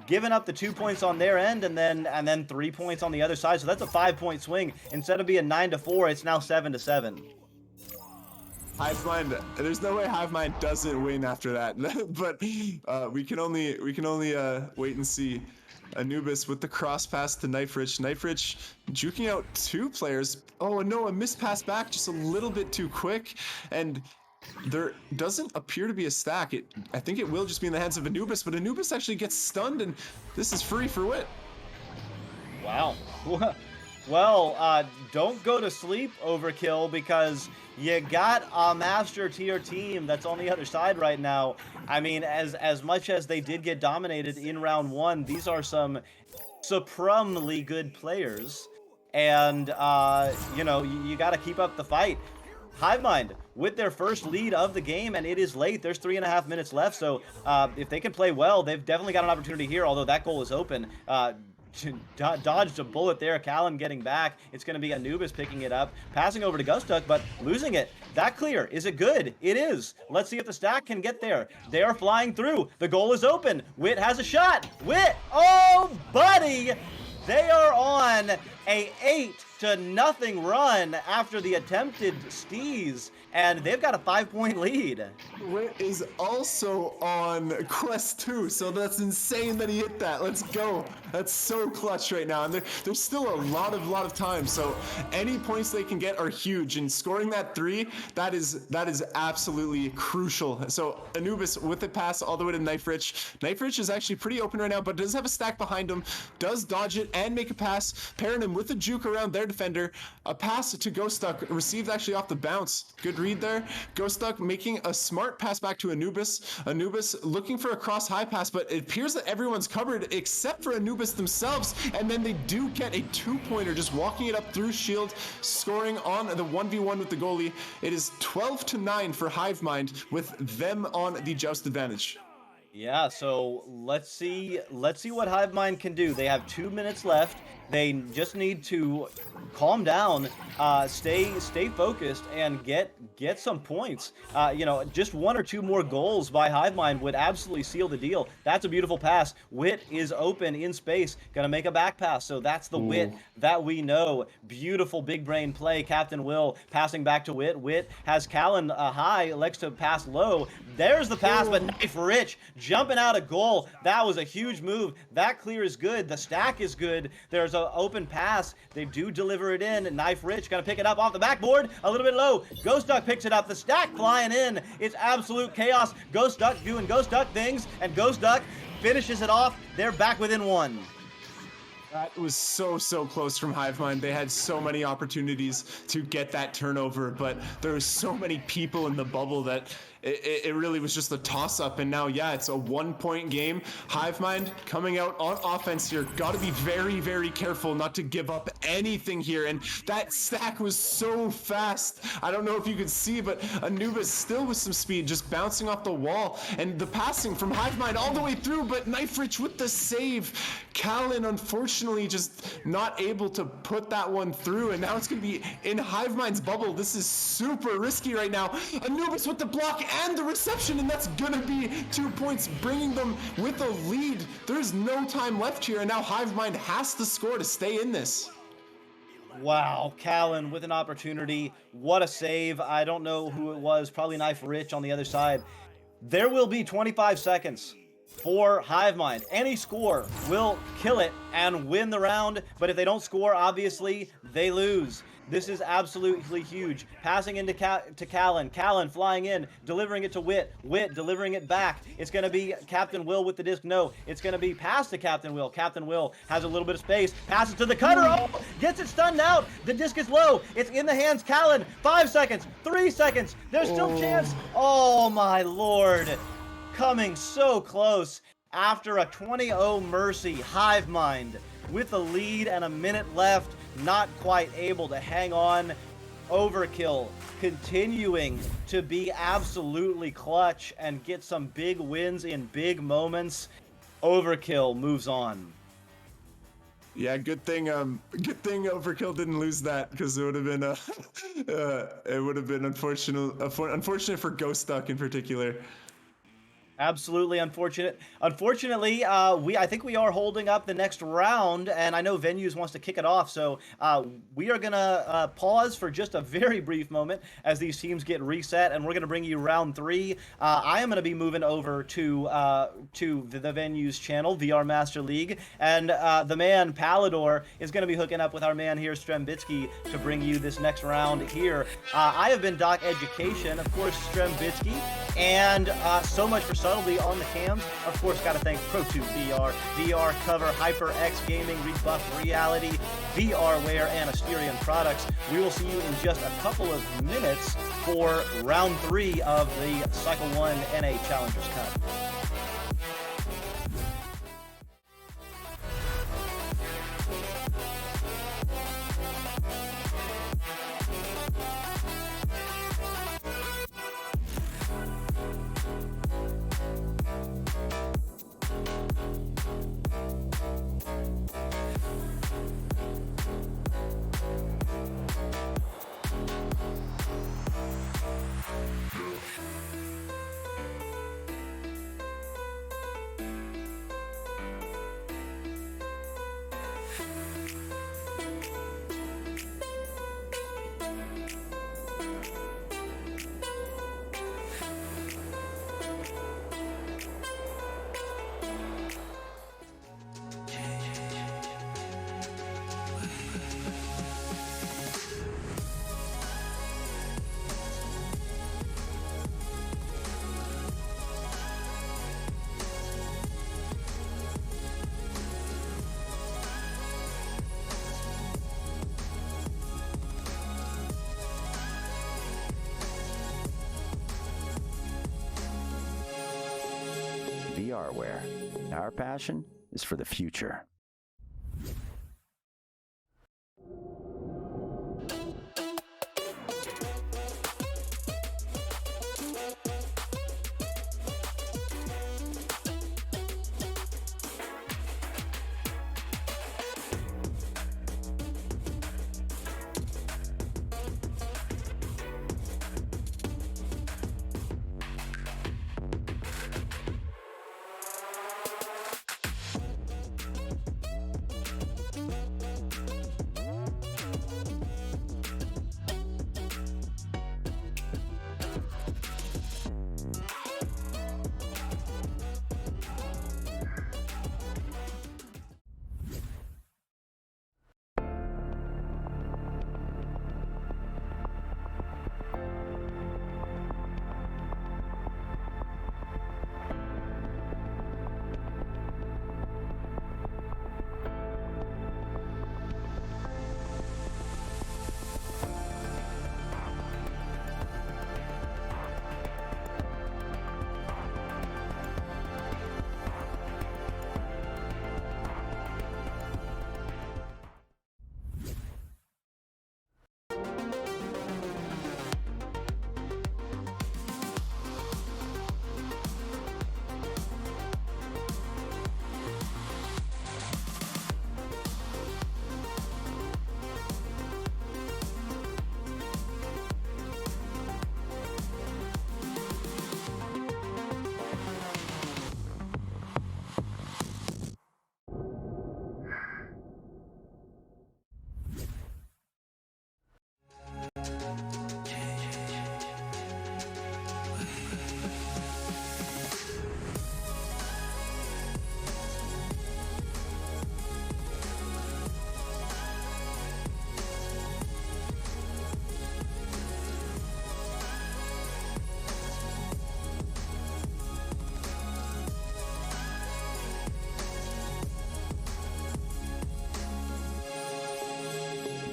Speaker 1: giving up the 2 points on their end and then 3 points on the other side. So that's a 5-point swing. Instead of being 9-4, it's now 7-7.
Speaker 2: Hivemind, there's no way Hivemind doesn't win after that. But we can only wait and see. Anubis with the cross pass to Knife Rich. Knife Rich juking out 2 players. Oh no, a missed pass back just a little bit too quick. And there doesn't appear to be a stack. I think it will just be in the hands of Anubis, but Anubis actually gets stunned, and this is free for Witt.
Speaker 1: Wow. Well, don't go to sleep, Overkill, because you got a master tier team that's on the other side right now. I mean, as much as they did get dominated in round 1, these are some supremely good players. And, you know, you got to keep up the fight. Hivemind with their first lead of the game, and it is late. There's 3.5 minutes left, so if they can play well, they've definitely got an opportunity here, although that goal is open. Dodged a bullet there. Callan getting back. It's going to be Anubis picking it up, passing over to Ghost Duck, but losing it. That clear. Is it good? It is. Let's see if the stack can get there. They are flying through. The goal is open. Witt has a shot. Witt. Oh, buddy. They are on a 8-0 run after the attempted stees, and they've got a 5-point lead.
Speaker 2: Witt is also on quest 2, so that's insane that he hit that. Let's go. That's so clutch right now, and there's still a lot of time, so any points they can get are huge, and scoring that 3, that is absolutely crucial. So Anubis with the pass all the way to Knife Rich. Knife Rich is actually pretty open right now, but does have a stack behind him, does dodge it and make a pass. Paranim with a juke around their defender. A pass to Ghost Duck, received actually off the bounce. Good read there. Ghost Duck making a smart pass back to Anubis. Anubis looking for a cross high pass, but it appears that everyone's covered except for Anubis themselves, and then they do get a 2-pointer, just walking it up through shield, scoring on the 1v1 with the goalie. It is 12-9 for Hivemind with them on the joust advantage.
Speaker 1: Yeah, so let's see what Hivemind can do. They have 2 minutes left. They just need to calm down, stay focused, and get some points. You know, just 1 or 2 more goals by Hivemind would absolutely seal the deal. That's a beautiful pass. Witt is open in space, gonna make a back pass. So that's the Witt that we know. Beautiful big brain play. Captain Will passing back to Witt. Witt has Callan high, likes to pass low. There's the pass, but Knife Rich jumping out a goal. That was a huge move. That clear is good. The stack is good. There's an open pass. They do deliver it in. Knife Rich gonna pick it up off the backboard. A little bit low. Ghost Duck picks it up. The stack flying in. It's absolute chaos. Ghost Duck doing Ghost Duck things, and Ghost Duck finishes it off. They're back within 1.
Speaker 2: That was so close from Hivemind. They had so many opportunities to get that turnover, but there were so many people in the bubble that it really was just a toss-up. And now, yeah, it's a 1-point game. Hivemind coming out on offense here. Got to be very careful not to give up anything here. And that stack was so fast. I don't know if you could see, but Anubis still with some speed, just bouncing off the wall. And the passing from Hivemind all the way through, but Knife Rich with the save. Callan, unfortunately, just not able to put that one through. And now it's going to be in Hivemind's bubble. This is super risky right now. Anubis with the block and the reception, and that's gonna be 2 points, bringing them with a lead. There's no time left here, and now Hivemind has to score to stay in this.
Speaker 1: Wow, Callan with an opportunity. What a save. I don't know who it was, probably Knife Rich on the other side. There will be 25 seconds for Hivemind. Any score will kill it and win the round, but if they don't score, obviously, they lose. This is absolutely huge. Passing into to Callan. Callan flying in, delivering it to Wit. Wit delivering it back. It's going to be Captain Will with the disc. No, it's going to be past to Captain Will. Captain Will has a little bit of space. Passes to the cutter. Oh, gets it stunned out. The disc is low. It's in the hands. Callan. 5 seconds. 3 seconds. There's still chance. Oh, my Lord. Coming so close after a 20-0 Mercy. Hivemind with the lead and a minute left, not quite able to hang on. Overkill continuing to be absolutely clutch and get some big wins in big moments. Overkill moves on.
Speaker 2: Yeah, good thing Overkill didn't lose that, because it would have been unfortunate for Ghost Duck in particular.
Speaker 1: Absolutely unfortunate. Unfortunately, I think we are holding up the next round, and I know Venues wants to kick it off, so we are gonna pause for just a very brief moment as these teams get reset, and we're gonna bring you round 3. I am gonna be moving over to the Venues channel, VR Master League, and the man Palador is gonna be hooking up with our man here, Strembitsky, to bring you this next round here. I have been Doc Education, of course, Strembitsky, and so much for subtlety on the cams. Of course, got to thank Pro2 VR, VR Cover, HyperX Gaming, Rebuff Reality, VRware, and Asterion Products. We will see you in just a couple of minutes for round 3 of the Cycle 1 NA Challengers Cup.
Speaker 3: VRware. Our passion is for the future.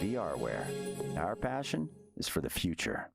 Speaker 3: VRware. Our passion is for the future.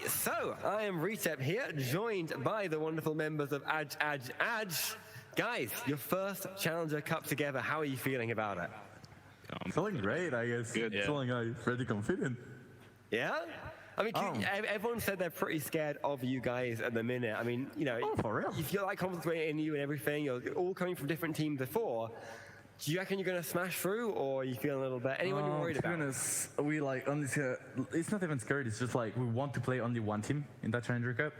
Speaker 18: So, I am Retep here, joined by the wonderful members of Adge. Guys, your first Challenger Cup together, how are you feeling about it?
Speaker 19: Feeling great, I guess.
Speaker 18: Good, yeah.
Speaker 19: Feeling pretty confident.
Speaker 18: Yeah? I mean, everyone said they're pretty scared of you guys at the minute. I mean, you know,
Speaker 19: for real?
Speaker 18: you feel like confidence in you and everything. You're all coming from different teams before. Do you reckon you're going to smash through, or are you feeling a little bit? Anyone you're worried about?
Speaker 19: To be honest, we it's not even scared. It's just like we want to play only one team in that Challenger Cup,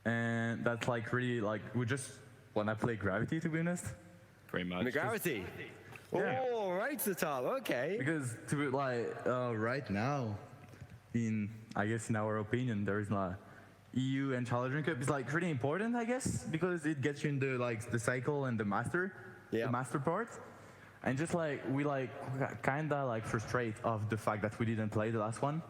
Speaker 19: and that's like really like we just want to play Gravity. To be honest,
Speaker 18: pretty much. Gravity.
Speaker 19: Yeah.
Speaker 18: Oh, right to the top. Okay.
Speaker 19: Because to be right now, in our opinion, there is not EU and Challenger Cup is like pretty important, I guess, because it gets you into like the cycle and the master. The master part, and just like we kind of frustrate of the fact that we didn't play the last one,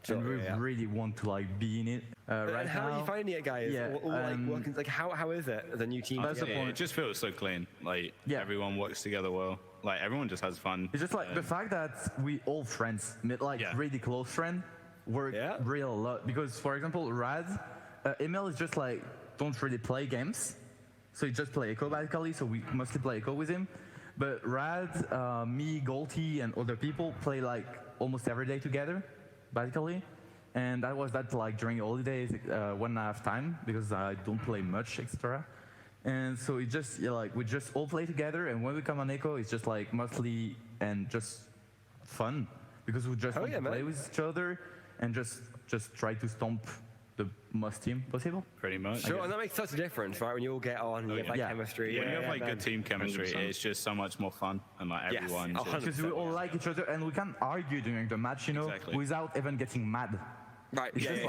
Speaker 19: and we really want to be in it right
Speaker 18: how
Speaker 19: now.
Speaker 18: are you finding it, guys?
Speaker 19: Yeah,
Speaker 18: working, how is it as a new team?
Speaker 20: That's the point. It just feels so clean. Everyone works together well. Everyone just has fun.
Speaker 19: It's just the fact that we all friends, really close friends, work real a lot. Because for example, Rad, Emil is just don't really play games. So you just play Echo basically, so we mostly play Echo with him. But Rad, me, Golty, and other people play almost every day together, basically. And that was during holidays when I have time, because I don't play much extra. And so it just, we just all play together, and when we come on Echo, it's just mostly and just fun. Because we just want to play with each other and just try to stomp the most team possible.
Speaker 20: Pretty much.
Speaker 18: Sure, and that makes such a difference, right? When you all get on, you get chemistry.
Speaker 20: When you have good team chemistry, it's just so much more fun, and everyone.
Speaker 19: Because we all like each other, and we can argue during the match, without even getting mad.
Speaker 18: Right.
Speaker 19: It's just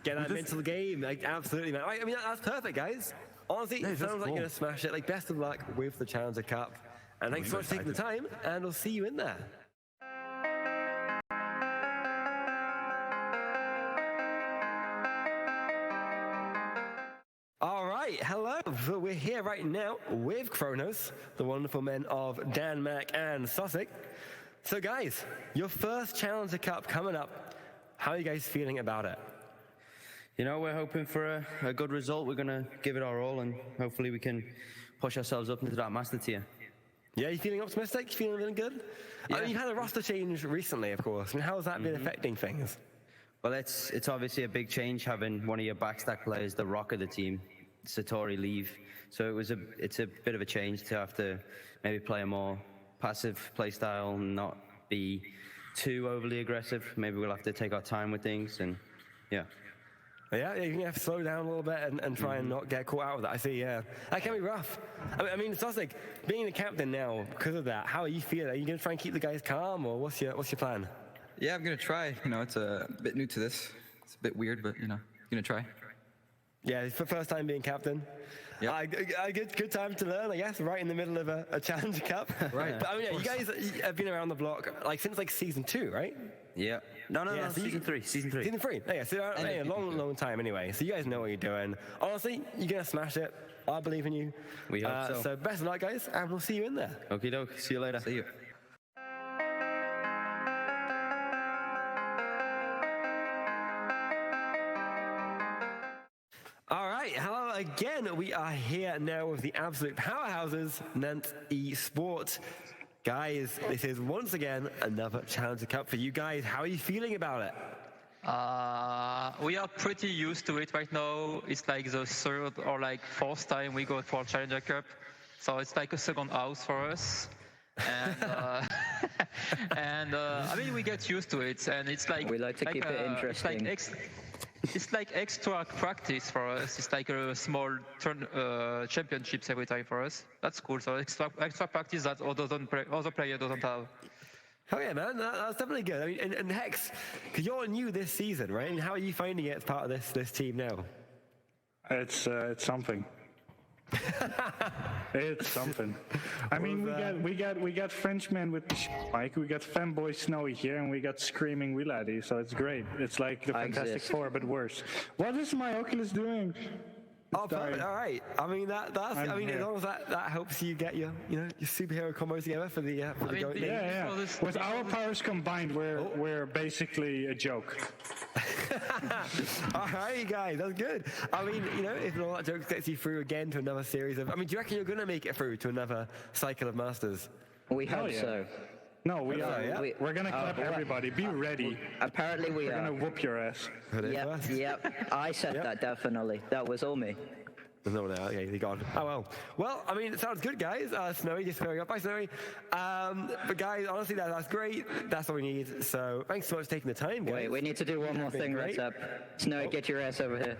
Speaker 18: Get that mental game, absolutely, man. I mean, that's perfect, guys. Honestly, it sounds like you're gonna smash it. Best of luck with the Challenger Cup, and thanks so much for taking the time. And we'll see you in there. Hello, so we're here right now with Kronos, the wonderful men of Dan, Mac, and Sussex. So guys, your first Challenger Cup coming up. How are you guys feeling about it?
Speaker 21: You know, we're hoping for a good result. We're going to give it our all, and hopefully we can push ourselves up into that master tier.
Speaker 18: Yeah, you feeling optimistic? You feeling good?
Speaker 21: Yeah.
Speaker 18: I mean, you had a roster change recently, of course. I mean, how has that been affecting things?
Speaker 21: Well, it's obviously a big change having one of your backstack players, the rock of the team, Satori, leave. So it's a bit of a change to have to maybe play a more passive play style and not be too overly aggressive. Maybe we'll have to take our time with things, and yeah.
Speaker 18: Yeah, you're going to have to slow down a little bit and try and not get caught out with that. I see, yeah. That can be rough. I mean, it sounds like being the captain now, because of that, how are you feeling? Are you going to try and keep the guys calm, or what's your plan?
Speaker 22: Yeah, I'm going to try. It's a bit new to this. It's a bit weird, but, going to try.
Speaker 18: Yeah, it's the first time being captain. Yeah, good time to learn, I guess, right in the middle of a Challenger Cup.
Speaker 21: Right.
Speaker 18: But I mean, yeah, you guys have been around the block like since like season 2, right?
Speaker 21: Yeah. No,
Speaker 18: so
Speaker 21: season 3. Season 3.
Speaker 18: Season 3. Yeah, so a long time anyway. So you guys know what you're doing. Honestly, you're gonna smash it. I believe in you.
Speaker 21: We hope so.
Speaker 18: So best of luck, guys, and we'll see you in there.
Speaker 21: Okie doke. See you later.
Speaker 18: See you. All right, hello again. We are here now with the absolute powerhouses, Nant Esports. Guys, this is once again another Challenger Cup for you guys. How are you feeling about it?
Speaker 6: We are pretty used to it right now. It's like the third or like fourth time we go for Challenger Cup. So it's like a second house for us. And, I mean, we get used to it. And it's like...
Speaker 22: We like to keep it interesting.
Speaker 6: It's like extra practice for us. It's like a small championships every time for us. That's cool. So extra practice that other player doesn't have.
Speaker 18: Oh yeah, man, that's definitely good. I mean, and Hex, because you're new this season, right? And how are you finding it as part of this team now?
Speaker 23: It's something. It's something. I mean, we got Frenchman with the mic, we got fanboy Snowy here, and we got screaming Willady. So it's great. It's like the Fantastic Four, but worse. What is my Oculus doing?
Speaker 18: Perfect. All right. I mean, as long as that helps you get your superhero combo together for the goat.
Speaker 23: Yeah. With our powers combined, we're basically a joke.
Speaker 18: All right, guys, that's good. I mean, if all that jokes gets you through again to another series of, do you reckon you're gonna make it through to another cycle of Masters?
Speaker 22: We hope so.
Speaker 23: No, we are. Yeah. We're gonna clap everybody. Be ready.
Speaker 22: Apparently we are.
Speaker 23: We're gonna whoop your ass.
Speaker 22: Yep. I said that definitely. That was all me.
Speaker 18: No, okay, he gone. Oh well. Well, I mean, it sounds good, guys. Snowy just going up. Bye, Snowy. But guys, honestly, that's great. That's all we need. So thanks so much for taking the time, guys.
Speaker 22: Wait, we need to do one more thing. Right up. Snowy, get your ass over here,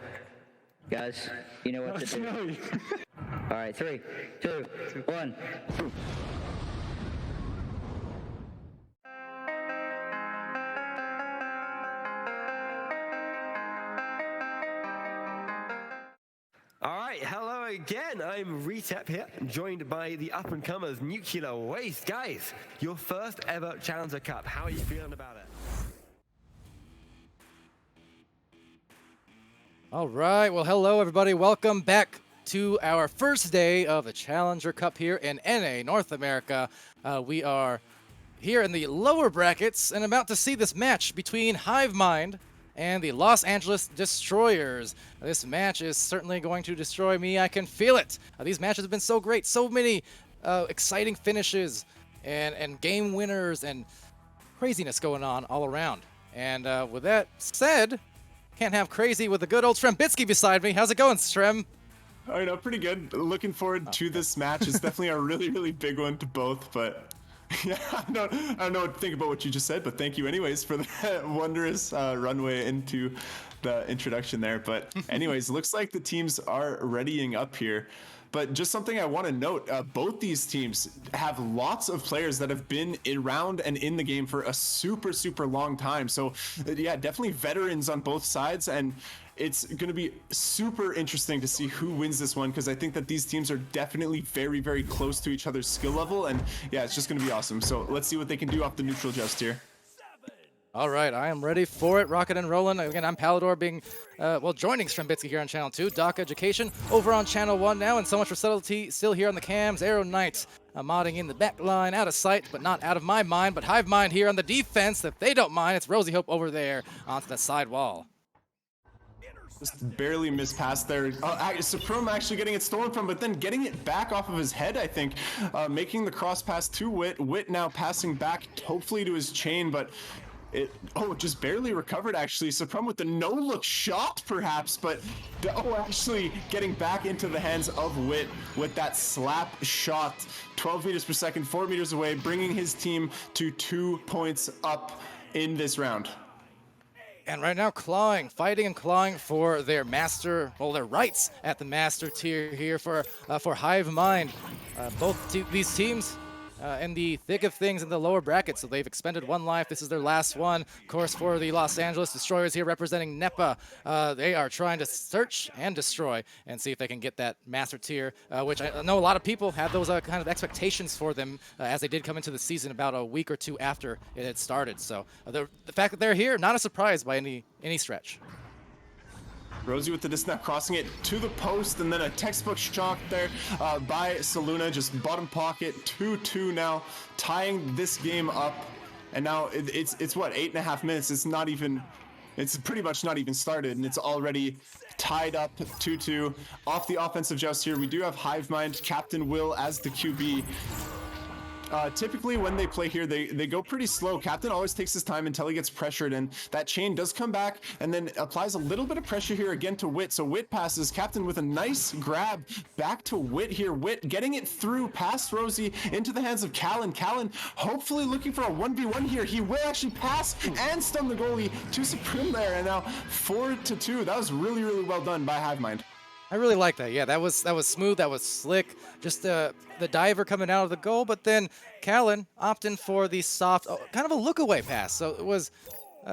Speaker 22: guys. You know what to do. All right, 3, 2, 1.
Speaker 18: All right, hello again. I'm Retep here, joined by the up-and-comers Nuclear Waste. Guys, your first ever Challenger Cup. How are you feeling about it?
Speaker 24: All right, well, hello, everybody. Welcome back to our first day of the Challenger Cup here in NA, North America. We are here in the lower brackets and about to see this match between HiveMind and the Los Angeles Destroyers. This match is certainly going to destroy me. I can feel it. These matches have been so great. So many exciting finishes and game winners and craziness going on all around. And with that said, can't have crazy with the good old Strembitsky beside me. How's it going, Strem?
Speaker 2: I know, pretty good. Looking forward to this match. It's definitely a really, really big one to both, but yeah, I don't know what to think about what you just said, but thank you anyways for the wondrous runway into the introduction there. But anyways, looks like the teams are readying up here. But just something I want to note, both these teams have lots of players that have been around and in the game for a super, super long time. So yeah, definitely veterans on both sides. And it's going to be super interesting to see who wins this one, because I think that these teams are definitely very, very close to each other's skill level. And yeah, it's just going to be awesome. So let's see what they can do off the neutral just here.
Speaker 24: All right, I am ready for it. Rockin' and rollin'. Again, I'm Palador being, joining Strembitsky here on Channel 2. Doc Education over on Channel 1 now, and so much for subtlety still here on the cams. Arrow Knight modding in the back line, out of sight, but not out of my mind. But HiveMind here on the defense, if they don't mind. It's Rosie Hope over there onto the side wall.
Speaker 2: Just barely missed pass there. Supreme actually getting it stolen from, but then getting it back off of his head, I think. Making the cross pass to Wit. Wit now passing back, hopefully to his chain, but it just barely recovered actually. Supreme with the no-look shot perhaps, but actually getting back into the hands of Wit with that slap shot. 12 meters per second, 4 meters away, bringing his team to 2 points up in this round.
Speaker 24: And right now, fighting and clawing for their their rights at the master tier here for HiveMind. Both these teams in the thick of things in the lower bracket, so they've expended 1 life. This is their last one. Of course, for the Los Angeles Destroyers here representing NEPA, they are trying to search and destroy and see if they can get that Master Tier, which I know a lot of people have those kind of expectations for them as they did come into the season about a week or two after it had started. So the fact that they're here, not a surprise by any stretch.
Speaker 2: Rosie with the disc now, crossing it to the post, and then a textbook shot there by Saluna, just bottom pocket, 2-2 now, tying this game up. And now it's what, 8.5 minutes? It's pretty much not even started, and it's already tied up 2-2. Off the offensive joust here, we do have Hivemind, Captain Will as the QB. Typically when they play here, they go pretty slow. Captain always takes his time until he gets pressured, and that chain does come back and then applies a little bit of pressure here again to Wit. So Wit passes, Captain with a nice grab back to Wit here. Wit getting it through past Rosie into the hands of Callan. Callan hopefully looking for a 1v1 here. He will actually pass and stun the goalie to Supreme there, and now 4-2. That was really, really well done by Hivemind.
Speaker 24: I really like that. Yeah, that was smooth. That was slick. Just the diver coming out of the goal, but then Callan opting for the soft, kind of a look away pass. So it was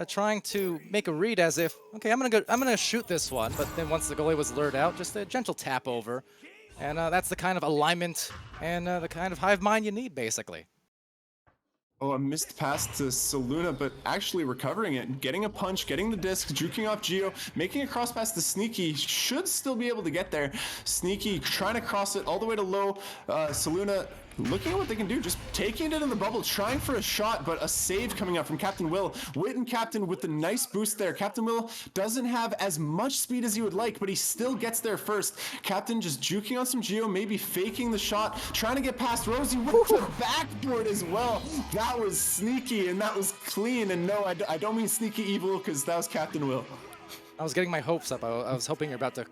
Speaker 24: trying to make a read as if, okay, I'm gonna shoot this one. But then once the goalie was lured out, just a gentle tap over, and that's the kind of alignment and the kind of hive mind you need, basically.
Speaker 2: Oh, a missed pass to Saluna, but actually recovering it, getting a punch, getting the disc, juking off Geo, making a cross pass to Sneaky, should still be able to get there. Sneaky trying to cross it all the way to low. Saluna looking at what they can do, just taking it in the bubble, trying for a shot, but a save coming up from Captain Will. Wit and Captain with the nice boost there. Captain Will doesn't have as much speed as he would like, but he still gets there first. Captain just juking on some Geo, maybe faking the shot, trying to get past Rosie with the backboard as well. That was sneaky and that was clean. And no, I don't mean sneaky evil, because that was Captain Will.
Speaker 24: I was getting my hopes up. I was hoping you're about to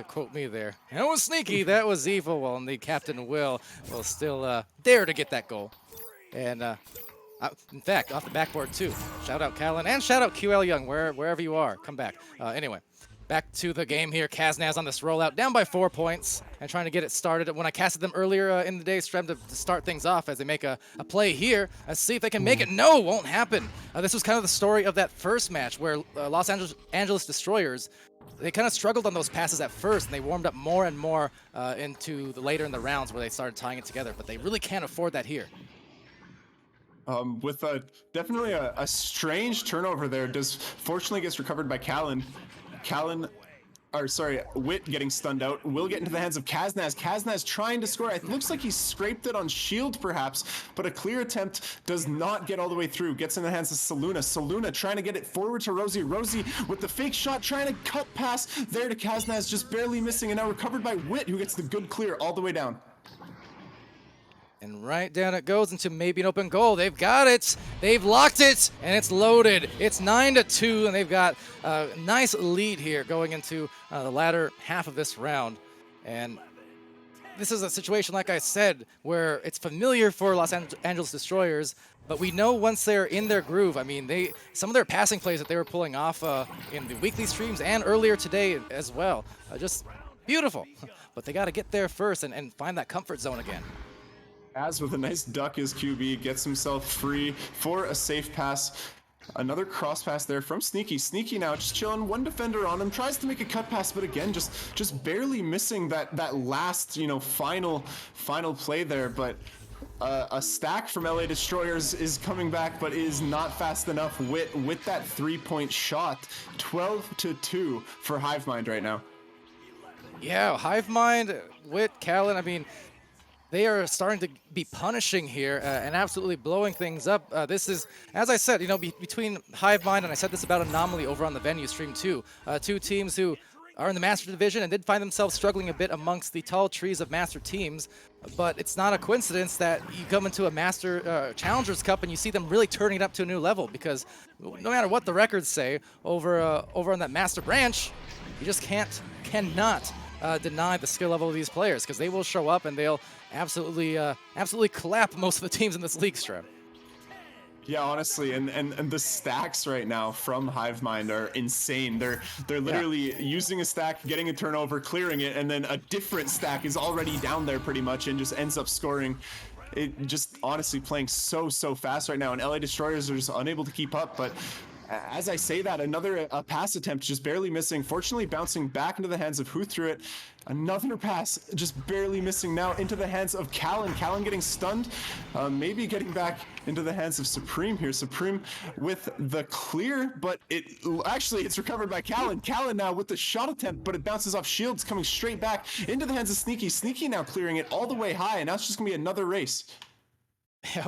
Speaker 24: quote me there. That was sneaky, that was evil. Well, and the Captain will still dare to get that goal. And in fact, off the backboard too. Shout out Callan and shout out QL Young, wherever you are. Come back. Anyway, back to the game here. Kaznaz on this rollout, down by 4 points and trying to get it started. When I casted them earlier in the day, Strem to start things off as they make a play here. Let's see if they can make it. No, won't happen. This was kind of the story of that first match where Los Angeles Destroyers, they kind of struggled on those passes at first, and they warmed up more and more into later in the rounds where they started tying it together, but they really can't afford that here.
Speaker 2: With definitely a strange turnover there. Fortunately gets recovered by Callan. Wit getting stunned out. Will get into the hands of Kaznaz. Kaznaz trying to score. It looks like he scraped it on shield perhaps, but a clear attempt does not get all the way through. Gets in the hands of Saluna. Saluna trying to get it forward to Rosie. Rosie with the fake shot, trying to cut pass there to Kaznaz, just barely missing, and now recovered by Wit, who gets the good clear all the way down.
Speaker 24: And right down it goes into maybe an open goal. They've got it. They've locked it, and it's loaded. It's 9-2, and they've got a nice lead here going into the latter half of this round. And this is a situation, like I said, where it's familiar for Los Angeles Destroyers, but we know once they're in their groove. I mean, some of their passing plays that they were pulling off in the weekly streams and earlier today as well, just beautiful. But they got to get there first and find that comfort zone again.
Speaker 2: As with a nice duck as QB, gets himself free for a safe pass. Another cross pass there from Sneaky. Sneaky now just chilling, one defender on him, tries to make a cut pass, but again, just barely missing that last, final play there. But a stack from LA Destroyers is coming back, but is not fast enough with that 3-point shot. 12-2 for Hivemind right now.
Speaker 24: Yeah, Hivemind, Wit, Callan, I mean, they are starting to be punishing here and absolutely blowing things up. This is, as I said, between Hivemind, and I said this about Anomaly over on the venue stream too, two teams who are in the Master Division and did find themselves struggling a bit amongst the tall trees of Master teams. But it's not a coincidence that you come into a Master Challengers Cup and you see them really turning it up to a new level, because no matter what the records say over on that Master branch, you just cannot deny the skill level of these players, because they will show up and they'll absolutely clap most of the teams in this league, Strem.
Speaker 2: Yeah, honestly, and the stacks right now from Hivemind are insane. They're literally using a stack, getting a turnover, clearing it, and then a different stack is already down there pretty much and just ends up scoring. it just honestly playing so fast right now, and LA Destroyers are just unable to keep up. But as I say that, another pass attempt just barely missing. Fortunately, bouncing back into the hands of who threw it. Another pass just barely missing now into the hands of Callan. Callan getting stunned, maybe getting back into the hands of Supreme here. Supreme with the clear, but it's recovered by Callan. Callan now with the shot attempt, but it bounces off shields, coming straight back into the hands of Sneaky. Sneaky now clearing it all the way high, and now it's just gonna be another race.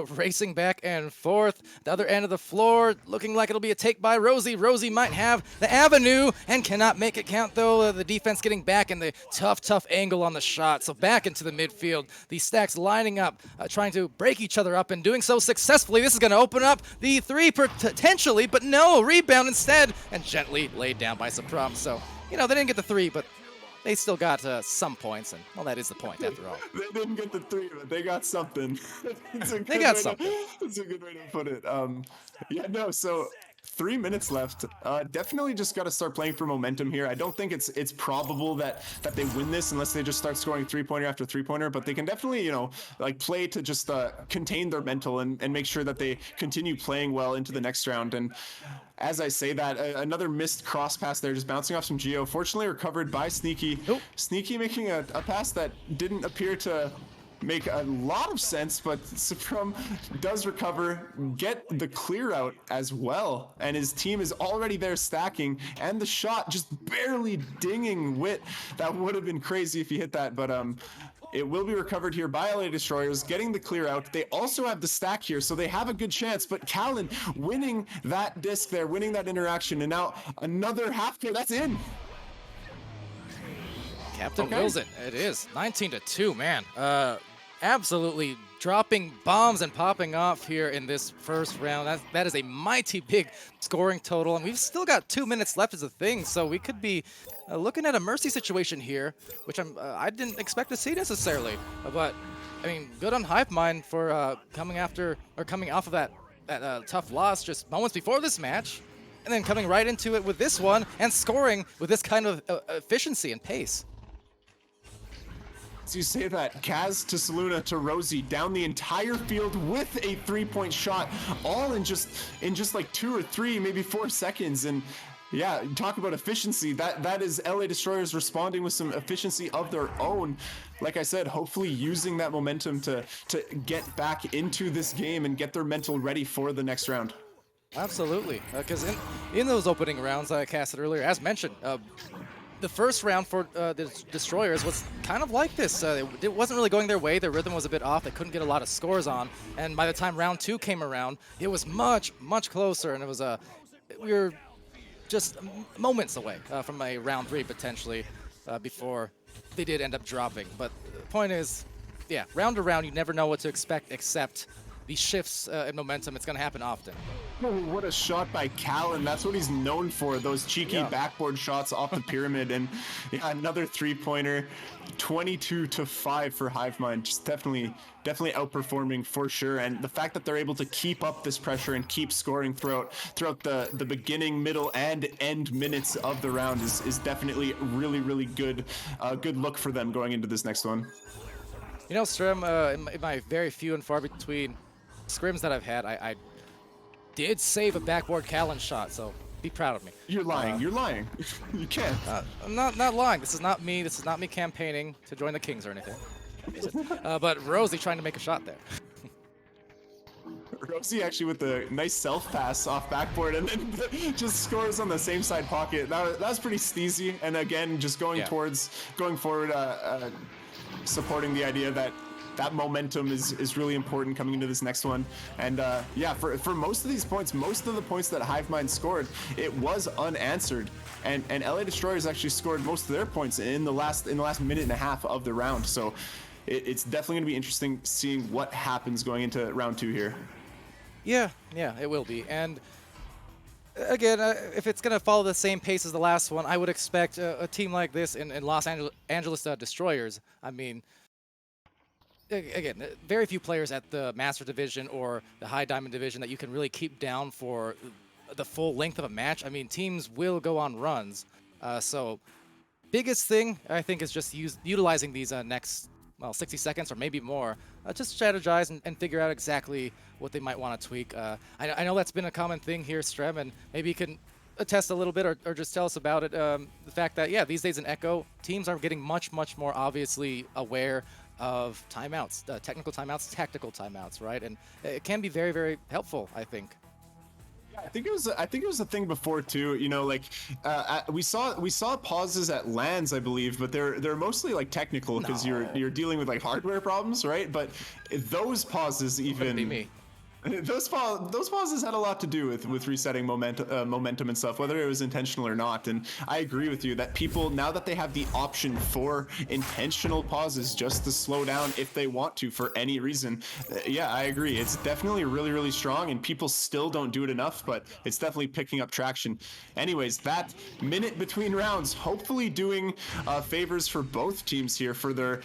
Speaker 24: Racing back and forth, the other end of the floor, looking like it'll be a take by Rosie. Rosie might have the avenue and cannot make it count, though. The defense getting back in the tough angle on the shot. So back into the midfield, these stacks lining up, trying to break each other up and doing so successfully. This is going to open up the three potentially, but no, rebound instead, and gently laid down by Supram. So, they didn't get the three, but they still got some points, and, well, that is the point after all.
Speaker 2: They didn't get the three, but they got something.
Speaker 24: They got something.
Speaker 2: That's a good way to put it. So 3 minutes left. Definitely just got to start playing for momentum here. I don't think it's probable that they win this unless they just start scoring three-pointer after three-pointer, but they can definitely, play to just contain their mental and make sure that they continue playing well into the next round. And as I say that, another missed cross pass there, just bouncing off some Geo. Fortunately recovered by Sneaky.
Speaker 24: Nope.
Speaker 2: Sneaky making a pass that didn't appear to make a lot of sense, but Supram does recover, get the clear out as well, and his team is already there stacking, and the shot just barely dinging Wit. That would have been crazy if he hit that, but it will be recovered here by LA Destroyers, getting the clear out. They also have the stack here, so they have a good chance, but Callan winning that disc there, winning that interaction, and now another half kill. That's in.
Speaker 24: Captain wills it. It is 19-2, man. Absolutely dropping bombs and popping off here in this first round. That is a mighty big scoring total, and we've still got 2 minutes left as a thing, so we could be looking at a mercy situation here, which I didn't expect to see necessarily. But I mean, good on HiveMind for coming off of that tough loss just moments before this match, and then coming right into it with this one and scoring with this kind of efficiency and pace.
Speaker 2: You say that, Kaz to Saluna to Rosie down the entire field with a three-point shot, all in just like 2 or 3, maybe 4 seconds. And yeah, talk about efficiency. That is LA Destroyers responding with some efficiency of their own. Like I said, hopefully using that momentum to get back into this game and get their mental ready for the next round.
Speaker 24: Absolutely, because in those opening rounds I casted earlier, as mentioned, the first round for the Destroyers was kind of like this. It wasn't really going their way. Their rhythm was a bit off. They couldn't get a lot of scores on. And by the time round 2 came around, it was much closer. And it was we were just moments away from a round 3 potentially before they did end up dropping. But the point is, yeah, round to round, you never know what to expect except these shifts in momentum. It's going to happen often.
Speaker 2: Oh, what a shot by Callan. That's what he's known for, those cheeky backboard shots off the pyramid. And yeah, another three-pointer, 22-5 for HiveMind. Just definitely outperforming for sure. And the fact that they're able to keep up this pressure and keep scoring throughout the beginning, middle, and end minutes of the round is definitely really good look for them going into this next one.
Speaker 24: Strim, in my very few and far between scrims that I've had, I did save a backboard Callan shot, so be proud of me.
Speaker 2: You're lying. You're lying. You can't.
Speaker 24: I'm not lying. This is not me. This is not me campaigning to join the Kings or anything. But Rosie trying to make a shot there.
Speaker 2: Rosie actually with the nice self pass off backboard and then just scores on the same side pocket. That was pretty steezy. And again, just going forward, supporting the idea that momentum is really important coming into this next one. And yeah, for most of these points, most of the points that HiveMind scored, it was unanswered. And LA Destroyers actually scored most of their points in the last minute and a half of the round. So it's definitely going to be interesting seeing what happens going into round 2 here. Yeah,
Speaker 24: it will be. And again, if it's going to follow the same pace as the last one, I would expect a team like this in Los Angeles Destroyers. I mean, again, very few players at the Master Division or the High Diamond Division that you can really keep down for the full length of a match. I mean, teams will go on runs. So biggest thing, I think, is just utilizing these next well, 60 seconds or maybe more, just strategize and figure out exactly what they might want to tweak. I know that's been a common thing here, Strem, and maybe you can attest a little bit or just tell us about it. The fact that, yeah, these days in Echo, teams are getting much more obviously aware of timeouts, technical timeouts, tactical timeouts, right? And it can be very helpful, I think.
Speaker 2: I think it was a thing before too. You know, like we saw pauses at lands, I believe, but they're mostly like technical because you're dealing with like hardware problems, right? But those pauses even.
Speaker 24: Be me.
Speaker 2: Those pauses had a lot to do with resetting momentum and stuff, whether it was intentional or not. And I agree with you that people, now that they have the option for intentional pauses just to slow down if they want to for any reason, yeah, I agree. It's definitely really strong, and people still don't do it enough, but it's definitely picking up traction. Anyways, that minute between rounds, hopefully doing favors for both teams here for their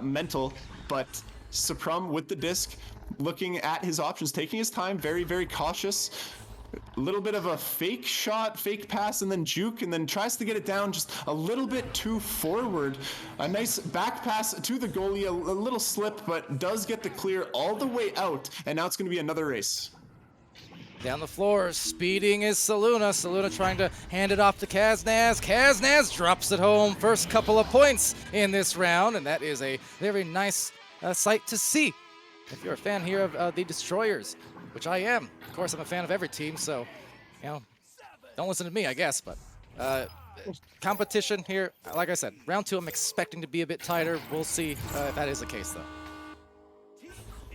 Speaker 2: mental, but Suprum with the disc, looking at his options, taking his time, very cautious. A little bit of a fake shot, fake pass, and then juke, and then tries to get it down just a little bit too forward. A nice back pass to the goalie, a little slip, but does get the clear all the way out, and now it's going to be another race.
Speaker 24: Down the floor, speeding is Saluna. Saluna trying to hand it off to Kaznaz. Kaznaz drops it home. First couple of points in this round, and that is a very nice sight to see. If you're a fan here of the Destroyers, which I am. Of course, I'm a fan of every team, so, you know, don't listen to me, I guess. But competition here, like I said, round 2 I'm expecting to be a bit tighter. We'll see if that is the case, though.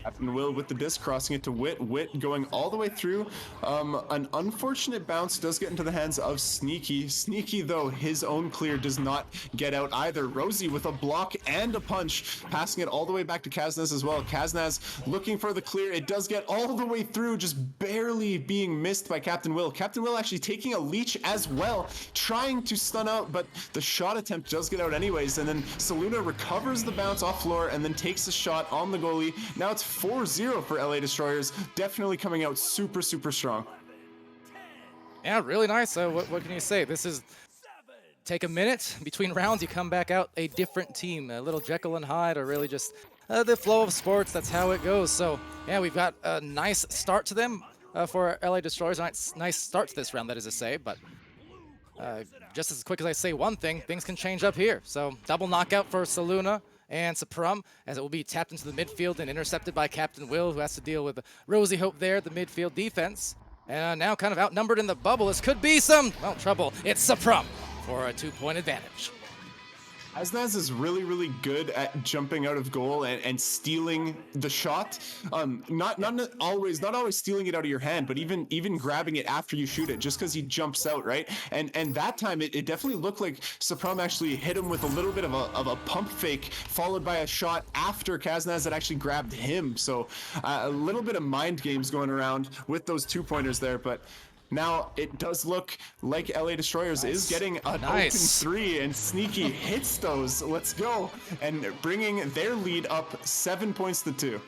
Speaker 2: Captain Will with the disc, crossing it to Wit. Wit going all the way through. An unfortunate bounce does get into the hands of Sneaky. Sneaky, though, his own clear does not get out either. Rosie with a block and a punch, passing it all the way back to Kaznaz as well. Kaznaz looking for the clear. It does get all the way through, just barely being missed by Captain Will. Captain Will actually taking a leech as well, trying to stun out, but the shot attempt does get out anyways, and then Saluna recovers the bounce off floor and then takes a shot on the goalie. Now it's 4-0 for LA Destroyers, definitely coming out super strong.
Speaker 24: Yeah, really nice. What can you say? This is, take a minute between rounds, you come back out a different team, a little Jekyll and Hyde, or really just the flow of sports. That's how it goes. So yeah, we've got a nice start to them for LA Destroyers. Nice start to this round, that is to say, but just as quick as I say one thing, things can change up here. So double knockout for Saluna and Suprum, as it will be tapped into the midfield and intercepted by Captain Will, who has to deal with Rosie Hope there, the midfield defense. And now kind of outnumbered in the bubble. This could be some, well, trouble. It's Suprum for a 2-point advantage.
Speaker 2: Kaznaz is really good at jumping out of goal and stealing the shot. Not always stealing it out of your hand, but even grabbing it after you shoot it, just because he jumps out, right? And that time it definitely looked like Suprum actually hit him with a little bit of a pump fake, followed by a shot after Kaznaz had actually grabbed him. So a little bit of mind games going around with those 2-pointers there, but now it does look like LA Destroyers is getting an open 3, and Sneaky hits those. Let's go. And bringing their lead up 7 points to 2.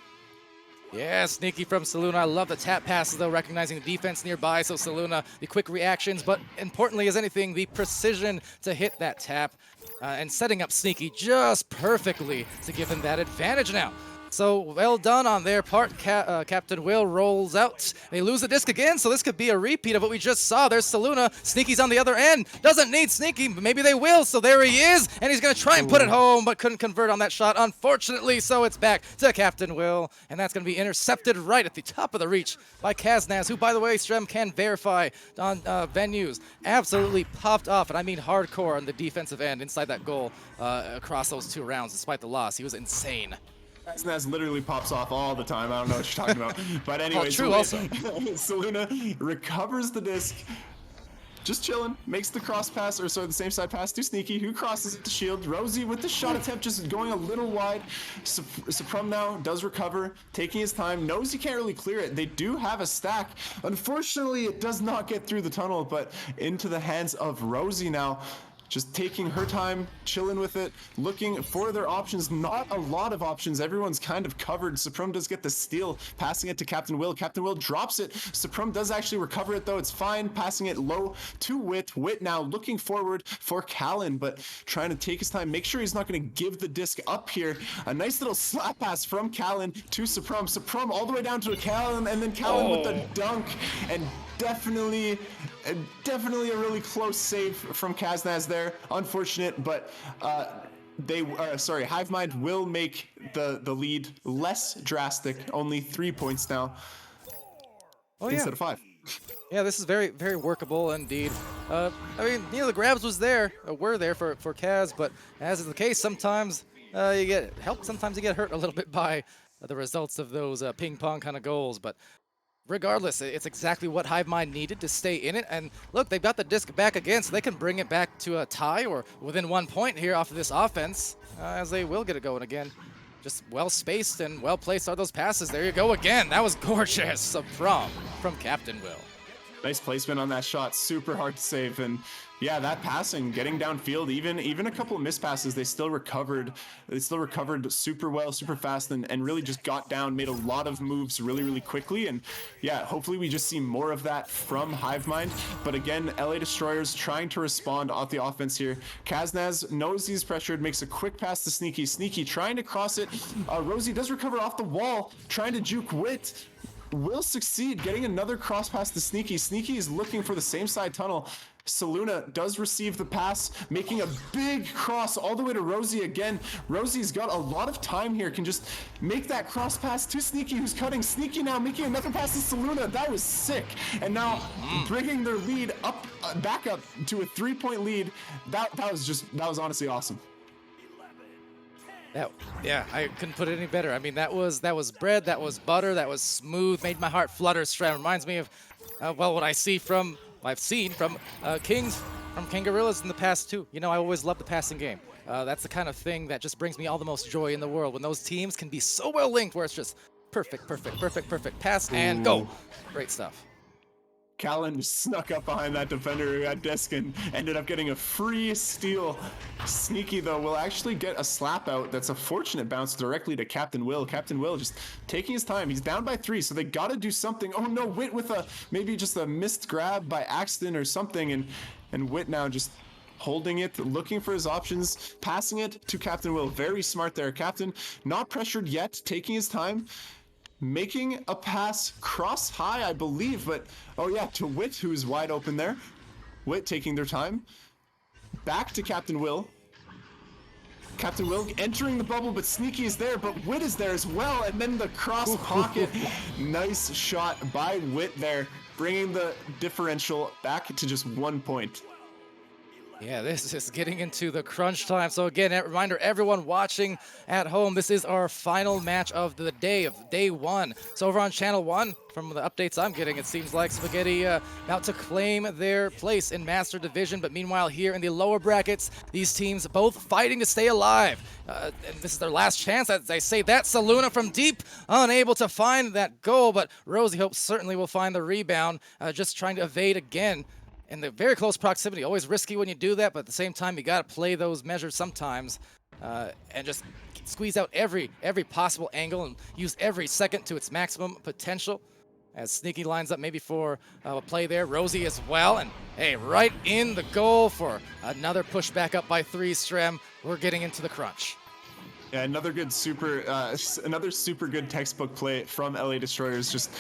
Speaker 24: Yeah, Sneaky from Saluna. I love the tap passes, though, recognizing the defense nearby. So Saluna, the quick reactions, but importantly as anything, the precision to hit that tap and setting up Sneaky just perfectly to give him that advantage now. So well done on their part. Captain Will rolls out. They lose the disc again, so this could be a repeat of what we just saw. There's Saluna. Sneaky's on the other end. Doesn't need Sneaky, but maybe they will. So there he is, and he's going to try and put it home, but couldn't convert on that shot, unfortunately. So it's back to Captain Will, and that's going to be intercepted right at the top of the reach by Kaznaz, who, by the way, Strem can verify on venues, absolutely popped off, and I mean hardcore on the defensive end inside that goal across those 2 rounds, despite the loss. He was insane.
Speaker 2: Kaznaz literally pops off all the time. I don't know what you're talking about. But anyway,
Speaker 24: true also.
Speaker 2: Saluna recovers the disc, just chilling, makes the cross pass, or sorry, the same side pass to Sneaky, who crosses it to Shield. Rosie with the shot attempt, just going a little wide. Suprum now does recover, taking his time, knows he can't really clear it. They do have a stack. Unfortunately, it does not get through the tunnel, but into the hands of Rosie now. just taking her time, chilling with it, looking for their options. Not a lot of options. Everyone's kind of covered. Supreme does get the steal, passing it to Captain Will. Captain Will drops it. Supreme does actually recover it, though. It's fine, passing it low to Wit. Wit now looking forward for Callan, but trying to take his time, make sure he's not going to give the disc up here. A nice little slap pass from Callan to Supreme. Supreme all the way down to Callan, and then Callan with the dunk, and definitely a really close save from Kaznaz there. Unfortunate, but Hivemind will make the lead less drastic. Only 3 points now instead of 5.
Speaker 24: Yeah, this is very, very workable indeed. I mean, the grabs were there for Kaz, but as is the case, sometimes you get helped, sometimes you get hurt a little bit by the results of those ping pong kind of goals. But regardless, it's exactly what Hivemind needed to stay in it. And look, they've got the disc back again, so they can bring it back to a tie or within 1 point here off of this offense, as they will get it going again. Just well-spaced and well-placed are those passes. There you go again. That was gorgeous from Captain Will.
Speaker 2: Nice placement on that shot. Super hard to save. And yeah, that passing, getting downfield, even a couple of missed passes, they still recovered. They still recovered super well, super fast, and really just got down, made a lot of moves really, really quickly. And yeah, hopefully we just see more of that from Hivemind. But again, LA Destroyers trying to respond off the offense here. Kaznaz knows he's pressured, makes a quick pass to Sneaky. Sneaky trying to cross it. Rosie does recover off the wall, trying to juke Wit. Will succeed, getting another cross pass to Sneaky. Sneaky is looking for the same side tunnel. Saluna does receive the pass, making a big cross all the way to Rosie again. Rosie's got a lot of time here, can just make that cross pass to Sneaky, who's cutting. Sneaky now making another pass to Saluna. That was sick. And now bringing their lead up, back up to a 3-point lead. That was honestly awesome.
Speaker 24: Yeah, I couldn't put it any better. I mean, that was bread, that was butter, that was smooth, made my heart flutter. Stram reminds me of what I've seen from Kings, from Kangarillas in the past too. I always loved the passing game. That's the kind of thing that just brings me all the most joy in the world, when those teams can be so well linked, where it's just perfect, pass and go. Great stuff.
Speaker 2: Callan snuck up behind that defender who had disc and ended up getting a free steal. Sneaky, though, will actually get a slap out. That's a fortunate bounce directly to Captain Will. Captain Will just taking his time. He's down by 3, so they got to do something. Oh, no, Wit with maybe just a missed grab by accident or something. And Wit now just holding it, looking for his options, passing it to Captain Will. Very smart there. Captain not pressured yet, taking his time. Making a pass cross high, I believe, but oh yeah, to Wit, who's wide open there. Wit taking their time. Back to Captain Will. Captain Will entering the bubble, but Sneaky is there, but Wit is there as well, and then the cross pocket. Nice shot by Wit there, bringing the differential back to just 1 point.
Speaker 24: Yeah, this is getting into the crunch time. So again, a reminder, everyone watching at home, this is our final match of the day, of day 1. So over on channel 1, from the updates I'm getting, it seems like Spaghetti about to claim their place in Master Division. But meanwhile, here in the lower brackets, these teams both fighting to stay alive. And this is their last chance, as they say that. Saluna from deep, unable to find that goal, but Rosie hopes certainly will find the rebound, just trying to evade again. In the very close proximity, always risky when you do that, but at the same time, you got to play those measures sometimes and just squeeze out every possible angle and use every second to its maximum potential. As Sneaky lines up maybe for a play there, Rosie as well, and hey, right in the goal for another push back up by 3. Strem. We're getting into the crunch.
Speaker 2: Yeah, another super good textbook play from LA Destroyers. Just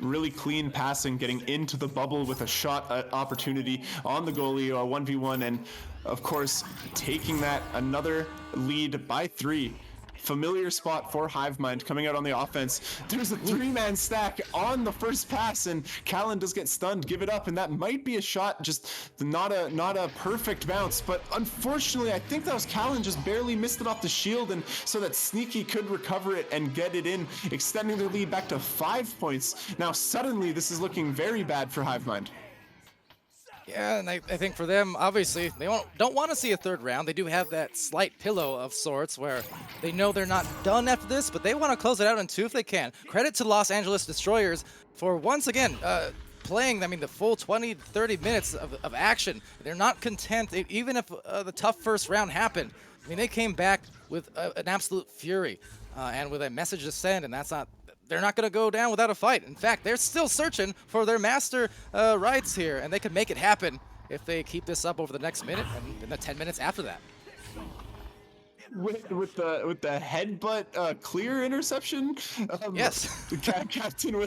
Speaker 2: really clean passing, getting into the bubble with a shot opportunity on the goalie, 1v1, and of course taking that another lead by 3. Familiar spot for Hivemind coming out on the offense. There's a 3-man stack on the first pass, and Callan does get stunned, give it up, and that might be a shot, just not a perfect bounce, but unfortunately I think that was Callan just barely missed it off the shield, and so that Sneaky could recover it and get it in, extending their lead back to 5 points. Now suddenly this is looking very bad for Hivemind.
Speaker 24: Yeah, and I think for them, obviously, they don't want to see a 3rd round. They do have that slight pillow of sorts where they know they're not done after this, but they want to close it out in 2 if they can. Credit to Los Angeles Destroyers for once again playing, I mean, the full 20, 30 minutes of action. They're not content, even if the tough first round happened. I mean, they came back with an absolute fury and with a message to send, and they're not going to go down without a fight. In fact, they're still searching for their master rights here, and they can make it happen if they keep this up over the next minute and the 10 minutes after that.
Speaker 2: With the headbutt clear interception.
Speaker 24: Yes.
Speaker 2: Captain Will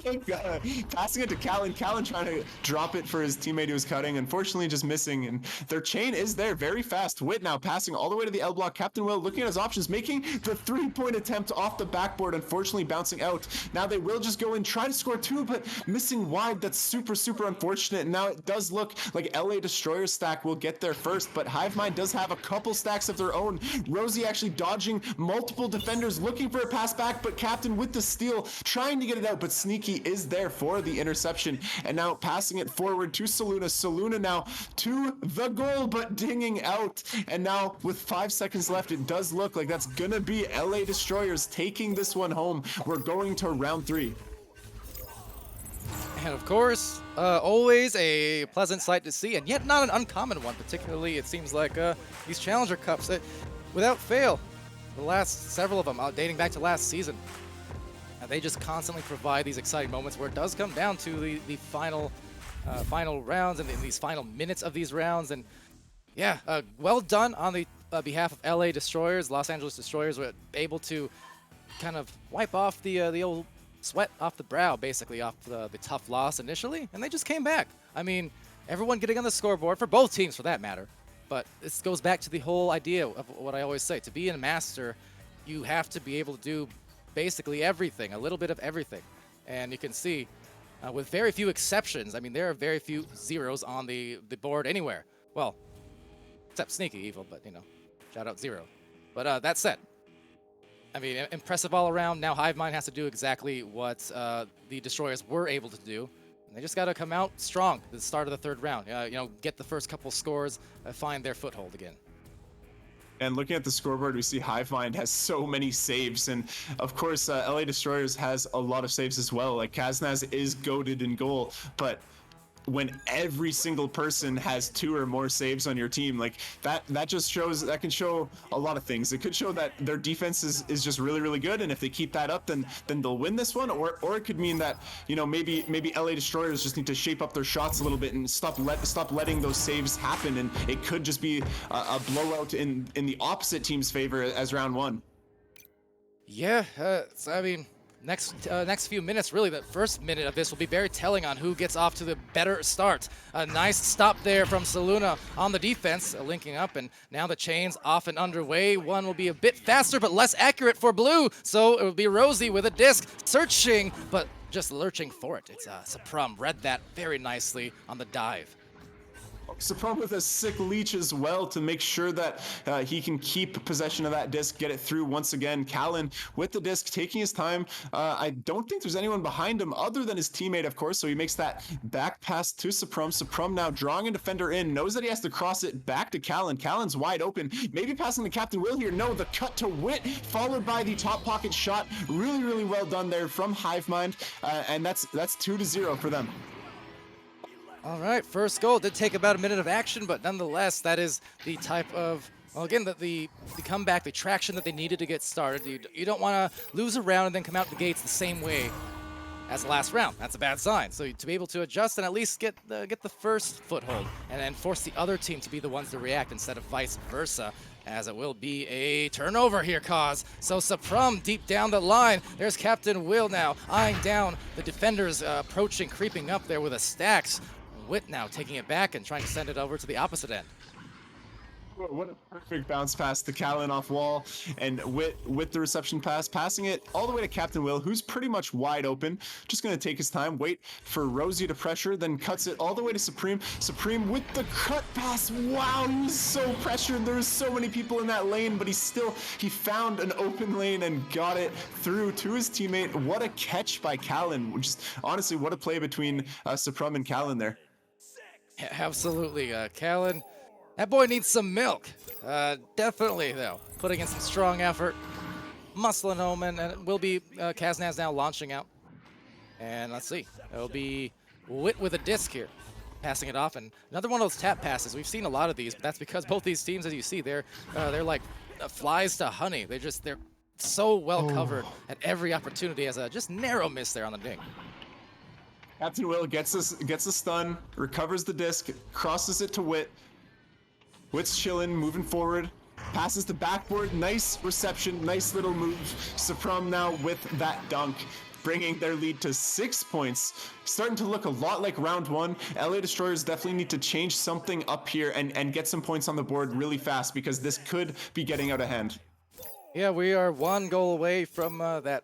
Speaker 2: passing it to Callan. Callan trying to drop it for his teammate who was cutting. Unfortunately, just missing. And their chain is there very fast. Witt now passing all the way to the L block. Captain Will looking at his options, making the 3-point attempt off the backboard. Unfortunately, bouncing out. Now they will just go and try to score 2, but missing wide. That's super, super unfortunate. And now it does look like LA Destroyer's stack will get there first, but Hivemind does have a couple stacks of their own. Rosie actually dodging multiple defenders, looking for a pass back, but Captain with the steal, trying to get it out, but Sneaky is there for the interception, and now passing it forward to Saluna. Saluna now to the goal, but dinging out, and now with 5 seconds left, it does look like that's gonna be LA Destroyers taking this one home. We're going to round 3.
Speaker 24: And of course, always a pleasant sight to see, and yet not an uncommon one, particularly it seems like these Challenger Cups. Without fail, the last several of them, dating back to last season, they just constantly provide these exciting moments where it does come down to the final rounds and these final minutes of these rounds. And yeah, well done on the behalf of LA Destroyers. Los Angeles Destroyers were able to kind of wipe off the old sweat off the brow, basically, off the tough loss initially, and they just came back. I mean, everyone getting on the scoreboard, for both teams for that matter. But this goes back to the whole idea of what I always say. To be a master, you have to be able to do basically everything, a little bit of everything. And you can see, with very few exceptions, I mean, there are very few zeros on the board anywhere. Well, except Sneaky Evil, but, you know, shout out Zero. But that said, I mean, impressive all around. Now Hivemind has to do exactly what the Destroyers were able to do. They just got to come out strong at the start of the third round. You know, get the first couple scores, find their foothold again.
Speaker 2: And looking at the scoreboard, we see Hivemind has so many saves. And of course, LA Destroyers has a lot of saves as well. Like Kaznaz is goated in goal, but when every single person has 2 or more saves on your team, like that just shows, that can show a lot of things. It could show that their defense is just really, really good, and if they keep that up, then they'll win this one. Or it could mean that, you know, maybe LA Destroyers just need to shape up their shots a little bit and stop letting those saves happen, and it could just be a blowout in the opposite team's favor as round 1.
Speaker 24: Yeah, so, I mean, next few minutes, really, the first minute of this will be very telling on who gets off to the better start. A nice stop there from Saluna on the defense, linking up, and now the chain's off and underway. One will be a bit faster, but less accurate for blue, so it will be Rosie with a disc, searching, but just lurching for it. It's Saprum read that very nicely on the dive.
Speaker 2: Saprum with a sick leech as well to make sure that he can keep possession of that disc, get it through once again. Callan with the disc, taking his time. I don't think there's anyone behind him other than his teammate, of course, so he makes that back pass to Saprum. Saprum now drawing a defender in, knows that he has to cross it back to Callan. Callan's wide open, maybe passing to Captain Will here. No, the cut to Witt, followed by the top pocket shot. Really, really well done there from Hivemind, and that's 2-0 for them.
Speaker 24: All right, first goal did take about a minute of action, but nonetheless, that is the type of, well, again, the comeback, the traction that they needed to get started. You don't want to lose a round and then come out the gates the same way as the last round. That's a bad sign. So to be able to adjust and at least get the first foothold and then force the other team to be the ones to react instead of vice versa, as it will be a turnover here, Cause. So Saprum deep down the line. There's Captain Will now eyeing down the defenders, approaching, creeping up there with a stacks. Witt now taking it back and trying to send it over to the opposite end.
Speaker 2: What a perfect bounce pass to Callan off wall, and with the reception pass, passing it all the way to Captain Will, who's pretty much wide open. Just going to take his time, wait for Rosie to pressure, then cuts it all the way to Supreme. Supreme with the cut pass. Wow, he's so pressured. There's so many people in that lane, but he found an open lane and got it through to his teammate. What a catch by Callan. Just honestly, what a play between Supreme and Callan there.
Speaker 24: Yeah, absolutely, Callan. That boy needs some milk. Definitely, though. Putting in some strong effort. Muscling home, and it will be Kaznaz now launching out. And let's see. It'll be Wit with a disc here, passing it off, and another one of those tap passes. We've seen a lot of these, but that's because both these teams, as you see, they're like flies to honey. They're so well covered at every opportunity. As a just narrow miss there on the ding.
Speaker 2: Captain Will gets a stun, recovers the disc, crosses it to Wit. Wit's chilling, moving forward, passes the backboard, nice reception, nice little move. Supram now with that dunk, bringing their lead to 6 points. Starting to look a lot like round one. LA Destroyers definitely need to change something up here and get some points on the board really fast, because this could be getting out of hand.
Speaker 24: Yeah, we are one goal away from the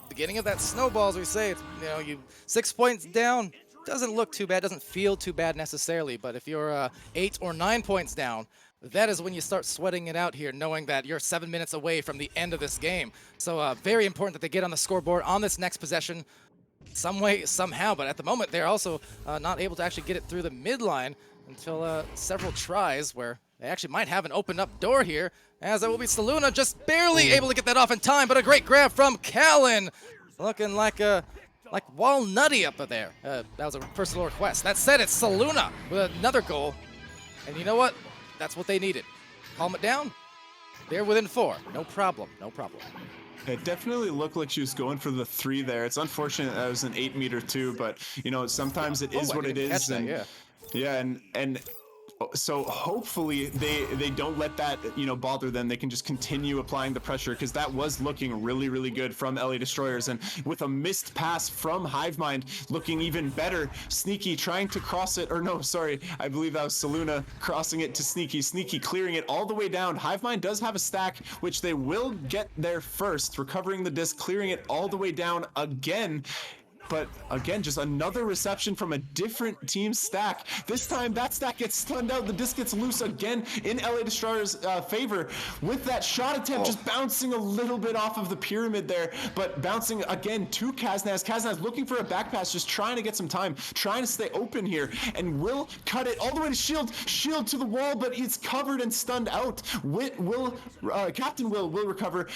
Speaker 24: beginning of that snowball, as we say. It's, you 6 points down. Doesn't look too bad, doesn't feel too bad necessarily, but if you're 8 or 9 points down, that is when you start sweating it out here, knowing that you're 7 minutes away from the end of this game. So very important that they get on the scoreboard on this next possession some way, somehow, but at the moment they're also not able to actually get it through the midline until several tries where they actually might have an open up door here, as it will be Saluna just barely able to get that off in time, but a great grab from Callan, looking like walnutty up there. That was a personal request. That said, it's Saluna with another goal. And you know what? That's what they needed. Calm it down. They're within 4. No problem. No problem.
Speaker 2: It definitely looked like she was going for the 3 there. It's unfortunate that it was an 8-meter too, but sometimes it is what it is. And and so hopefully they don't let that bother them. They can just continue applying the pressure, because that was looking really, really good from LA Destroyers. And with a missed pass from Hivemind, looking even better. Sneaky trying to cross it, or no, sorry, I believe that was Saluna crossing it to Sneaky. Sneaky clearing it all the way down. Hivemind does have a stack, which they will get there first, recovering the disc, clearing it all the way down again. But again, just another reception from a different team stack. This time, that stack gets stunned out. The disc gets loose again in LA Destroyers' favor, with that shot attempt just bouncing a little bit off of the pyramid there, but bouncing again to Kaznaz. Kaznaz looking for a back pass, just trying to get some time, trying to stay open here, and will cut it all the way to Shield. Shield to the wall, but it's covered and stunned out. Captain Will recover.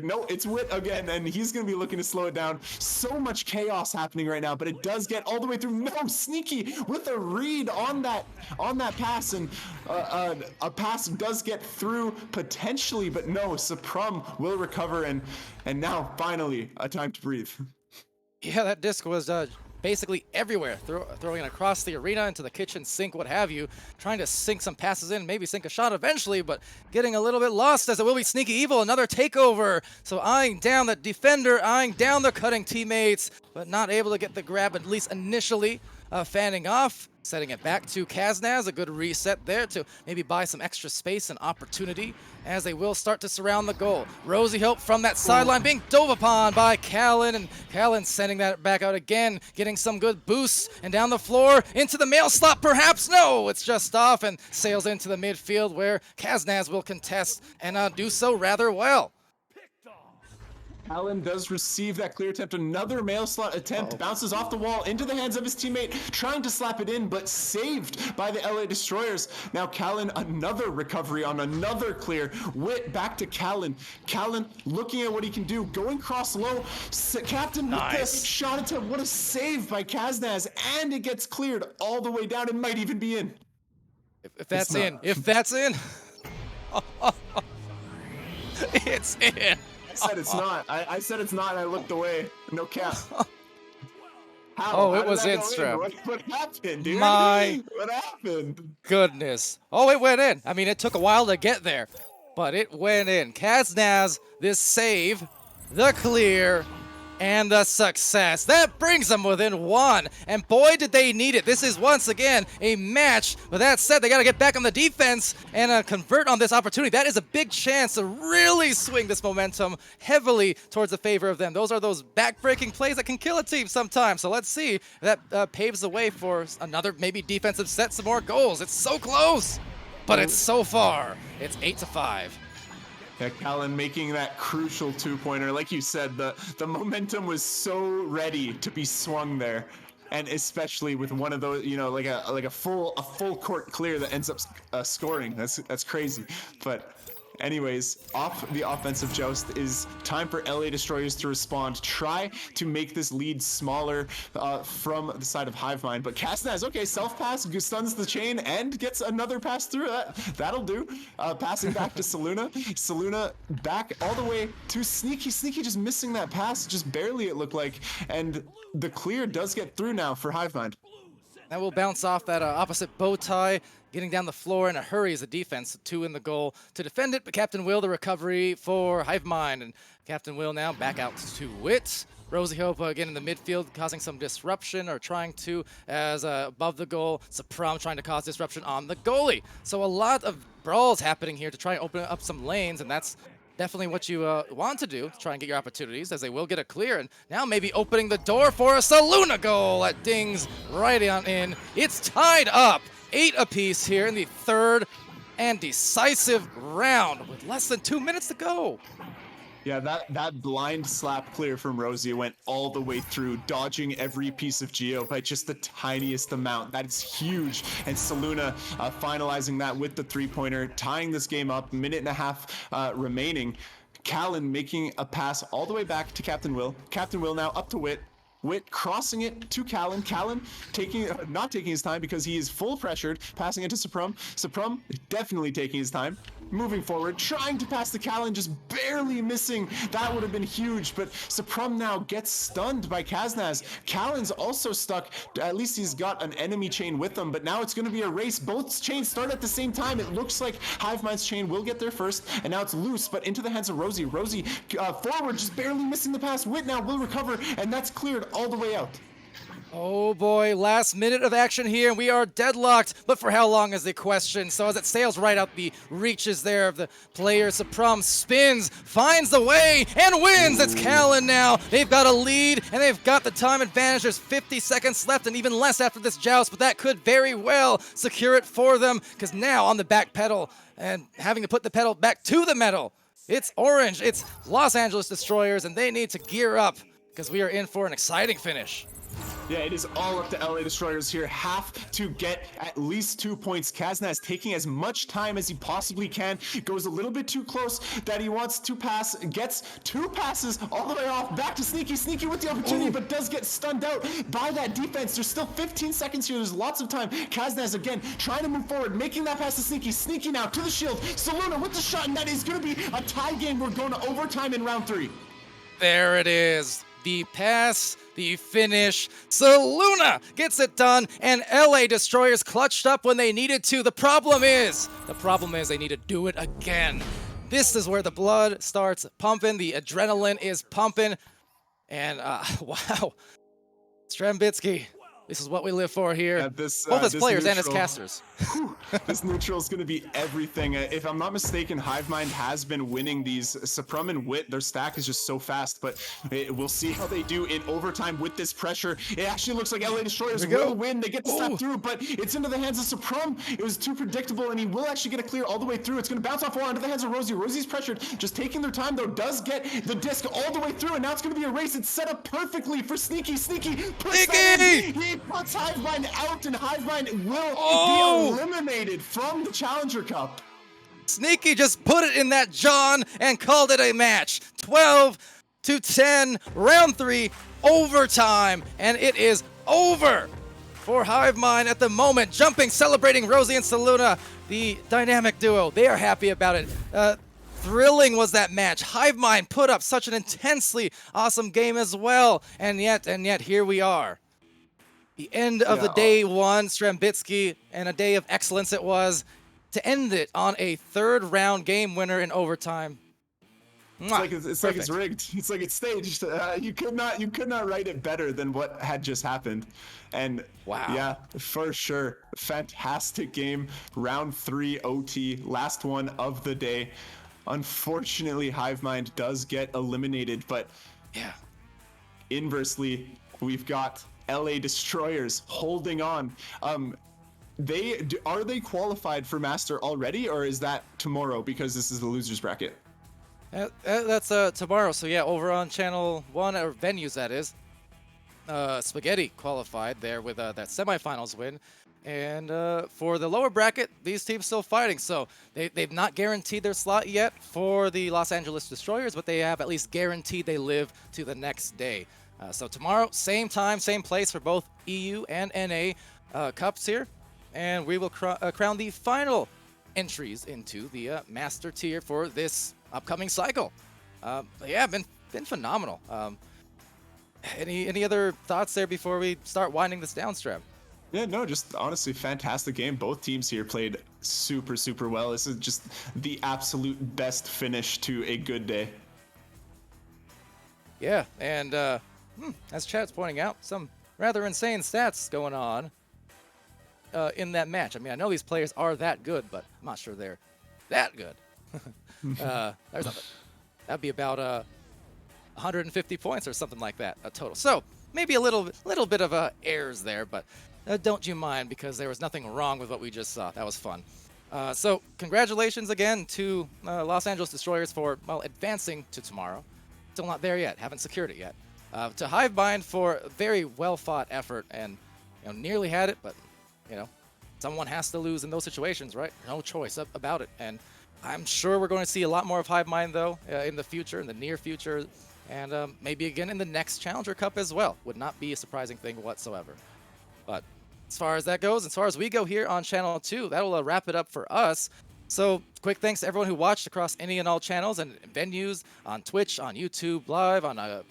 Speaker 2: No, it's Wit again, and he's going to be looking to slow it down. So much chaos happening right now, but it does get all the way through. No, Sneaky with a read on that pass, and a pass does get through potentially, but no, Supram will recover, and now finally a time to breathe.
Speaker 24: Yeah, that disc was basically everywhere, throwing it across the arena, into the kitchen sink, what have you, trying to sink some passes in, maybe sink a shot eventually, but getting a little bit lost, as it will be Sneaky Evil, another takeover. So eyeing down the defender, eyeing down the cutting teammates, but not able to get the grab, at least initially. Fanning off, setting it back to Kaznaz, a good reset there to maybe buy some extra space and opportunity, as they will start to surround the goal. Rosie Hope from that sideline being dove upon by Callan, and Callan sending that back out again, getting some good boosts, and down the floor, into the mail slot perhaps. No, it's just off and sails into the midfield, where Kaznaz will contest and do so rather well.
Speaker 2: Allen does receive that clear attempt, another mail slot attempt, bounces off the wall into the hands of his teammate, trying to slap it in, but saved by the LA Destroyers. Now Callan, another recovery on another clear. Wit back to Callan. Callan looking at what he can do, going cross low. Captain with this shot attempt, what a save by Kaznaz, and it gets cleared all the way down. It might even be in.
Speaker 24: If that's in. It's in.
Speaker 2: I said it's not. I said it's not, and I looked away. No cap. How?
Speaker 24: Oh, it
Speaker 2: How
Speaker 24: was
Speaker 2: did
Speaker 24: in,
Speaker 2: that go
Speaker 24: Strap.
Speaker 2: What happened, dude? What happened?
Speaker 24: Goodness. Oh, it went in. I mean, it took a while to get there, but it went in. Kaznaz, this save, the clear, and the success. That brings them within 1, and boy, did they need it. This is once again a match. With that said, they got to get back on the defense and convert on this opportunity. That is a big chance to really swing this momentum heavily towards the favor of them. Those are those back-breaking plays that can kill a team sometimes. So let's see if that paves the way for another maybe defensive set, some more goals. It's so close, but it's so far. It's 8-5.
Speaker 2: Yeah, Callan making that crucial 2-pointer. Like you said, the momentum was so ready to be swung there, and especially with one of those, like a full court clear that ends up scoring. That's crazy. But Anyways, off the offensive joust is time for LA Destroyers to respond. Try to make this lead smaller from the side of Hivemind. But Castanaz, okay, self-pass, stuns the chain, and gets another pass through. That'll do. Passing back to Saluna. Saluna back all the way to Sneaky. Sneaky just missing that pass, just barely it looked like. And the clear does get through now for Hivemind.
Speaker 24: That will bounce off that opposite bow tie, getting down the floor in a hurry as the defense. 2 in the goal to defend it, but Captain Will, the recovery for Hivemind. And Captain Will now back out to Wit. Rosie Hope again in the midfield, causing some disruption, or trying to, as above the goal, Supram trying to cause disruption on the goalie. So a lot of brawls happening here to try and open up some lanes, and that's definitely what you want to do, to try and get your opportunities, as they will get a clear. And now maybe opening the door for a Saluna goal that dings right on in. It's tied up, 8 apiece here in the third and decisive round with less than 2 minutes to go.
Speaker 2: Yeah, that blind slap clear from Rosie went all the way through, dodging every piece of geo by just the tiniest amount. That is huge. And Saluna finalizing that with the 3-pointer, tying this game up, minute and a half remaining. Callan making a pass all the way back to Captain Will. Captain Will now up to Wit. Wit crossing it to Callan. Callan not taking his time because he is full pressured, passing it to Supram. Supram definitely taking his time. Moving forward, trying to pass to Callan, just barely missing. That would have been huge, but Supram now gets stunned by Kaznaz. Callan's also stuck. At least he's got an enemy chain with him, but now it's going to be a race. Both chains start at the same time. It looks like Hivemind's chain will get there first, and now it's loose, but into the hands of Rosie. Rosie forward, just barely missing the pass. Wit now will recover, and that's cleared all the way out.
Speaker 24: Oh boy, last minute of action here, and we are deadlocked, but for how long is the question? So as it sails right out the reaches there of the player, Supram spins, finds the way, and wins! It's Callan now. They've got a lead, and they've got the time advantage. There's 50 seconds left, and even less after this joust, but that could very well secure it for them, because now on the back pedal, and having to put the pedal back to the metal, it's Orange, it's Los Angeles Destroyers, and they need to gear up, because we are in for an exciting finish.
Speaker 2: Yeah, it is all up to LA Destroyers here. Have to get at least 2 points. Kaznaz taking as much time as he possibly can. Goes a little bit too close that he wants to pass. Gets 2 passes all the way off. Back to Sneaky. Sneaky with the opportunity, but does get stunned out by that defense. There's still 15 seconds here. There's lots of time. Kaznaz again trying to move forward, making that pass to Sneaky. Sneaky now to the shield. Saluna with the shot, and that is going to be a tie game. We're going to overtime in round 3.
Speaker 24: There it is. The pass, the finish. Saluna gets it done, and LA Destroyers clutched up when they needed to. The problem is they need to do it again. This is where the blood starts pumping, the adrenaline is pumping, and wow. Strambitsky, this is what we live for here. Both as players and as casters.
Speaker 2: This neutral is going to be everything. If I'm not mistaken, Hivemind has been winning these. Supram and Wit, their stack is just so fast, but we'll see how they do in overtime with this pressure. It actually looks like LA Destroyers will win. They get to step through, but it's into the hands of Supram. It was too predictable, and he will actually get a clear all the way through. It's going to bounce off forward into the hands of Rosie. Rosie's pressured, just taking their time, though, does get the disc all the way through, and now it's going to be a race. It's set up perfectly for Sneaky. Sneaky puts that in. He puts Hivemind out, and Hivemind will be eliminated from the Challenger Cup.
Speaker 24: Sneaky just put it in that John and called it a match. 12-10, round 3, overtime, and it is over for Hivemind at the moment. Jumping, celebrating Rosie and Saluna, the dynamic duo. They are happy about it. Thrilling was that match. Hivemind put up such an intensely awesome game as well, and yet here we are. The end of the day 1, Strambitsky, and a day of excellence it was, to end it on a 3rd round game winner in overtime.
Speaker 2: It's like it's rigged. It's like it's staged. You could not write it better than what had just happened. And yeah, for sure, fantastic game. Round 3 OT, last one of the day. Unfortunately, Hivemind does get eliminated, but yeah, inversely, we've got LA Destroyers holding on. Are they qualified for Master already, or is that tomorrow because this is the losers bracket?
Speaker 24: That's tomorrow. So yeah, over on channel 1, or venues that is. Spaghetti qualified there with that semifinals win. And for the lower bracket, these teams still fighting. So they've not guaranteed their slot yet for the Los Angeles Destroyers, but they have at least guaranteed they live to the next day. So tomorrow, same time, same place for both EU and NA cups here. And we will crown the final entries into the master tier for this upcoming cycle. Yeah, been phenomenal. Any other thoughts there before we start winding this down, Streb?
Speaker 2: Yeah, no, just honestly fantastic game. Both teams here played super, super well. This is just the absolute best finish to a good day.
Speaker 24: Yeah, and as chat's pointing out, some rather insane stats going on in that match. I mean, I know these players are that good, but I'm not sure they're that good. That'd be about 150 points or something like that, a total. So maybe a little bit of errors there, but don't you mind, because there was nothing wrong with what we just saw. That was fun. So congratulations again to Los Angeles Destroyers for, well, advancing to tomorrow. Still not there yet. Haven't secured it yet. To Hivebind for a very well-fought effort, and nearly had it, but someone has to lose in those situations, right? No choice about it. And I'm sure we're going to see a lot more of Hivebind, though, in the future, in the near future, and maybe again in the next Challenger Cup as well. Would not be a surprising thing whatsoever. But as far as that goes, as far as we go here on Channel 2, that will wrap it up for us. So quick thanks to everyone who watched across any and all channels and venues, on Twitch, on YouTube Live, on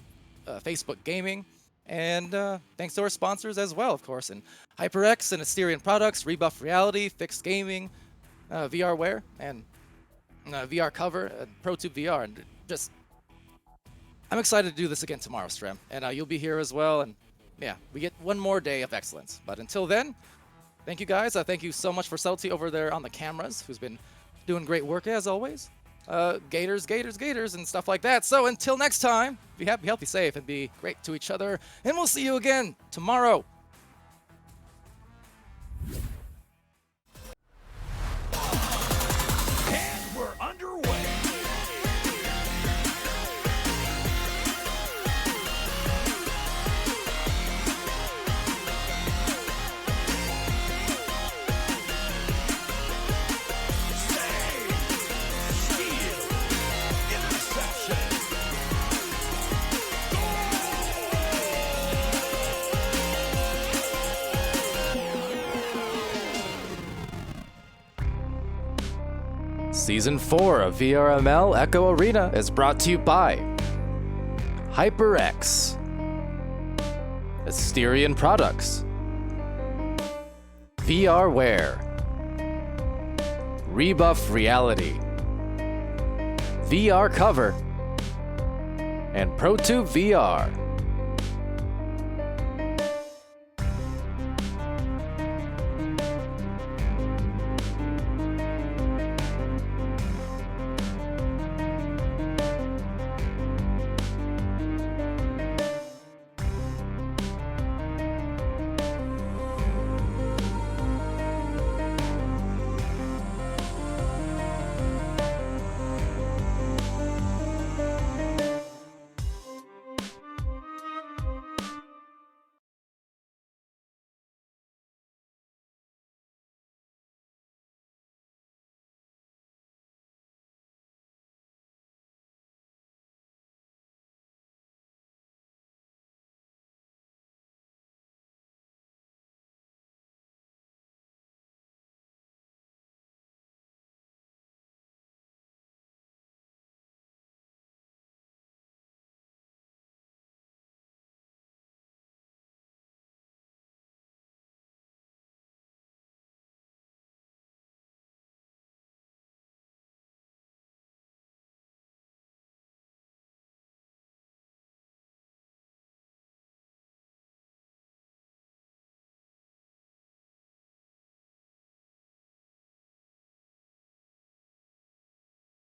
Speaker 24: Facebook Gaming. And thanks to our sponsors as well, of course, and HyperX and Asterion Products, Rebuff Reality, Fixed Gaming, VRware, and VR Cover, ProTube VR. And just, I'm excited to do this again tomorrow, Strem. And you'll be here as well. And yeah, we get one more day of excellence. But until then, thank you guys. Thank you so much for Celty over there on the cameras, who's been doing great work as always. Gators, and stuff like that. So until next time, be happy, healthy, safe, and be great to each other. And we'll see you again tomorrow.
Speaker 7: And we're underway.
Speaker 24: Season 4 of VRML Echo Arena is brought to you by HyperX, Asterion Products, VRware, Rebuff Reality, VR Cover, and ProTube VR.